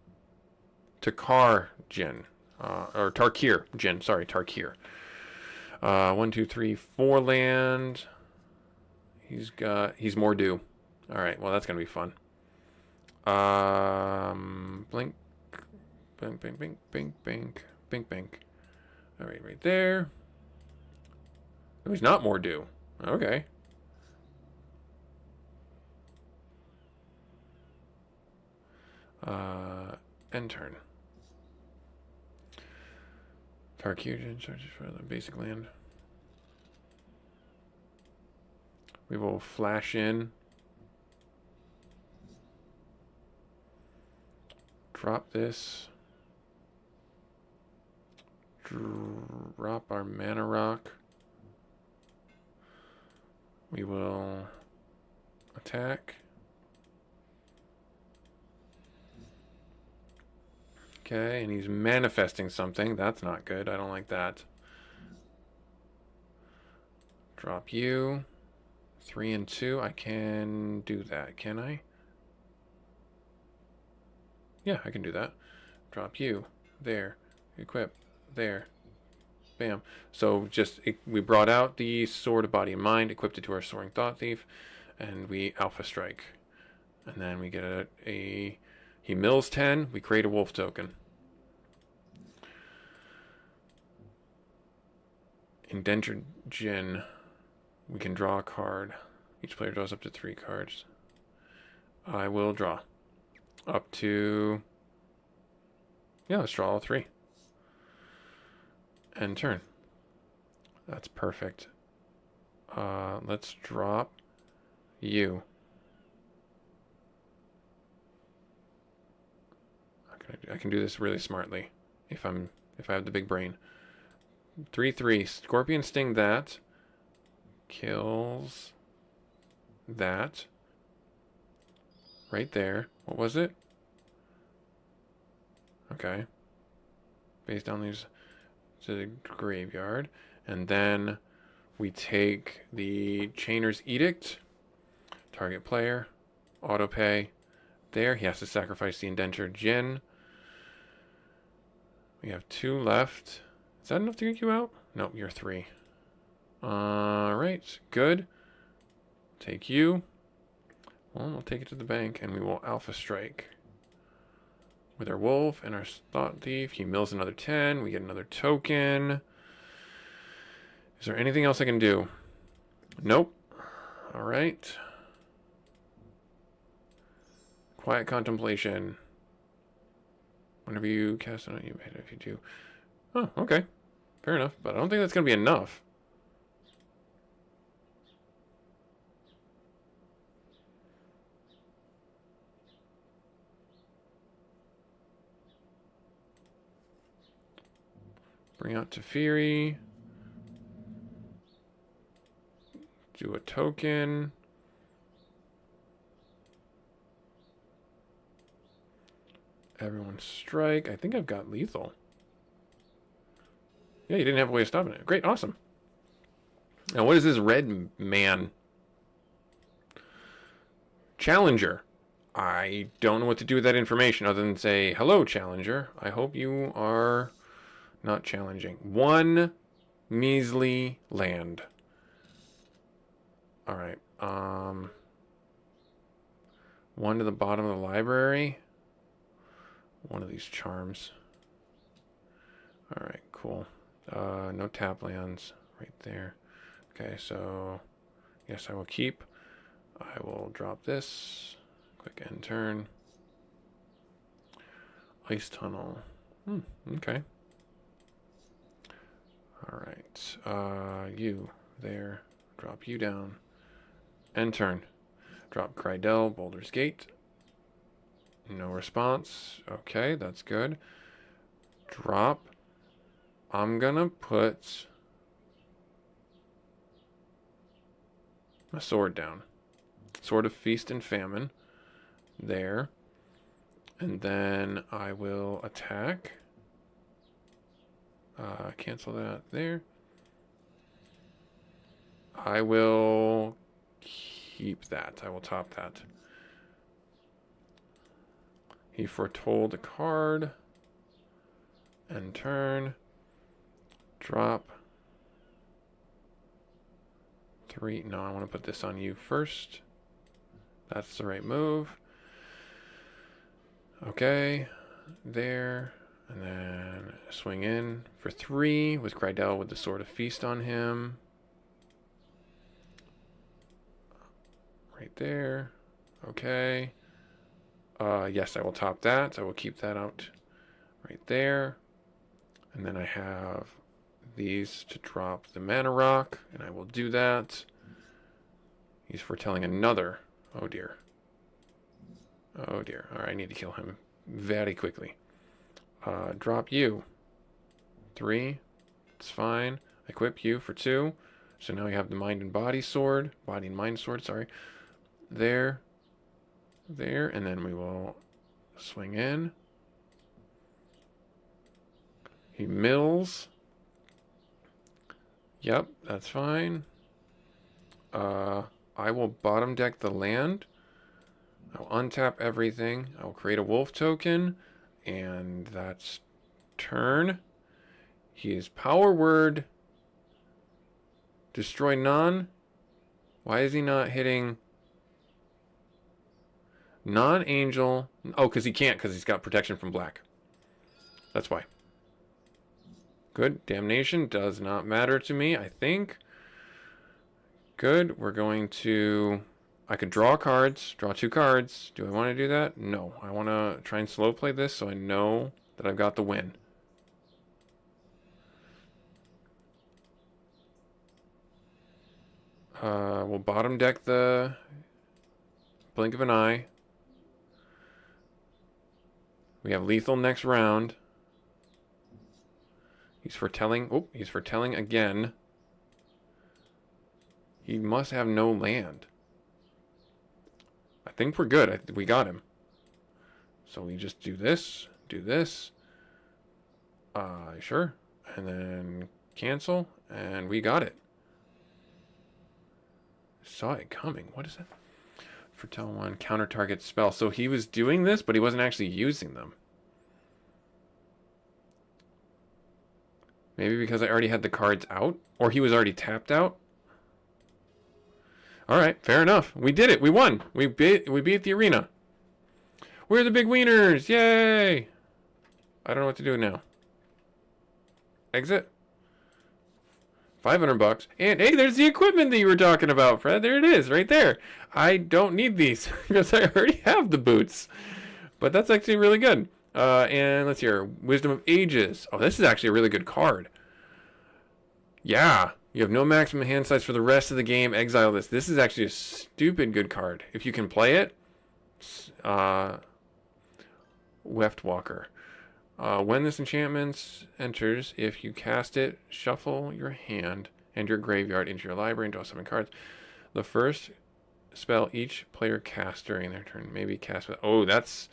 Takar Jin. Or Tarkir Jin. Sorry, Tarkir. 1, 2, 3, 4 land. He's more due. Alright, well, that's going to be fun. Blink. Blink, blink, blink, blink, blink, blink, blink. Alright, right there. Oh, he's not more due. Okay. End turn. Tarkir searches for the basic land. We will flash in. Drop this. Drop our mana rock. We will attack. Okay, and he's manifesting something. That's not good. I don't like that. Drop you. 3 and 2. I can do that, can I? Yeah, I can do that. Drop you. There. Equip. There. Bam. So we brought out the Sword of Body and Mind, equipped it to our Soaring Thought Thief, and we Alpha Strike. And then we get he mills 10, we create a wolf token. Indentured Djinn. We can draw a card. Each player draws up to 3 cards. I will draw. Up to... Yeah, let's draw all 3. End turn. That's perfect. Let's drop you. I can do this really smartly if I have the big brain. 3/3. Scorpion Sting that. Kills that. Right there. What was it? Okay. Face down these to the graveyard. And then we take the Chainer's Edict. Target player. Auto pay. There. He has to sacrifice the Indentured Djinn. We have 2 left. Is that enough to get you out? Nope, you're 3. Alright, good. Take you. Well, we'll take it to the bank and we will Alpha Strike. With our Wolf and our Thought Thief. He mills another 10. We get another token. Is there anything else I can do? Nope. Alright. Quiet Contemplation. Whenever you cast it on you, if you do. Oh, okay. Fair enough. But I don't think that's going to be enough. Bring out Teferi. Do a token. Everyone strike. I think I've got lethal. Yeah, you didn't have a way of stopping it. Great, awesome. Now, what is this red man? Challenger. I don't know what to do with that information other than say, hello, Challenger. I hope you are not challenging. 1 measly land. All right. 1 to the bottom of the library. 1 of these charms. All right, cool. No tap lands right there. Okay, so yes, I will keep. I will drop this. Quick end turn. Ice tunnel. Okay. All right. You there. Drop you down. End turn. Drop Krydell, Boulder's Gate. No response. Okay, that's good. Drop. I'm gonna put a sword down. Sword of Feast and Famine. There. And then I will attack. Cancel that there. I will keep that. I will top that. He foretold a card. End turn. Drop. 3. No, I want to put this on you first. That's the right move. Okay. There. And then swing in for 3 with Krydell with the Sword of Feast on him. Right there. Okay. Yes, I will top that. I will keep that out right there. And then I have these to drop the Mana Rock, and I will do that. He's foretelling another. Oh dear. Oh dear. Alright, I need to kill him very quickly. Drop you. 3. It's fine. Equip you for 2. So now we have the Mind and Body Sword. Body and Mind Sword, sorry. There. There. And then we will swing in. He mills. Yep, that's fine. I will bottom deck the land. I'll untap everything. I'll create a wolf token. And that's turn. He is power word. Destroy none. Why is he not hitting non-angel? Oh, because he can't, because he's got protection from black. That's why. Good. Damnation does not matter to me, I think. Good. We're going to... I could draw cards. Draw 2 cards. Do I want to do that? No. I want to try and slow play this so I know that I've got the win. We'll bottom deck the blink of an eye. We have lethal next round. He's foretelling. Oh, he's foretelling again. He must have no land. I think we're good. We got him. So we just do this. Do this. Sure. And then cancel. And we got it. Saw it coming. What is that? Foretell 1. Counter target spell. So he was doing this, but he wasn't actually using them. Maybe because I already had the cards out? Or he was already tapped out? Alright, fair enough. We did it. We won. We beat the arena. We're the big wieners. Yay! I don't know what to do now. Exit. $500. And hey, there's the equipment that you were talking about, Fred. There it is, right there. I don't need these because I already have the boots. But that's actually really good. And let's hear. Wisdom of Ages. Oh, this is actually a really good card. Yeah. You have no maximum hand size for the rest of the game. Exile this. This is actually a stupid good card. If you can play it, Weft Walker. When this enchantment enters, if you cast it, shuffle your hand and your graveyard into your library and draw 7 cards. The first spell each player casts during their turn. Maybe cast with... Oh, that's...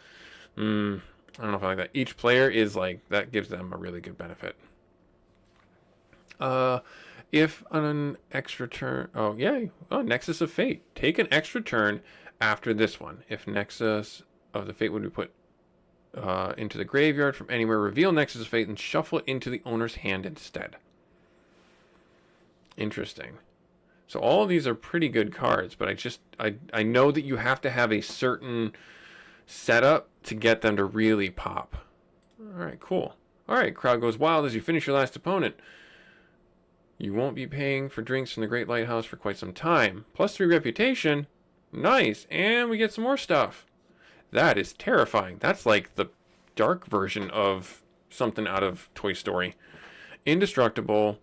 I don't know if I like that. Each player is like... That gives them a really good benefit. If on an extra turn... Oh, yay. Oh, Nexus of Fate. Take an extra turn after this one. If Nexus of the Fate would be put into the graveyard from anywhere, reveal Nexus of Fate and shuffle it into the owner's hand instead. Interesting. So all of these are pretty good cards, but I know that you have to have a certain setup to get them to really pop. All right, cool. All right, crowd goes wild as you finish your last opponent. You won't be paying for drinks from the Great Lighthouse for quite some time. +3 reputation. Nice. And we get some more stuff. That is terrifying. That's like the dark version of something out of Toy Story. Indestructible.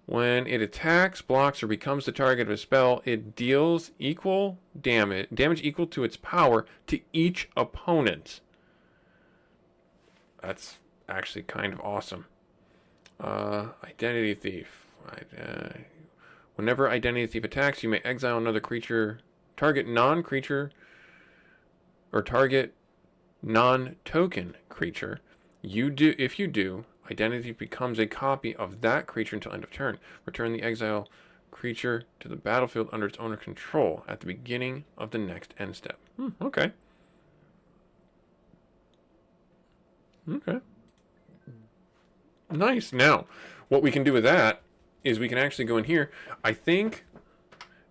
When it attacks, blocks, or becomes the target of a spell, it deals equal damage equal to its power to each opponent. That's actually kind of awesome. Identity Thief. Whenever Identity Thief attacks, you may exile another creature, target non-creature, or target non-token creature. If you do, Identity Thief becomes a copy of that creature until end of turn. Return the exile creature to the battlefield under its owner control at the beginning of the next end step. Okay. Okay. Nice. Now, what we can do with that is we can actually go in here. I think...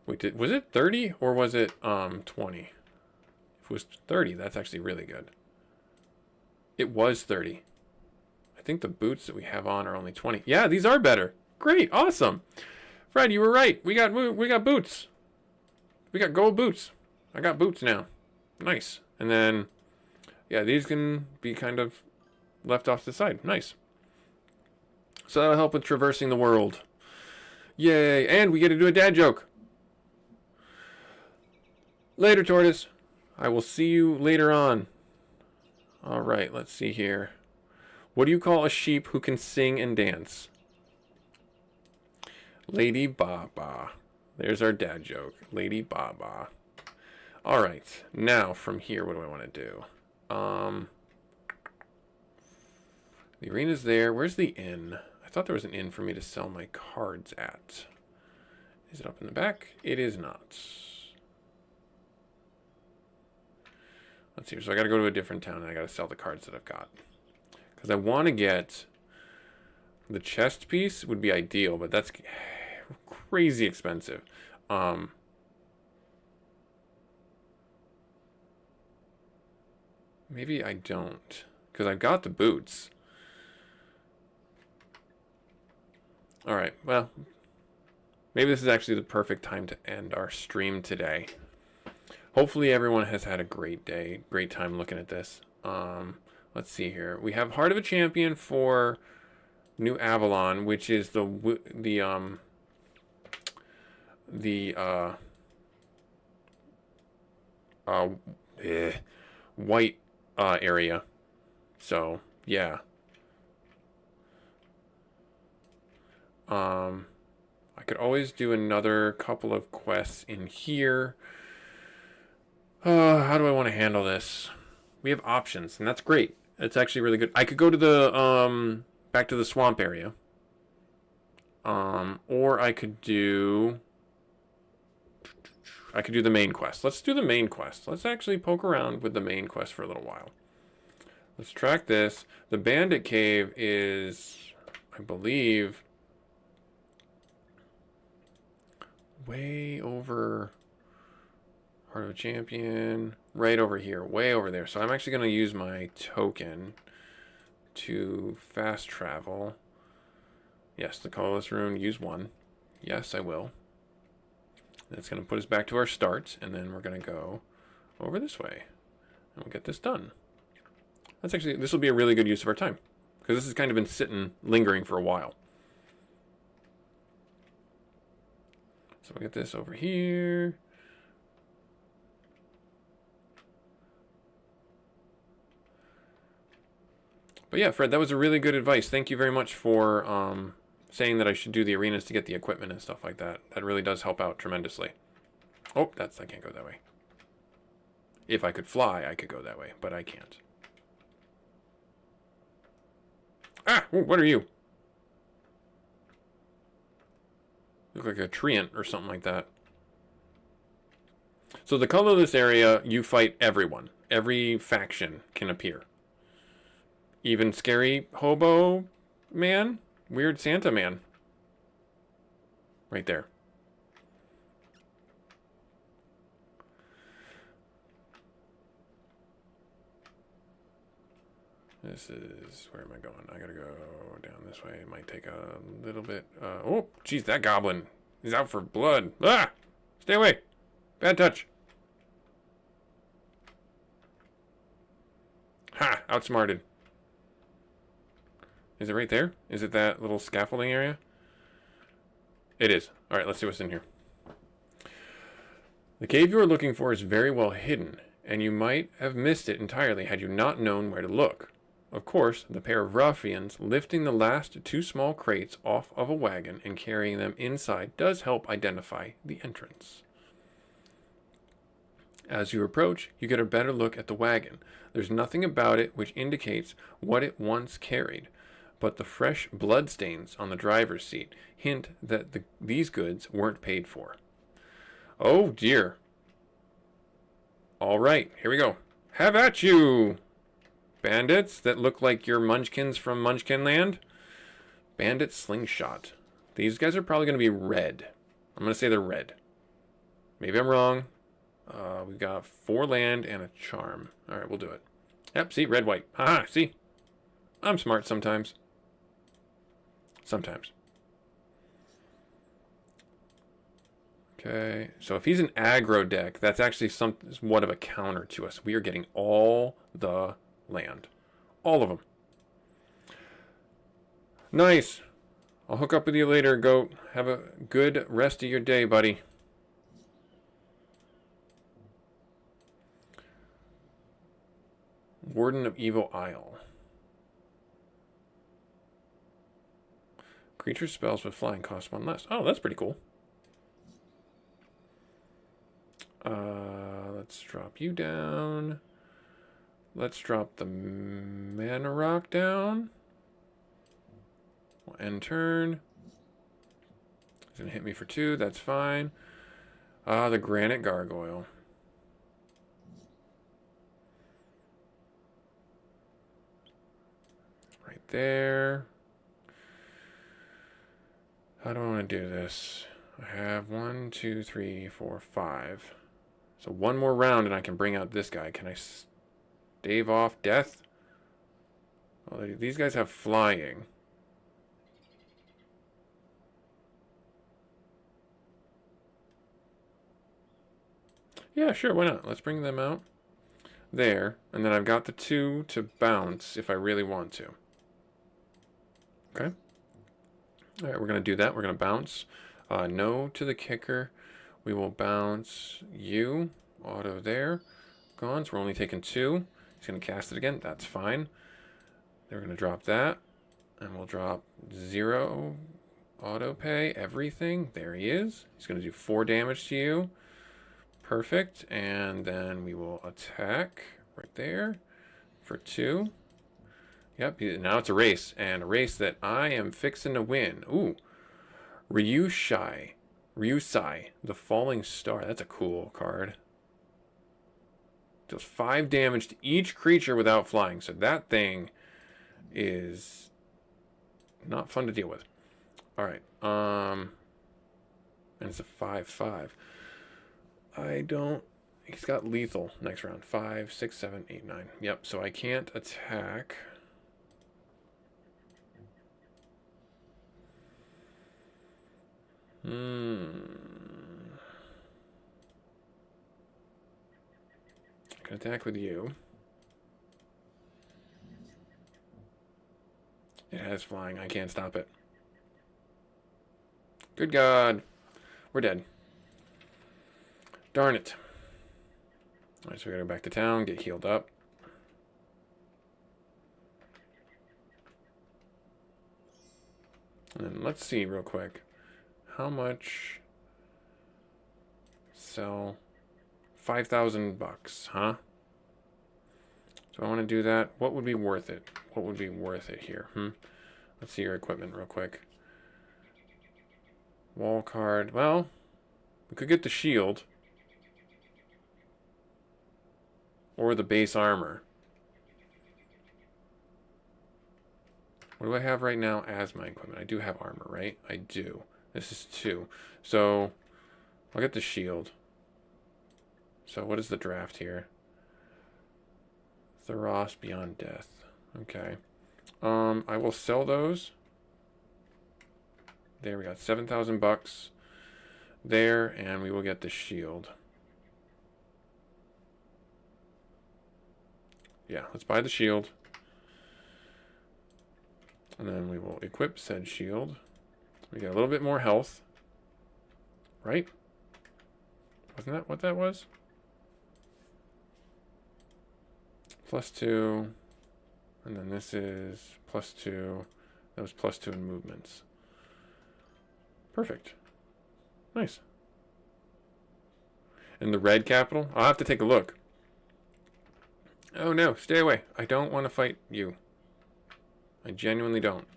Wait, was it 30 or was it 20? If it was 30, that's actually really good. It was 30. I think the boots that we have on are only 20. Yeah, these are better. Great, awesome. Fred, you were right. We got boots. We got gold boots. I got boots now. Nice. And then, yeah, these can be kind of left off to the side. Nice. So that'll help with traversing the world. Yay, and we get to do a dad joke. Later, Tortoise. I will see you later on. All right, let's see here. What do you call a sheep who can sing and dance? Lady Baba. There's our dad joke. Lady Baba. All right, now from here, what do I want to do? The arena's there. Where's the inn? I thought there was an inn for me to sell my cards at. Is it up in the back? It is not. Let's see. So I got to go to a different town and I got to sell the cards that I've got. Because I want to get the chest piece would be ideal, but that's crazy expensive. Maybe I don't. Because I've got the boots. Alright, well. Maybe this is actually the perfect time to end our stream today. Hopefully everyone has had a great day. Great time looking at this. Let's see here. We have Heart of a Champion for New Avalon, which is the white area. So, yeah. I could always do another couple of quests in here. How do I want to handle this? We have options, and that's great. It's actually really good. I could go to the back to the swamp area. Or I could do the main quest. Let's do the main quest. Let's actually poke around with the main quest for a little while. Let's track this. The bandit cave is, I believe, way over Heart of a Champion. Right over here. Way over there. So I'm actually going to use my token to fast travel. Yes, the colorless rune. Use one. Yes, I will. That's going to put us back to our start. And then we're going to go over this way. And we'll get this done. That's actually, this will be a really good use of our time. Because this has kind of been sitting, lingering for a while. So we'll get this over here. But yeah, Fred, that was a really good advice. Thank you very much for saying that I should do the arenas to get the equipment and stuff like that. That really does help out tremendously. Oh, I can't go that way. If I could fly, I could go that way, but I can't. Ah, ooh, what are you? You look like a treant or something like that. So the colorless area, you fight everyone. Every faction can appear. Even scary hobo man, weird Santa man. Right there. This is, where am I going? I gotta go down this way. It might take a little bit. Oh, geez, that goblin is out for blood. Ah! Stay away. Bad touch. Ha! Outsmarted. Is it right there? Is it that little scaffolding area? It is. Alright, let's see what's in here. The cave you are looking for is very well hidden, and you might have missed it entirely had you not known where to look. Of course, the pair of ruffians lifting the last two small crates off of a wagon and carrying them inside does help identify the entrance. As you approach, you get a better look at the wagon. There's nothing about it which indicates what it once carried, but the fresh bloodstains on the driver's seat hint that these goods weren't paid for. Oh dear. All right, here we go. Have at you, bandits that look like your munchkins from Munchkin Land. Bandit slingshot. These guys are probably going to be red. I'm going to say they're red. Maybe I'm wrong. We've got 4 land and a charm. All right, we'll do it. Yep, see, red, white. Haha, see? I'm smart sometimes. Sometimes. Okay, so if he's an aggro deck, that's actually somewhat of a counter to us. We are getting all the land. All of them. Nice. I'll hook up with you later, goat. Have a good rest of your day, buddy. Warden of Evil Isle. Creature spells with flying cost 1 less. Oh, that's pretty cool. Let's drop you down. Let's drop the mana rock down. We'll end turn. He's going to hit me for 2. That's fine. The Granite Gargoyle. Right there. How do I want to do this? I have 1, 2, 3, 4, 5. So one more round and I can bring out this guy. Can I stave off death? Well, these guys have flying. Yeah, sure, why not? Let's bring them out. There. And then I've got the 2 to bounce if I really want to. Okay. Alright, we're going to do that. We're going to bounce. No to the kicker. We will bounce you. Auto there. Gone. So we're only taking 2. He's going to cast it again. That's fine. They're going to drop that. And we'll drop 0. Auto pay. Everything. There he is. He's going to do 4 damage to you. Perfect. And then we will attack right there for 2. Yep. Now it's a race. And a race that I am fixing to win. Ooh. Ryusai, the Falling Star. That's a cool card. Deals 5 damage to each creature without flying. So that thing is not fun to deal with. Alright. And it's a 5/5. He's got lethal next round. 5, 6, 7, 8, 9. Yep, so I can't attack. I can attack with you. It has flying. I can't stop it. Good God. We're dead. Darn it. Alright, so we gotta go back to town, get healed up. And then let's see real quick. How much? Sell 5,000 bucks, huh? Do I want to do that? What would be worth it? What would be worth it here? Let's see your equipment real quick. Wall card. Well, we could get the shield. Or the base armor. What do I have right now as my equipment? I do have armor, right? I do. This is 2. So, I'll get the shield. So, what is the draft here? Theros Beyond Death. Okay. I will sell those. There, we got 7,000 bucks. There, and we will get the shield. Yeah, let's buy the shield. And then we will equip said shield. We get a little bit more health. Right? Wasn't that what that was? +2. And then this is +2. That was +2 in movements. Perfect. Nice. And the red capital? I'll have to take a look. Oh no, stay away. I don't want to fight you. I genuinely don't.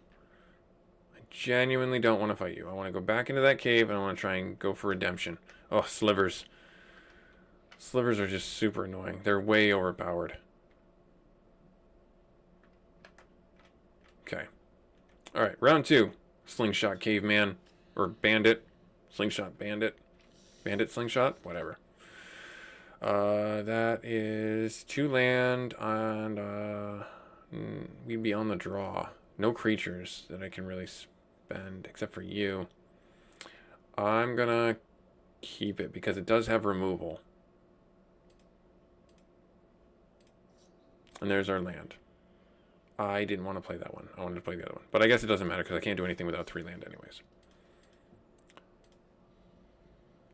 I genuinely don't want to fight you. I want to go back into that cave and I want to try and go for redemption. Oh, slivers. Slivers are just super annoying. They're way overpowered. Okay. Alright, round 2. Slingshot caveman. Or bandit. Slingshot bandit. Bandit slingshot? Whatever. That is 2 land and we'd be on the draw. No creatures that I can really spend except for you. I'm gonna keep it because it does have removal. And there's our land. I didn't want to play that one. I wanted to play the other one. But I guess it doesn't matter because I can't do anything without 3 land anyways.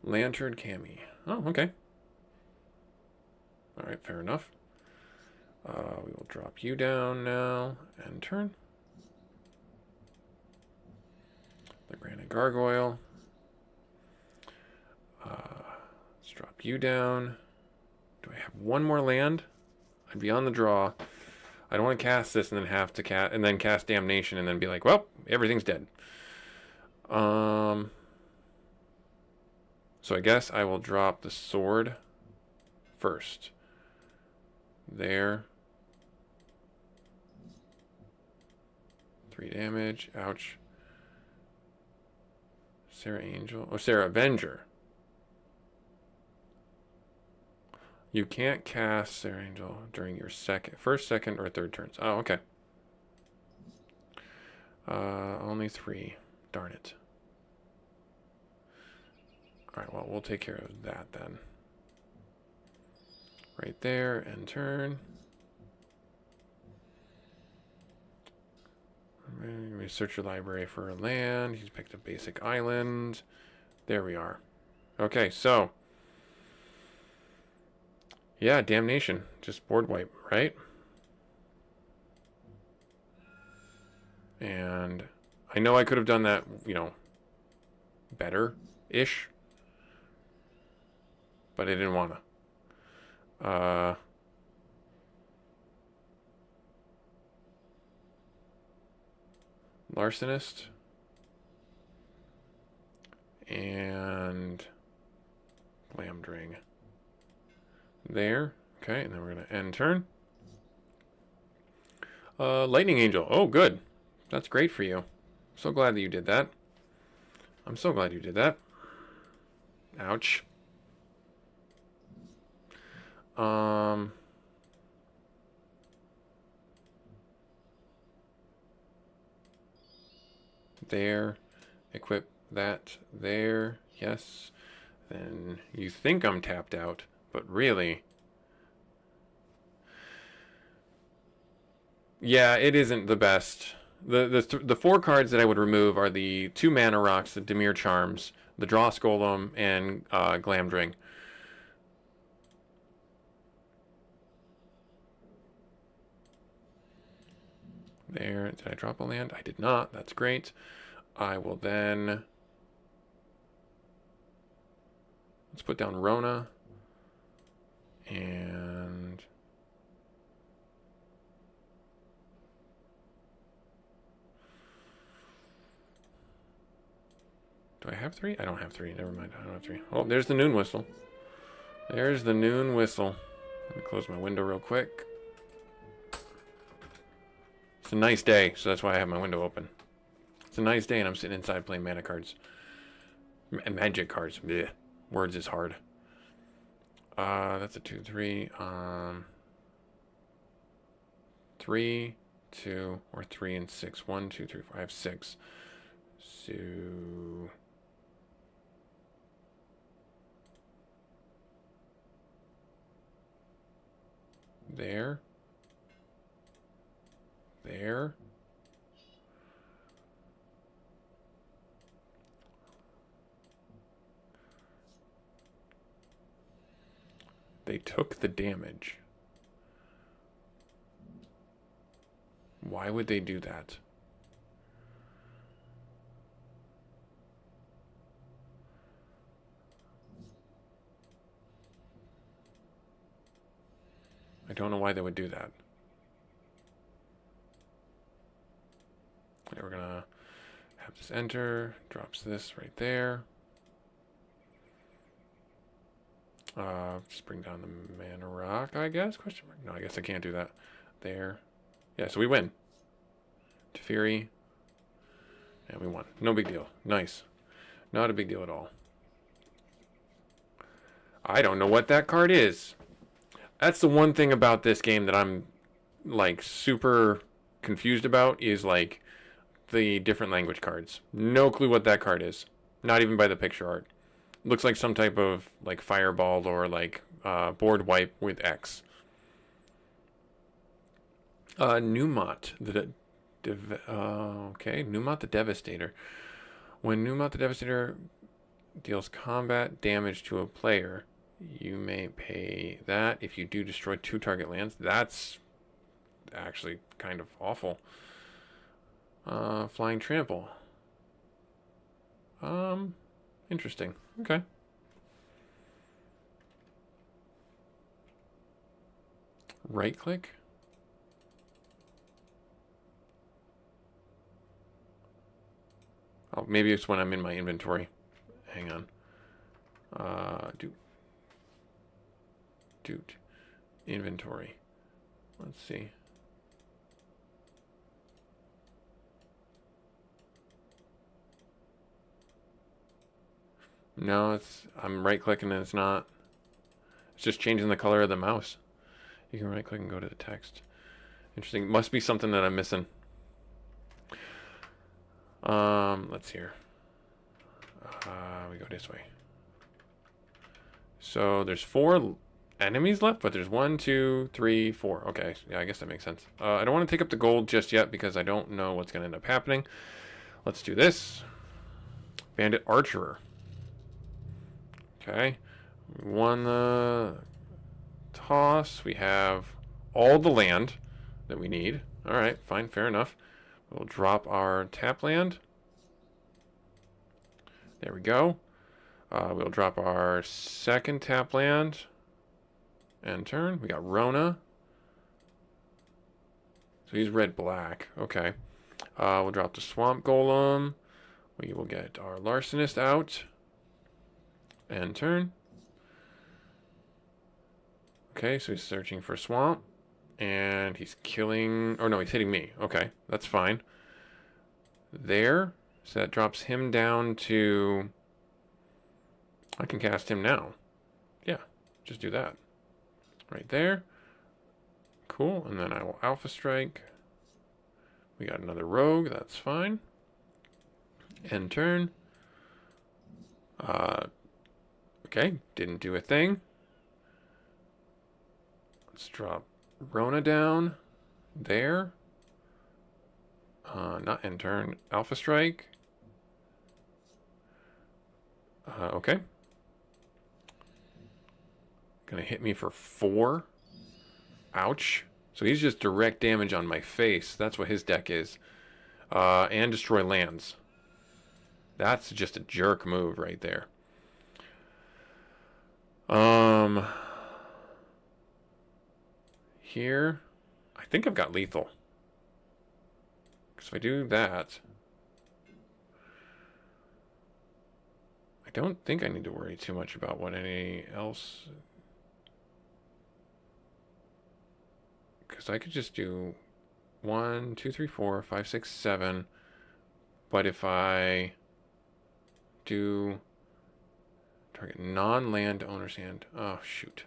Lantern Cami. Oh, okay. Alright, fair enough. We will drop you down now. End turn. The Granite Gargoyle. Let's drop you down. Do I have one more land? I'd be on the draw. I don't want to cast this and then have to cast and then cast Damnation and then be like, well, everything's dead. So I guess I will drop the sword first. There. 3 damage. Ouch. Sarah Angel. Oh, Sarah Avenger. You can't cast Sarah Angel during your first, second, or third turns. Oh, okay. Only 3. Darn it. Alright, well, we'll take care of that then. Right there, end turn. Research your library for a land. He's picked a basic island. There we are. Okay, so. Yeah, Damnation. Just board wipe, right? And I know I could have done that, you know, better-ish. But I didn't want to. Larcenist. And Glamdring. There. Okay, and then we're going to end turn. Lightning Angel. Oh, good. That's great for you. So glad that you did that. I'm so glad you did that. Ouch. There. Equip that there. Yes. Then you think I'm tapped out, but really... Yeah, it isn't the best. The 4 cards that I would remove are the 2 mana rocks, the Dimir Charms, the Dross Golem, and Glamdring. There. Did I drop a land? I did not. That's great. I will then... Let's put down Rona. And... Do I have 3? I don't have 3. Never mind. I don't have 3. Oh, there's the noon whistle. There's the noon whistle. Let me close my window real quick. It's a nice day, so that's why I have my window open. It's a nice day, and I'm sitting inside playing mana cards. Magic cards. Blech. Words is hard. That's a 2-3. 3, 2, or 3 and 6. 1, 2, 3, 4. I have 6. So... There. There. They took the damage. Why would they do that? I don't know why they would do that. Okay, we're gonna have this enter, drops this right there. Just bring down the mana rock, I guess? Question mark. No, I guess I can't do that. There. Yeah, so we win. Teferi. And we won. No big deal. Nice. Not a big deal at all. I don't know what that card is. That's the one thing about this game that I'm, like, super confused about is, like, the different language cards. No clue what that card is. Not even by the picture art. Looks like some type of, like, fireball or, like, board wipe with X. Numot. Okay, Numot the Devastator. When Numot the Devastator deals combat damage to a player, you may pay that if you do destroy 2 target lands. That's actually kind of awful. Flying Trample. Interesting. Okay. Right click. Oh, maybe it's when I'm in my inventory. Hang on. Dude. Inventory. Let's see. No, I'm right clicking and it's not. It's just changing the color of the mouse. You can right click and go to the text. Interesting. Must be something that I'm missing. Let's see here. We go this way. So there's 4 enemies left, but there's 1, 2, 3, 4. Okay, yeah, I guess that makes sense. I don't want to take up the gold just yet because I don't know what's going to end up happening. Let's do this. Bandit Archerer. Okay. We won the toss. We have all the land that we need. All right, fine, fair enough. We'll drop our tap land. There we go. We'll drop our second tap land. End turn. We got Rona. So he's red-black. Okay. We'll drop the Swamp Golem. We will get our Larcenist out. End turn. Okay, so he's searching for Swamp. And he's killing... Oh, no, he's hitting me. Okay, that's fine. There. So that drops him down to... I can cast him now. Yeah, just do that. Right there. Cool, and then I will Alpha Strike. We got another Rogue, that's fine. End turn. Okay, didn't do a thing. Let's drop Rona down. There. Not end turn. Alpha Strike. Okay. Gonna hit me for 4. Ouch. So he's just direct damage on my face. That's what his deck is. And destroy lands. That's just a jerk move right there. Here, I think I've got lethal. Because if I do that, I don't think I need to worry too much about what any else. Because I could just do 1, 2, 3, 4, 5, 6, 7. But if I do target non-land owner's hand. Oh, shoot.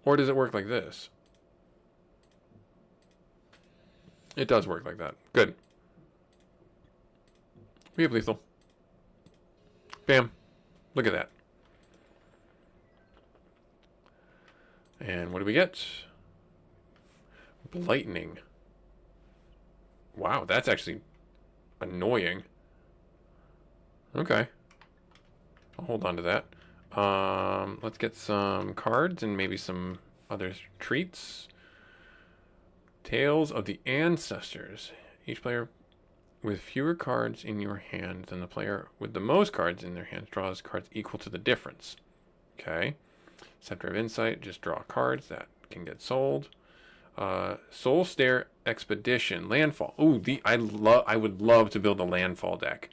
Or does it work like this? It does work like that. Good. We have lethal. Bam. Look at that. And what do we get? Lightning. Wow, that's actually annoying. Okay. I'll hold on to that. Let's get some cards and maybe some other treats. Tales of the Ancestors. Each player with fewer cards in your hand than the player with the most cards in their hands draws cards equal to the difference. Okay. Scepter of Insight, just draw cards that can get sold. Soul Stair Expedition, Landfall. Ooh, I would love to build a Landfall deck.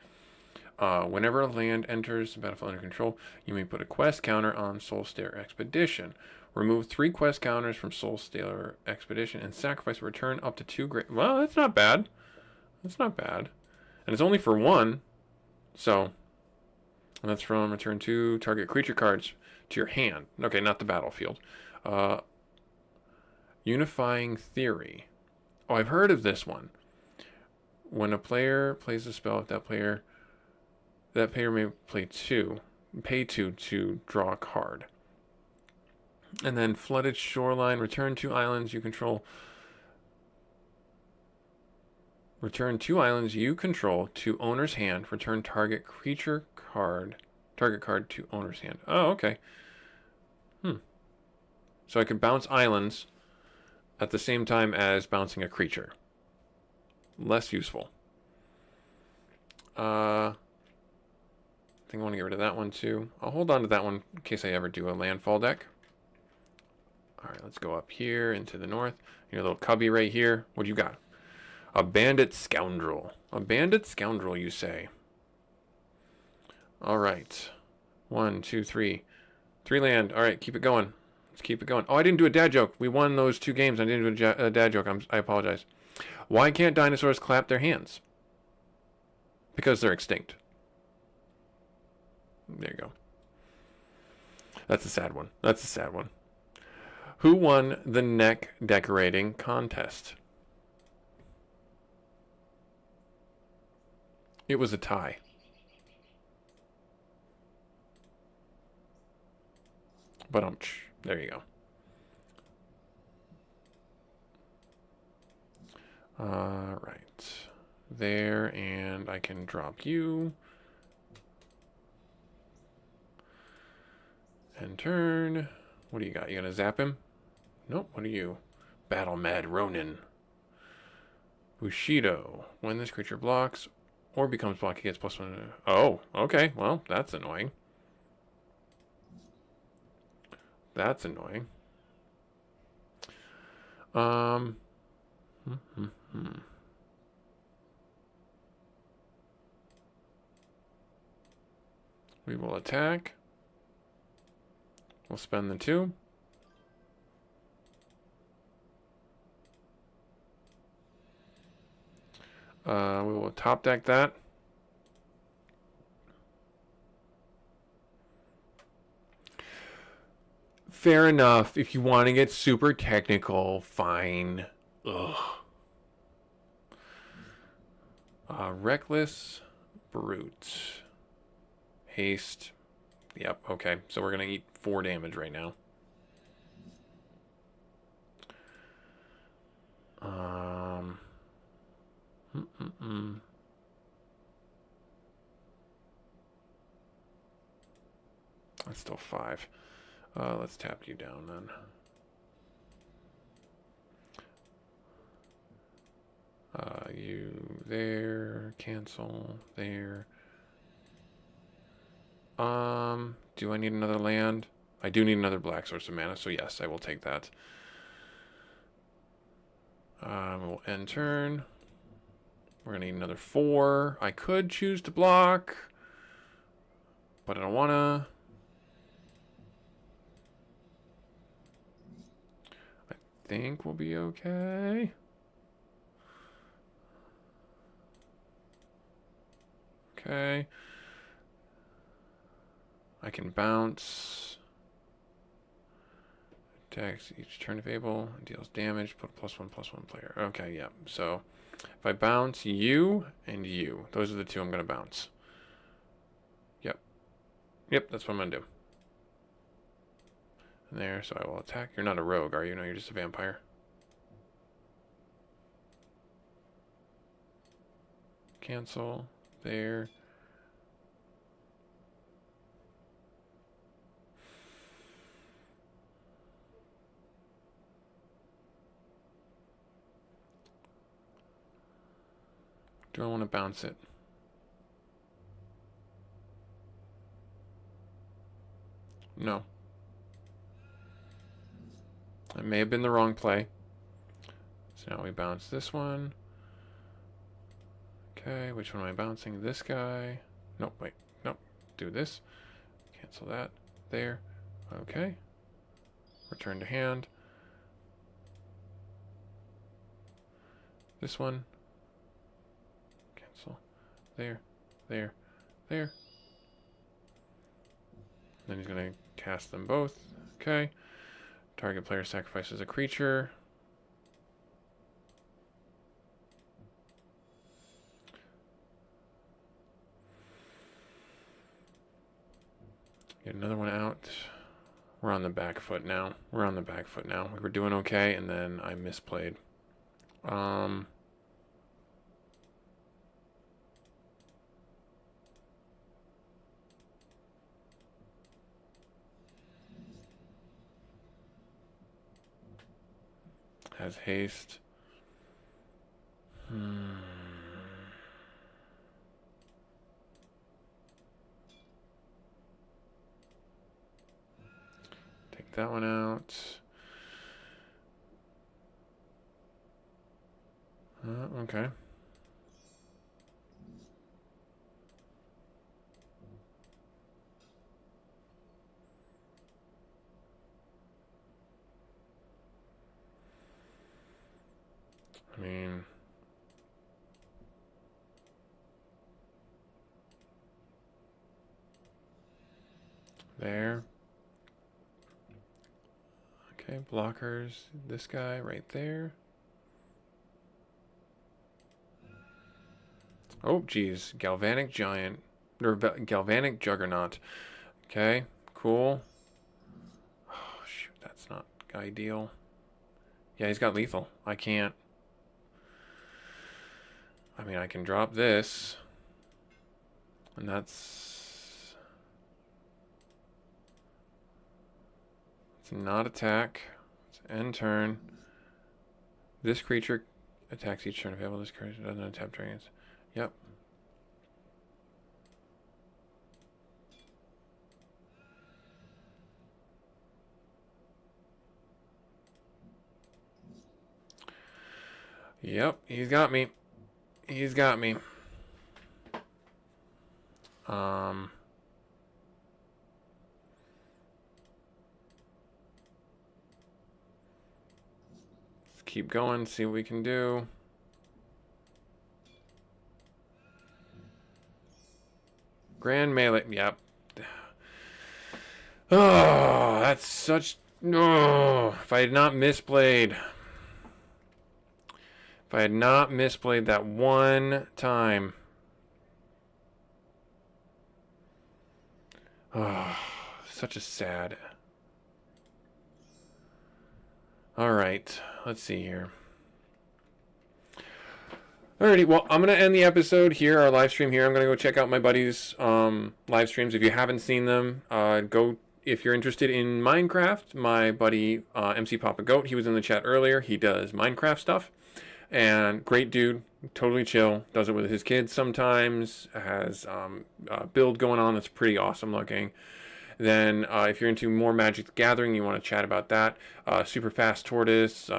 Whenever a land enters the battlefield under control, you may put a quest counter on Soul Stair Expedition. Remove 3 quest counters from Soul Stair Expedition and sacrifice or return up to 2 great. Well, that's not bad. That's not bad. And it's only for 1. So, and that's from return 2 target creature cards to your hand. Okay, not the battlefield. Unifying Theory. Oh, I've heard of this one. When a player plays a spell, that player may pay 2 to draw a card. And then Flooded Shoreline, return 2 islands you control. Return 2 islands you control to owner's hand. Return target card to owner's hand. Oh, okay. So I can bounce islands at the same time as bouncing a creature. Less useful. I think I want to get rid of that one too. I'll hold on to that one in case I ever do a landfall deck. All right, let's go up here into the north. Your little cubby right here. What do you got? A bandit scoundrel. A bandit scoundrel, you say? All right. 1, 2, 3. 3 land. All right, keep it going. Let's keep it going. Oh, I didn't do a dad joke. We won those 2 games. I didn't do a dad joke. I apologize. Why can't dinosaurs clap their hands? Because they're extinct. There you go. That's a sad one. That's a sad one. Who won the neck decorating contest? It was a tie. But there you go. All right. There, and I can drop you. And turn. What do you got? You gonna zap him? Nope. What are you? Battle Mad Ronin. Bushido. When this creature blocks or becomes blocked, he gets +1. Oh, okay. Well, that's annoying. That's annoying. We will attack. We'll spend the 2. We will top deck that. Fair enough. If you want to get super technical, fine. Ugh. Reckless Brute. Haste. Yep, okay. So we're going to eat 4 damage right now. That's still 5. Let's tap you down then. You there, cancel, there. Do I need another land? I do need another black source of mana, so yes, I will take that. We'll end turn. We're gonna need another 4. I could choose to block, but I don't wanna. I think we'll be okay. Okay. I can bounce. Attacks each turn if able. Deals damage. Put a +1/+1 player. Okay, yeah. So if I bounce you and you, those are the 2 I'm going to bounce. Yep. Yep, that's what I'm going to do. And there, so I will attack. You're not a rogue, are you? No, you're just a vampire. Cancel. There. Do I want to bounce it? No. That may have been the wrong play. So now we bounce this one. Okay, which one am I bouncing? This guy. Nope, wait. Nope. Do this. Cancel that. There. Okay. Return to hand. This one. Cancel. There. There. There. Then he's going to cast them both. Okay. Target player sacrifices a creature. Get another one out. We're on the back foot now. We're on the back foot now. We were doing okay, and then I misplayed. Has haste. Take that one out. Okay. I mean, there. Okay, blockers. This guy right there. Oh, geez. Galvanic Giant. Or Galvanic Juggernaut. Okay, cool. Oh, shoot. That's not ideal. Yeah, he's got lethal. I can't. I mean, I can drop this. And that's... It's not attack. It's end turn. This creature attacks each turn available. This creature doesn't attack dragons. Yep. Yep, he's got me. He's got me. Let's keep going, see what we can do. Grand melee. Yep. Oh, that's such... Oh, if I had not misplayed... If I had not misplayed that one time... Oh, such a sad... Alright, let's see here. Alrighty, well, I'm going to end the episode here, our live stream here. I'm going to go check out my buddies' live streams. If you haven't seen them, go, if you're interested in Minecraft, my buddy MC Papa Goat, he was in the chat earlier. He does Minecraft stuff. And great dude, totally chill, does it with his kids sometimes, has a build going on that's pretty awesome looking. Then if you're into more Magic the Gathering, you want to chat about that, Super Fast Tortoise,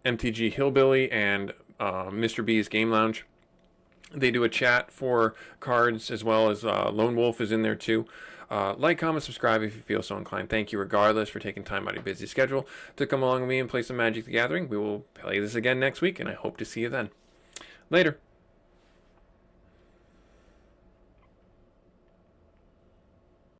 MTG Hillbilly, and Mr. B's Game Lounge. They do a chat for cards, as well as Lone Wolf is in there too. Like, comment, subscribe if you feel so inclined. Thank you regardless for taking time out of your busy schedule to come along with me and play some Magic the Gathering. We will play this again next week, and I hope to see you then. Later.